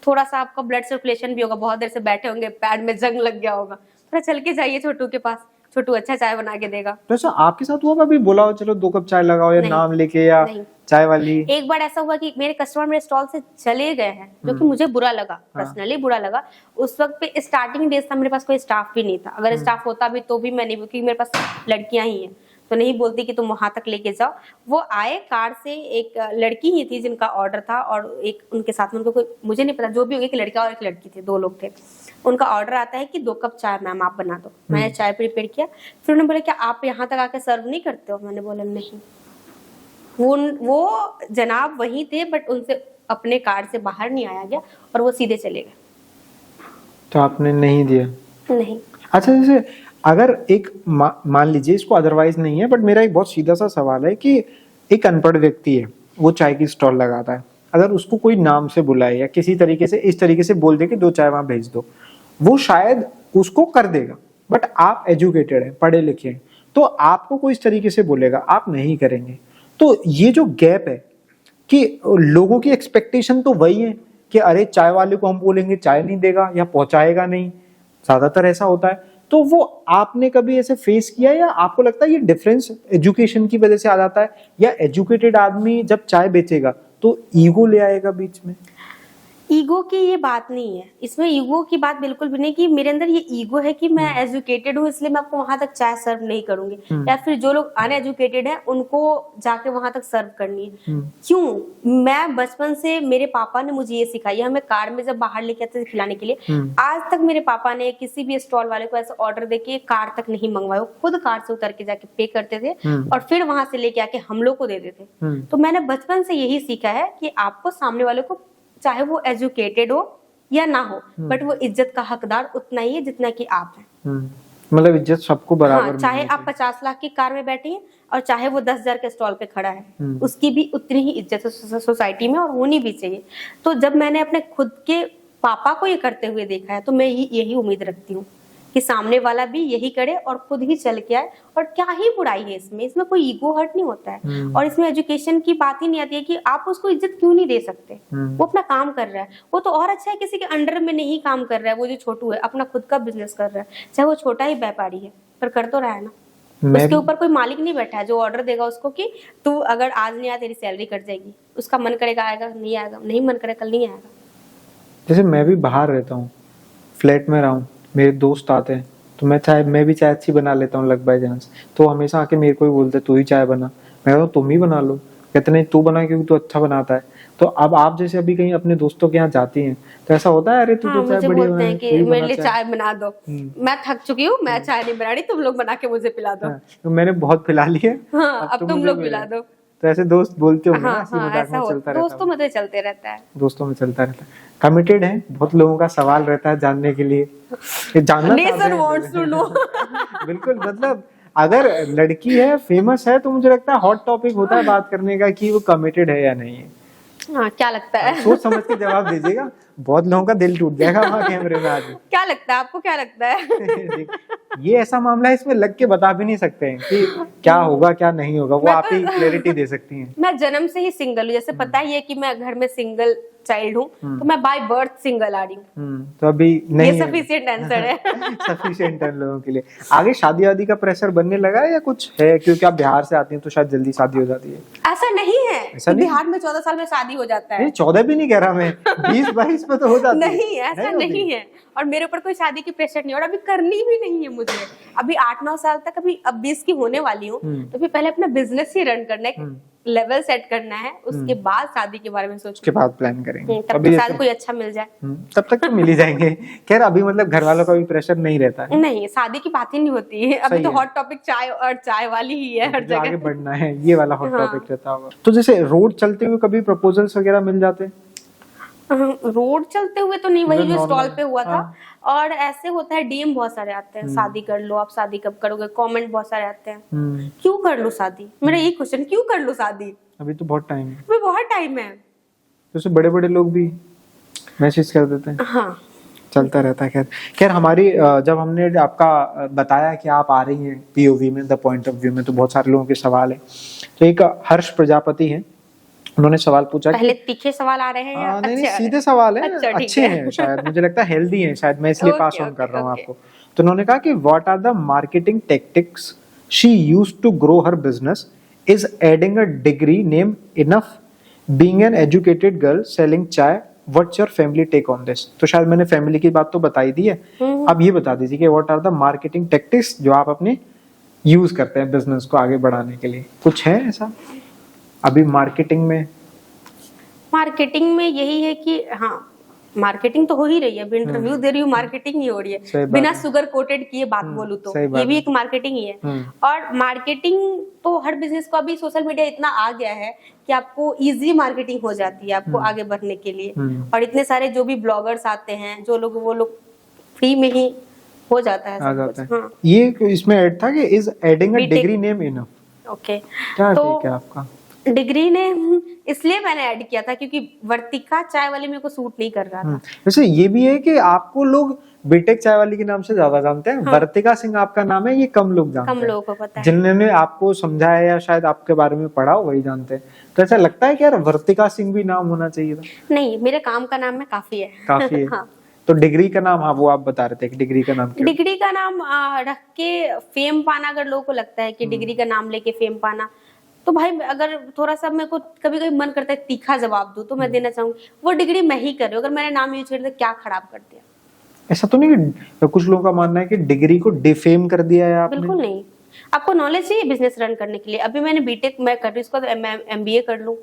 Speaker 2: थोड़ा सा आपका ब्लड सर्कुलेशन भी होगा, बहुत देर से बैठे होंगे, पैर में जंग लग गया होगा, थोड़ा चल के जाइए छोटू के पास, छोटू अच्छा चाय बना के देगा।
Speaker 1: तो ऐसा आपके साथ हुआ कभी? बोला हो चलो 2 कप चाय लगाओ, या नाम लेके, या चाय वाली?
Speaker 2: एक बार ऐसा हुआ कि मेरे कस्टमर मेरे स्टॉल से चले गए हैं, जो कि मुझे बुरा लगा, पर्सनली बुरा लगा। उस वक्त पे स्टार्टिंग डेज था, मेरे पास कोई स्टाफ भी नहीं था। अगर स्टाफ होता भी तो भी मैं नहीं, क्योंकि मेरे पास लड़कियां ही हैं तो नहीं बोलती कि तुम वहां तक लेके जाओ। वो आए कार से, एक लड़की ही थी जिनका ऑर्डर था और एक उनके साथ में उनको कोई, मुझे नहीं पता जो भी, एक लड़का और एक लड़की थे, 2 लोग थे। उनका ऑर्डर आता है कि 2 कप चाय मैम आप बना दो। मैंने चाय प्रिपेयर किया, फिर उन्होंने बोला क्या आप यहाँ तक आके सर्व नहीं करते हो? मैंने बोला नहीं। वो जनाब वही थे, बट उनसे अपने कार से बाहर नहीं आया गया और वो सीधे चले गए।
Speaker 1: तो आपने नहीं दिया?
Speaker 2: नहीं।
Speaker 1: अच्छा, जैसे अगर एक मान लीजिए, इसको अदरवाइज नहीं है, बट मेरा एक बहुत सीधा सा सवाल है कि एक अनपढ़ व्यक्ति है, वो चाय की स्टॉल लगाता है, अगर उसको कोई नाम से बुलाए या किसी तरीके से इस तरीके से बोल दे कि 2 चाय वहां भेज दो, वो शायद उसको कर देगा। बट आप एजुकेटेड हैं, पढ़े लिखे हैं, तो आपको कोई इस तरीके से बोलेगा, आप नहीं करेंगे। तो ये जो गैप है कि लोगों की एक्सपेक्टेशन तो वही है कि अरे चाय वाले को हम बोलेंगे चाय नहीं देगा या पहुंचाएगा नहीं, ज्यादातर ऐसा होता है। तो वो आपने कभी ऐसे फेस किया, या आपको लगता है ये डिफरेंस एजुकेशन की वजह से आ जाता है, या एजुकेटेड आदमी जब चाय बेचेगा तो ईगो ले आएगा बीच में?
Speaker 2: ईगो की ये बात नहीं है, इसमें ईगो की बात बिल्कुल भी नहीं कि मेरे अंदर ये ईगो है कि मैं एजुकेटेड हूँ इसलिए मैं आपको वहां तक चाय सर्व नहीं करूंगी, या फिर जो लोग अनएजुकेटेड हैं उनको जाके वहां तक सर्व करनी है। क्यों? मैं बचपन से, मेरे पापा ने मुझे ये सिखाई, हमें कार में जब बाहर लेके आते थे खिलाने के लिए, आज तक मेरे पापा ने किसी भी स्टॉल वाले को ऐसा ऑर्डर देके कार तक नहीं मंगवाया, खुद कार से उतर के जाके पे करते थे और फिर वहां से लेके आके हम लोग को देते थे। तो मैंने बचपन से यही सीखा है कि आपको सामने वाले को, चाहे वो एजुकेटेड हो या ना हो, बट वो इज्जत का हकदार उतना ही है जितना कि आप हैं।
Speaker 1: मतलब इज्जत सबको बराबर।
Speaker 2: हाँ, चाहे आप 50 लाख की कार में बैठे हैं और चाहे वो 10,000 के स्टॉल पे खड़ा है, उसकी भी उतनी ही इज्जत है सोसाइटी में और होनी भी चाहिए। तो जब मैंने अपने खुद के पापा को ये करते हुए देखा है तो मैं यही उम्मीद रखती हूँ कि सामने वाला भी यही करे और खुद ही चल के आए। और क्या ही बुराई है इसमें कोई ईगो हर्ट नहीं होता है, और इसमें एजुकेशन की बात ही नहीं आती है कि आप उसको इज्जत क्यों नहीं दे सकते। वो अपना काम कर रहा है, वो तो और अच्छा है किसी के अंडर में नहीं काम कर रहा है। वो जो छोटू है अपना खुद का बिजनेस कर रहा है, चाहे वो छोटा ही व्यापारी है, पर कर तो रहा है ना। उसके ऊपर कोई मालिक नहीं बैठा है जो ऑर्डर देगा उसको कि तू अगर आज नहीं आया तेरी सैलरी कट जाएगी। उसका मन करेगा आएगा, नहीं आएगा, नहीं मन करेगा कल नहीं आएगा।
Speaker 1: जैसे मैं भी बाहर रहता हूँ, फ्लैट में रहा हूँ, मेरे दोस्त आते हैं तो मैं भी चाय अच्छी बना लेता हूँ लक बाय चांस, तो हमेशा आके मेरे को ही बोलते तू ही चाय बना। मैं कहता हूँ तुम ही बना लो, कहते नहीं तू बना क्योंकि तू अच्छा बनाता है। तो अब आप जैसे अभी कहीं अपने दोस्तों के यहाँ जाती हैं तो ऐसा होता है, अरे तू तो चाय बड़ी
Speaker 2: बोलते हैं कि मेरे लिए चाय बना दो, मैं थक चुकी हूँ, मैं चाय नहीं बना रही, तुम लोग बना के मुझे पिला दो।
Speaker 1: तो मैंने बहुत पिला ली है,
Speaker 2: अब तुम लोग पिला दो।
Speaker 1: तो ऐसे दोस्त बोलते होंगे ना,
Speaker 2: ऐसा चलता रहता है, दोस्तों में चलता रहता है।
Speaker 1: कमिटेड है, बहुत लोगों का सवाल रहता है जानने के लिए, जानना बिल्कुल। मतलब अगर लड़की है, फेमस है, तो मुझे लगता है हॉट टॉपिक होता है बात करने का कि वो कमिटेड है या नहीं है।
Speaker 2: हाँ, क्या लगता है?
Speaker 1: सोच समझ के जवाब दीजिएगा, बहुत लोगों का दिल टूट जाएगा वहाँ कैमरे में आज।
Speaker 2: क्या लगता है आपको, क्या लगता है?
Speaker 1: ये ऐसा मामला है, इसमें लग के बता भी नहीं सकते हैं कि क्या होगा क्या नहीं होगा, वो
Speaker 2: मैं
Speaker 1: आप
Speaker 2: तो-
Speaker 1: ही क्लैरिटी दे सकती हैं।
Speaker 2: मैं जन्म से ही सिंगल हूँ, जैसे पता ही है कि मैं घर में सिंगल चाइल्ड हूँ, तो मैं बाय बर्थ सिंगल आ रही हूँ।
Speaker 1: तो अभी नहीं
Speaker 2: ये सफिशिएंट आंसर है।
Speaker 1: सफिशिएंट है लोगों के लिए। आगे शादी वादी का प्रेशर बनने लगा है या कुछ है, क्योंकि आप बिहार से आती हैं तो शायद जल्दी शादी हो जाती है?
Speaker 2: ऐसा नहीं है
Speaker 1: ऐसा
Speaker 2: कि
Speaker 1: नहीं?
Speaker 2: बिहार में 14 साल में शादी हो जाता है।
Speaker 1: नहीं 14 भी नहीं कह रहा मैं, 20-22 में तो हो जाती है।
Speaker 2: नहीं, ऐसा
Speaker 1: है अभी?
Speaker 2: नहीं है। और मेरे ऊपर कोई शादी की प्रेशर नहीं है, और अभी करनी भी नहीं है मुझे। अभी 8-9 साल तक, अभी अब 20 की होने वाली हूँ, तो फिर पहले अपना बिजनेस ही रन करना है, लेवल सेट करना है, उसके बाद शादी के बारे में
Speaker 1: उसके
Speaker 2: सोचना।
Speaker 1: बाद प्लान करेंगे।
Speaker 2: तब
Speaker 1: अभी
Speaker 2: तक शायद कोई अच्छा मिल जाए।
Speaker 1: तब तक तो मिल ही जाएंगे। खैर अभी मतलब घर वालों का भी प्रेशर नहीं रहता है।
Speaker 2: नहीं, शादी की बात ही नहीं होती है अभी,
Speaker 1: सही
Speaker 2: तो
Speaker 1: है।
Speaker 2: हॉट टॉपिक चाय और चाय वाली ही है हर
Speaker 1: जो आगे
Speaker 2: जगह।
Speaker 1: बढ़ना है ये वाला हॉट
Speaker 2: हाँ।
Speaker 1: टॉपिक रहता होगा। तो जैसे रोड चलते हुए कभी प्रपोजल्स वगैरह मिल जाते हैं?
Speaker 2: रोड चलते हुए तो नहीं, वही जो
Speaker 1: normal,
Speaker 2: स्टॉल पे हुआ था।
Speaker 1: हाँ।
Speaker 2: और ऐसे होता है, डीएम बहुत सारे आते हैं, शादी कर लो, आप शादी कब करोगे, कमेंट बहुत सारे आते हैं। क्यों कर लूं शादी, मेरा यही क्वेश्चन, क्यों कर लूं शादी,
Speaker 1: अभी तो बहुत टाइम है।
Speaker 2: अभी बहुत टाइम है।
Speaker 1: तो उससे बड़े बड़े लोग भी मैसेज कर देते हैं।
Speaker 2: हाँ,
Speaker 1: चलता रहता है। खैर खैर हमारी जब हमने आपका बताया कि आप आ रही हैं पीओवी में, द पॉइंट ऑफ व्यू में, तो बहुत सारे लोगों के सवाल है। तो एक हर्ष प्रजापति हैं, उन्होंने सवाल पूछा
Speaker 2: पहले तीखे सवाल आ रहे हैं या
Speaker 1: नहीं
Speaker 2: अच्छे
Speaker 1: नहीं
Speaker 2: आ रहे
Speaker 1: सीधे सवाल है,
Speaker 2: अच्छा, ठीक
Speaker 1: अच्छे
Speaker 2: है।
Speaker 1: हैं शायद, मुझे लगता है हेल्दी हैं शायद, मैं इसलिए पास
Speaker 2: Okay,
Speaker 1: ऑन कर
Speaker 2: okay,
Speaker 1: रहा हूँ
Speaker 2: okay.
Speaker 1: आपको। तो उन्होंने कहा कि what are the marketing tactics she used to grow her business, is adding a degree name enough, being an educated girl selling chai, what's your family take on this? तो शायद मैंने फैमिली की बात तो बताई दी है, अब ये बता दीजिए कि what are the marketing tactics जो आप अपने यूज करते हैं बिजनेस को आगे बढ़ाने के लिए, कुछ है ऐसा अभी मार्केटिंग में?
Speaker 2: मार्केटिंग में यही है कि हाँ, मार्केटिंग तो हो ही रही है, अभी इंटरव्यू दे रही हूँ, मार्केटिंग ही हो रही
Speaker 1: सही
Speaker 2: है,
Speaker 1: बात
Speaker 2: बिना
Speaker 1: है।
Speaker 2: शुगर कोटेड किए बात बोलूँ तो
Speaker 1: सही बात
Speaker 2: ये भी
Speaker 1: है।
Speaker 2: एक मार्केटिंग ही है। और मार्केटिंग तो हर बिजनेस को, अभी सोशल मीडिया इतना आ गया है कि आपको इजी मार्केटिंग हो जाती है आपको आगे बढ़ने के लिए। और इतने सारे जो भी ब्लॉगर्स आते हैं, जो लोग, वो लोग फ्री में ही हो जाता है
Speaker 1: आ
Speaker 2: सब
Speaker 1: जाता
Speaker 2: कुछ।
Speaker 1: है।
Speaker 2: हाँ,
Speaker 1: ये इसमें ऐड था कि is adding a
Speaker 2: BTech
Speaker 1: degree name enough,
Speaker 2: okay.
Speaker 1: क्या
Speaker 2: तो
Speaker 1: ठीक है आपका?
Speaker 2: डिग्री ने इसलिए मैंने ऐड किया था क्योंकि वर्तिका चाय वाले मेरे को सूट नहीं कर रहा था।
Speaker 1: वैसे ये भी है कि आपको लोग बीटेक चाय वाली के नाम से ज्यादा जानते हैं, वर्तिका सिंह आपका नाम है, ये कम लोग जानते
Speaker 2: कम
Speaker 1: हैं।
Speaker 2: लोगों को पता है।
Speaker 1: जिन्होंने आपको समझाया या शायद आपके बारे में पढ़ा हो वही जानते हैं। तो ऐसा लगता है कि यार वर्तिका सिंह भी नाम होना चाहिए था?
Speaker 2: नहीं, मेरे काम का नाम में काफी है।
Speaker 1: काफी है।
Speaker 2: हाँ।
Speaker 1: तो डिग्री का नाम, हाँ वो आप बता रहे थे कि डिग्री का नाम क्या?
Speaker 2: डिग्री का नाम रख के फेम पाना, अगर लोगों को लगता है कि डिग्री का नाम लेके फेम पाना, तो भाई अगर थोड़ा सा मेरे को कभी कभी मन करता है तीखा जवाब दूं, तो मैं देना चाहूंगी वो डिग्री मैं ही कर रही हूँ, अगर मैंने नाम यूज कर दिया क्या खराब कर दिया?
Speaker 1: ऐसा तो नहीं कि कुछ लोगों का मानना है कि डिग्री को डिफेम कर दिया है आपने?
Speaker 2: बिल्कुल नहीं, आपको नॉलेज चाहिए बिजनेस रन करने के लिए। अभी मैंने बीटेक मैं कर रही हूँ, उसका तो MBA कर लूँ,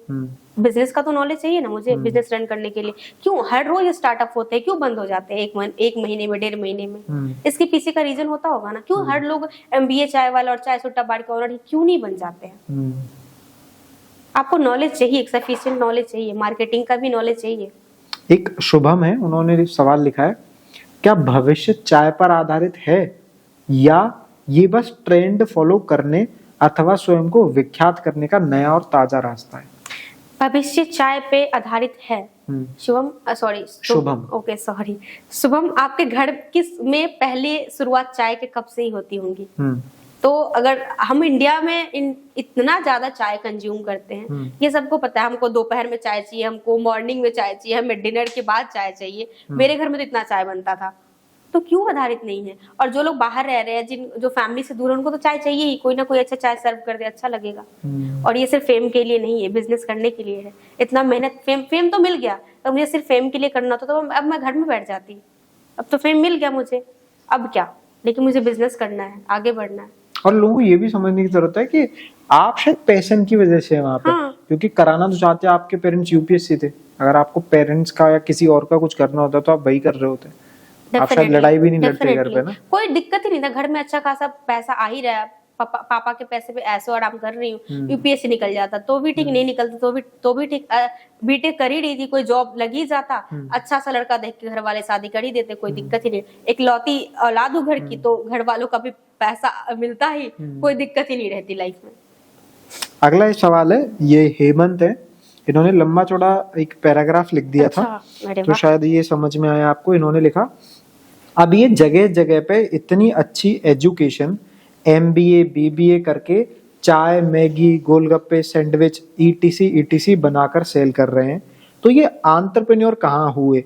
Speaker 2: बिजनेस का तो नॉलेज चाहिए ना मुझे बिजनेस रन करने के लिए। क्यों हर रोज स्टार्टअप होते हैं, क्यों बंद हो जाते हैं एक महीने में, 1.5 महीने में? इसके पीछे का रीजन होता होगा ना, क्यों हर लोग MBA चाय वाला और चाय सुट्टा बार के ऑनर क्यों नहीं बन जाते हैं? आपको नॉलेज चाहिए, एक सफिशिएंट नॉलेज चाहिए, मार्केटिंग का भी नॉलेज चाहिए।
Speaker 1: एक शुभम है, उन्होंने सवाल लिखा है, क्या भविष्य चाय पर आधारित है या ये बस ट्रेंड फॉलो करने अथवा स्वयं को विख्यात करने का नया और ताजा रास्ता है?
Speaker 2: भविष्य चाय पे आधारित है। Shubham, sorry
Speaker 1: Shubham,
Speaker 2: okay sorry Shubham, आपके घर किस में पहले शुरुआत चाय के कप से ही होती होंगी। तो अगर हम इंडिया में इतना ज्यादा चाय कंज्यूम करते हैं, ये सबको पता है, हमको दोपहर में चाय चाहिए, हमको मॉर्निंग में चाय चाहिए, हमें डिनर के बाद चाय चाहिए। मेरे घर में तो इतना चाय बनता था, तो क्यों आधारित नहीं है? और जो लोग बाहर रह रहे हैं, जो फैमिली से दूर है, उनको तो चाय चाहिए ही, कोई ना कोई अच्छा चाय सर्व कर दे, अच्छा लगेगा। और ये सिर्फ फेम के लिए नहीं है, बिजनेस करने के लिए है। इतना मेहनत, फेम तो मिल गया, तो मुझे सिर्फ फेम के लिए करना था तो अब मैं घर में बैठ जाती। अब तो फेम मिल गया मुझे, अब क्या? लेकिन मुझे बिजनेस करना है, आगे बढ़ना है।
Speaker 1: और लोगों को ये भी समझने की जरूरत है कि आप शायद पैशन की वजह से वहां पे, क्योंकि कराना तो चाहते आपके पेरेंट्स यूपीएससी थे, अगर आपको पेरेंट्स का या किसी और का कुछ करना होता तो आप वही कर रहे होते। आप शायद लड़ाई भी नहीं लड़ते घर पे ना,
Speaker 2: कोई दिक्कत ही नहीं था, घर में अच्छा खासा पैसा आ ही रहा है, पापा के पैसे पे ऐसो आराम कर रही हूँ। यूपीएससी निकल जाता तो भी ठीक, नहीं निकलता तो भी ठीक, बीटेक कर ही रही थी, कोई जॉब लग ही जाता, अच्छा सा लड़का देख के घर वाले शादी कर ही देते, कोई दिक्कत ही नहीं। एक लौती औलाद हूँ घर की, तो घर वालों का भी पैसा मिलता ही, कोई दिक्कत ही नहीं रहती लाइफ में।
Speaker 1: अगला सवाल है, ये हेमंत है, इन्होंने लंबा चौड़ा एक पैराग्राफ लिख दिया था,
Speaker 2: अरे
Speaker 1: तो
Speaker 2: वाह।
Speaker 1: शायद ये समझ में आया आपको। इन्होंने लिखा, अब ये जगह जगह पे इतनी अच्छी एजुकेशन, MBA BBA करके चाय, मैगी, गोलगप्पे, सैंडविच ETC बनाकर सेल कर रहे हैं, तो ये एंटरप्रेन्योर कहाँ हुए?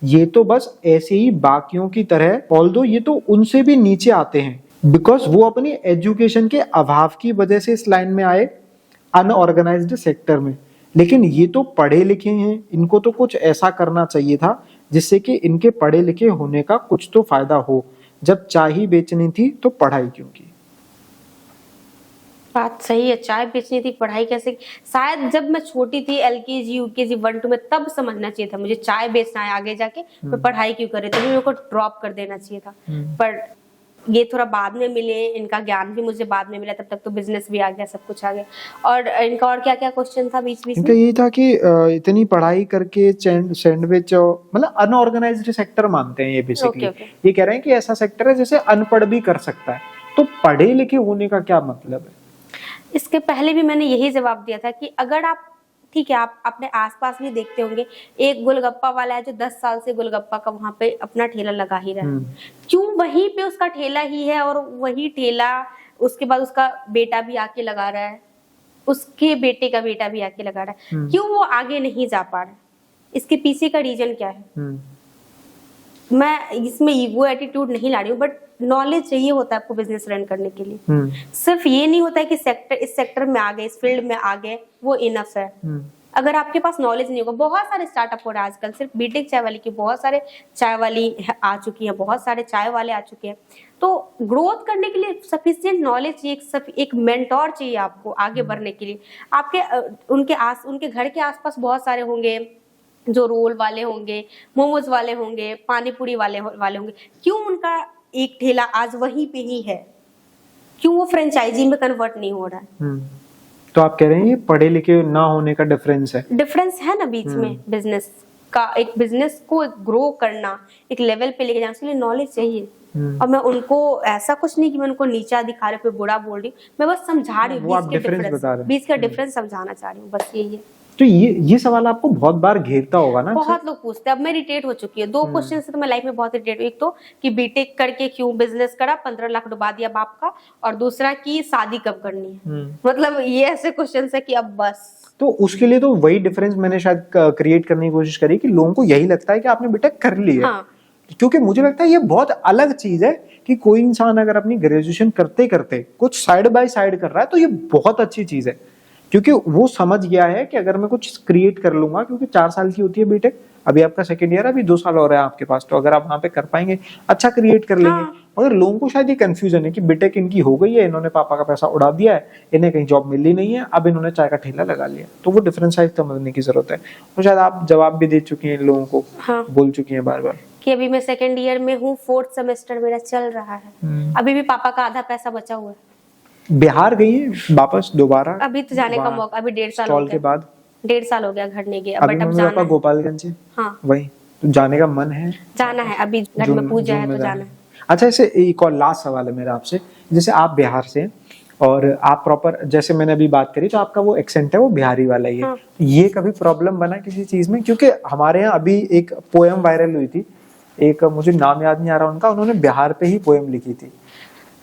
Speaker 1: ये तो बस ऐसे ही बाकियों की तरह, ऑल्दो ये तो उनसे भी नीचे आते हैं, बिकॉज वो अपनी एजुकेशन के अभाव की वजह से इस लाइन में आए, अनऑर्गेनाइज्ड सेक्टर में। लेकिन ये तो पढ़े लिखे हैं, इनको तो कुछ ऐसा करना चाहिए था जिससे कि इनके पढ़े लिखे होने का कुछ तो फायदा हो। जब चाय ही बेचनी थी तो पढ़ाई क्यों की?
Speaker 2: बात सही है, चाय बेचनी थी, पढ़ाई कैसे? शायद जब मैं छोटी थी LKG UKG 1 2 में, तब समझना चाहिए था मुझे चाय बेचना है आगे जाके, मैं पढ़ाई क्यों कर रही थी, मेरे को ड्रॉप कर देना चाहिए था। पर ये थोड़ा बाद में मिले, इनका ज्ञान भी मुझे बाद में मिला, तब तक तो बिजनेस भी आ गया, सब कुछ आ गया। और इनका और क्या क्या क्वेश्चन था बीच बीच
Speaker 1: इनका
Speaker 2: में?
Speaker 1: ये था कि इतनी पढ़ाई करके सैंडविच, मतलब अनऑर्गेनाइज्ड सेक्टर मानते हैं ये बेसिकली।
Speaker 2: ओके।
Speaker 1: ये कह रहे हैं कि ऐसा सेक्टर है जैसे अनपढ़ भी कर सकता है, तो पढ़े लिखे होने का क्या मतलब है?
Speaker 2: इसके पहले भी मैंने यही जवाब दिया था कि अगर आप, ठीक है, आप अपने आसपास भी देखते होंगे, एक गोलगप्पा वाला है जो 10 साल से गोलगप्पा का वहां पे अपना ठेला लगा ही रहा है, क्यों वहीं पे उसका ठेला ही है, और वही ठेला उसके बाद उसका बेटा भी आके लगा रहा है, उसके बेटे का बेटा भी आके लगा रहा है, क्यों वो आगे नहीं जा पा रहा है? इसके पीछे का रीजन क्या है? मैं इसमें ईगो एटीट्यूड नहीं ला रही हूँ, बट नॉलेज चाहिए होता है आपको बिजनेस रन करने के लिए। सिर्फ ये नहीं होता है कि इस सेक्टर में आ गए, इस फील्ड में आ गए, वो इनफ है। अगर आपके पास नॉलेज नहीं होगा, बहुत सारे स्टार्टअप हो रहे हैं आजकल, सिर्फ बीटेक चाय वाली की, बहुत सारे चाय वाली आ चुकी है, बहुत सारे चाय वाले आ चुके हैं। तो ग्रोथ करने के लिए सफिशिएंट नॉलेज चाहिए, एक मेंटोर चाहिए आपको आगे बढ़ने के लिए। आपके उनके घर के आसपास बहुत सारे होंगे जो रोल वाले होंगे, मोमोज वाले होंगे, पानी पूरी वाले होंगे, क्यों उनका एक ठेला आज वहीं पे ही है? क्यों वो फ्रेंचाइजी में कन्वर्ट नहीं हो रहा है?
Speaker 1: तो आप कह रहे हैं ये पढ़े लिखे ना होने का डिफरेंस है?
Speaker 2: डिफरेंस है ना बीच में। बिजनेस का, एक बिजनेस को ग्रो करना, एक लेवल पे लेके जाना, उसके लिए नॉलेज चाहिए। और मैं उनको ऐसा कुछ नहीं कि मैं उनको नीचा दिखा रही हूँ, बुरा बोल रही हूँ, मैं बस समझा रही हूँ बीच का डिफरेंस समझाना चाह रही हूँ, बस यही है।
Speaker 1: तो ये सवाल आपको बहुत बार घेरता होगा ना?
Speaker 2: बहुत लोग पूछते हैं, अब मैं इरिटेट हो चुकी है। 2 क्वेश्चन से तो मैं लाइफ में बहुत इरिटेट हुई। एक तो कि बीटेक करके क्यों बिजनेस करा, 15 लाख डुबा दिया बाप का, और दूसरा कि शादी कब करनी है। मतलब ये ऐसे क्वेश्चन है कि अब बस।
Speaker 1: तो उसके लिए तो वही डिफरेंस मैंने शायद क्रिएट करने की कोशिश करी कि लोगों को यही लगता है कि आपने बीटेक कर ली है।
Speaker 2: हाँ।
Speaker 1: क्योंकि मुझे लगता है ये बहुत अलग चीज है कि कोई इंसान अगर अपनी ग्रेजुएशन करते करते कुछ साइड बाय साइड कर रहा है, तो ये बहुत अच्छी चीज है, क्योंकि वो समझ गया है कि अगर मैं कुछ क्रिएट कर लूंगा, क्योंकि 4 साल की होती है बीटेक, अभी आपका सेकंड ईयर है, अभी 2 साल और है आपके पास, तो अगर आप वहां पे कर पाएंगे अच्छा क्रिएट कर लेंगे। मगर लोगों को शायद ये कंफ्यूजन है कि बीटेक इनकी हो गई है, इन्होंने पापा का पैसा उड़ा दिया है, इन्हें कहीं जॉब मिली नहीं है, अब इन्होंने चाय का ठेला लगा लिया। तो वो डिफरेंस शायद समझने की जरूरत है, और शायद आप जवाब भी दे चुकी हैं लोगों को।
Speaker 2: हाँ।
Speaker 1: बोल चुकी हैं बार बार
Speaker 2: कि अभी मैं सेकंड ईयर में हूँ, 4th सेमेस्टर मेरा चल रहा है, अभी भी पापा का आधा पैसा बचा हुआ है।
Speaker 1: बिहार गई है वापस दोबारा?
Speaker 2: अभी तो जाने का मौका, अभी 1.5 साल हो
Speaker 1: के
Speaker 2: गया,
Speaker 1: बाद
Speaker 2: 1.5 साल हो गया घर नहीं गया,
Speaker 1: अभी
Speaker 2: बट अब
Speaker 1: मम्मी
Speaker 2: जाना
Speaker 1: पापा
Speaker 2: है।
Speaker 1: गोपालगंज है?
Speaker 2: हाँ।
Speaker 1: वही तो जाने का मन है?
Speaker 2: जाना है, अभी घर में पूजा है तो जाना है।
Speaker 1: अच्छा, इसे एक और लास्ट सवाल है मेरा आपसे। जैसे आप बिहार से हैं और आप प्रॉपर, जैसे मैंने अभी बात करी, तो आपका वो एक्सेंट है वो बिहारी वाला ही है।
Speaker 2: हाँ।
Speaker 1: ये कभी प्रॉब्लम बना किसी चीज में? क्योंकि हमारे यहाँ अभी एक पोएम वायरल हुई थी, एक मुझे नाम याद नहीं आ रहा उनका, उन्होंने बिहार पे ही पोएम लिखी थी।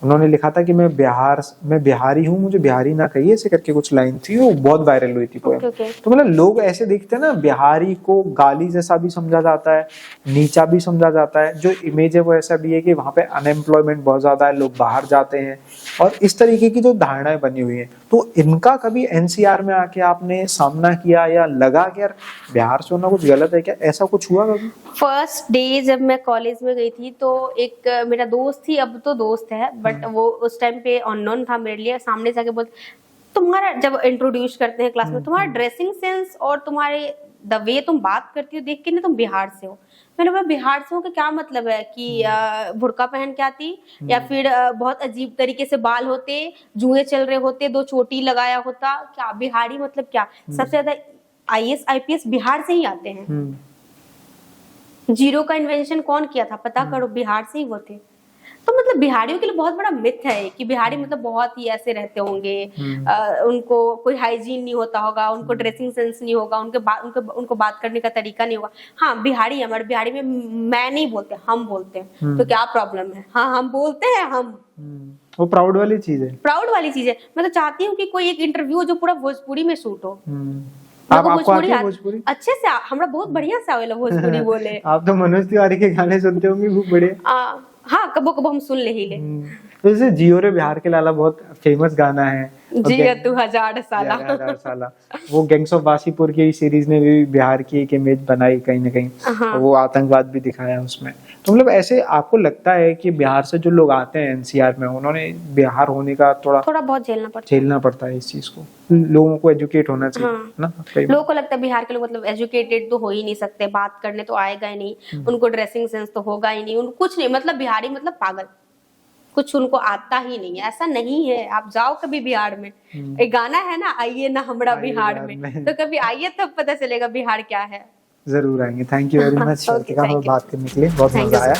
Speaker 1: उन्होंने लिखा था कि मैं बिहारी हूँ, मुझे बिहारी ना कहिए, ऐसे करके कुछ लाइन थी, वो बहुत वायरल हुई थी पोएम। तो मतलब लोग ऐसे देखते हैं ना, बिहारी को गाली जैसा भी समझा जाता है, नीचा भी समझा जाता है। जो इमेज है वो ऐसा भी है कि वहाँ पे अनएम्प्लॉयमेंट बहुत ज्यादा है, लोग बाहर जाते हैं, और इस तरीके की जो धारणाएं बनी हुई है, तो इनका कभी NCR में आके आपने सामना किया, या लगा कि यार बिहार से होना कुछ गलत है क्या? ऐसा कुछ हुआ कभी?
Speaker 2: फर्स्ट डे जब मैं कॉलेज में गई थी, तो एक मेरा दोस्त थी, अब तो दोस्त है, बट वो उस टाइम पे अननोन था मेरे लिए। सामने जाके बोलते, तुम्हारा, जब इंट्रोड्यूस करते हैं क्लास में, तुम्हारा ड्रेसिंग सेंस और तुम्हारे द वे तुम बात करती हो देख के ना तुम बिहार से हो। मैंने बोला बिहार से हो का क्या मतलब है? कि बुर्का पहन के आती, या फिर बहुत अजीब तरीके से बाल होते, जुए चल रहे होते, 2 चोटी लगाया होता, क्या बिहारी मतलब क्या? सबसे ज्यादा IAS IPS बिहार से ही आते हैं। जीरो का इन्वेंशन कौन किया था पता करो, बिहार से ही वो थे। तो मतलब बिहारियों के लिए बहुत बड़ा मिथ है कि बिहारी मतलब बहुत ही ऐसे रहते होंगे, उनको कोई हाइजीन नहीं होता होगा, उनको ड्रेसिंग सेंस नहीं होगा, उनको बात करने का तरीका नहीं होगा। हाँ बिहारी, हमारे बिहारी में मैं नहीं बोलते, हम बोलते हैं, तो क्या प्रॉब्लम है? हाँ हम बोलते हैं, हम
Speaker 1: वो प्राउड वाली चीज है,
Speaker 2: प्राउड वाली चीज है। मैं तो चाहती हूँ कि कोई एक इंटरव्यू जो पूरा भोजपुरी में शूट हो।
Speaker 1: आपको आती है भोजपुरी?
Speaker 2: अच्छे से हमरा बहुत बढ़िया से आवेला भोजपुरी बोले।
Speaker 1: आप तो मनोज तिवारी के गाने सुनते होंगे खूब बढ़िया।
Speaker 2: हाँ कबो कबो हम सुन ले ही ले।
Speaker 1: जैसे जियो रे बिहार के लाला बहुत फेमस गाना है,
Speaker 2: जिया तू हजार साला।
Speaker 1: वो गैंग्स ऑफ वासीपुर की सीरीज ने भी बिहार की एक इमेज बनाई कहीं ना कहीं।
Speaker 2: हाँ।
Speaker 1: वो आतंकवाद भी दिखाया उसमें। तो मतलब ऐसे आपको लगता है कि बिहार से जो लोग आते हैं एनसीआर में, उन्होंने बिहार होने का थोड़ा
Speaker 2: बहुत झेलना पड़ता
Speaker 1: है इस चीज को, लोगों को एजुकेट होना चाहिए।
Speaker 2: हाँ।
Speaker 1: ना
Speaker 2: लोगों को लगता है बिहार के लोग मतलब एजुकेटेड तो हो ही नहीं सकते, बात करने तो आएगा ही नहीं, उनको ड्रेसिंग सेंस तो होगा ही नहीं, उनको कुछ नहीं, मतलब बिहारी मतलब पागल, कुछ उनको आता ही नहीं है। ऐसा नहीं है, आप जाओ कभी बिहार में, एक गाना है ना, आइए ना हमरा बिहार में, तो कभी आइए तब पता चलेगा बिहार क्या है।
Speaker 1: जरूर आएंगे। थैंक यू वेरी मच बात करने के लिए, बहुत मजा आया।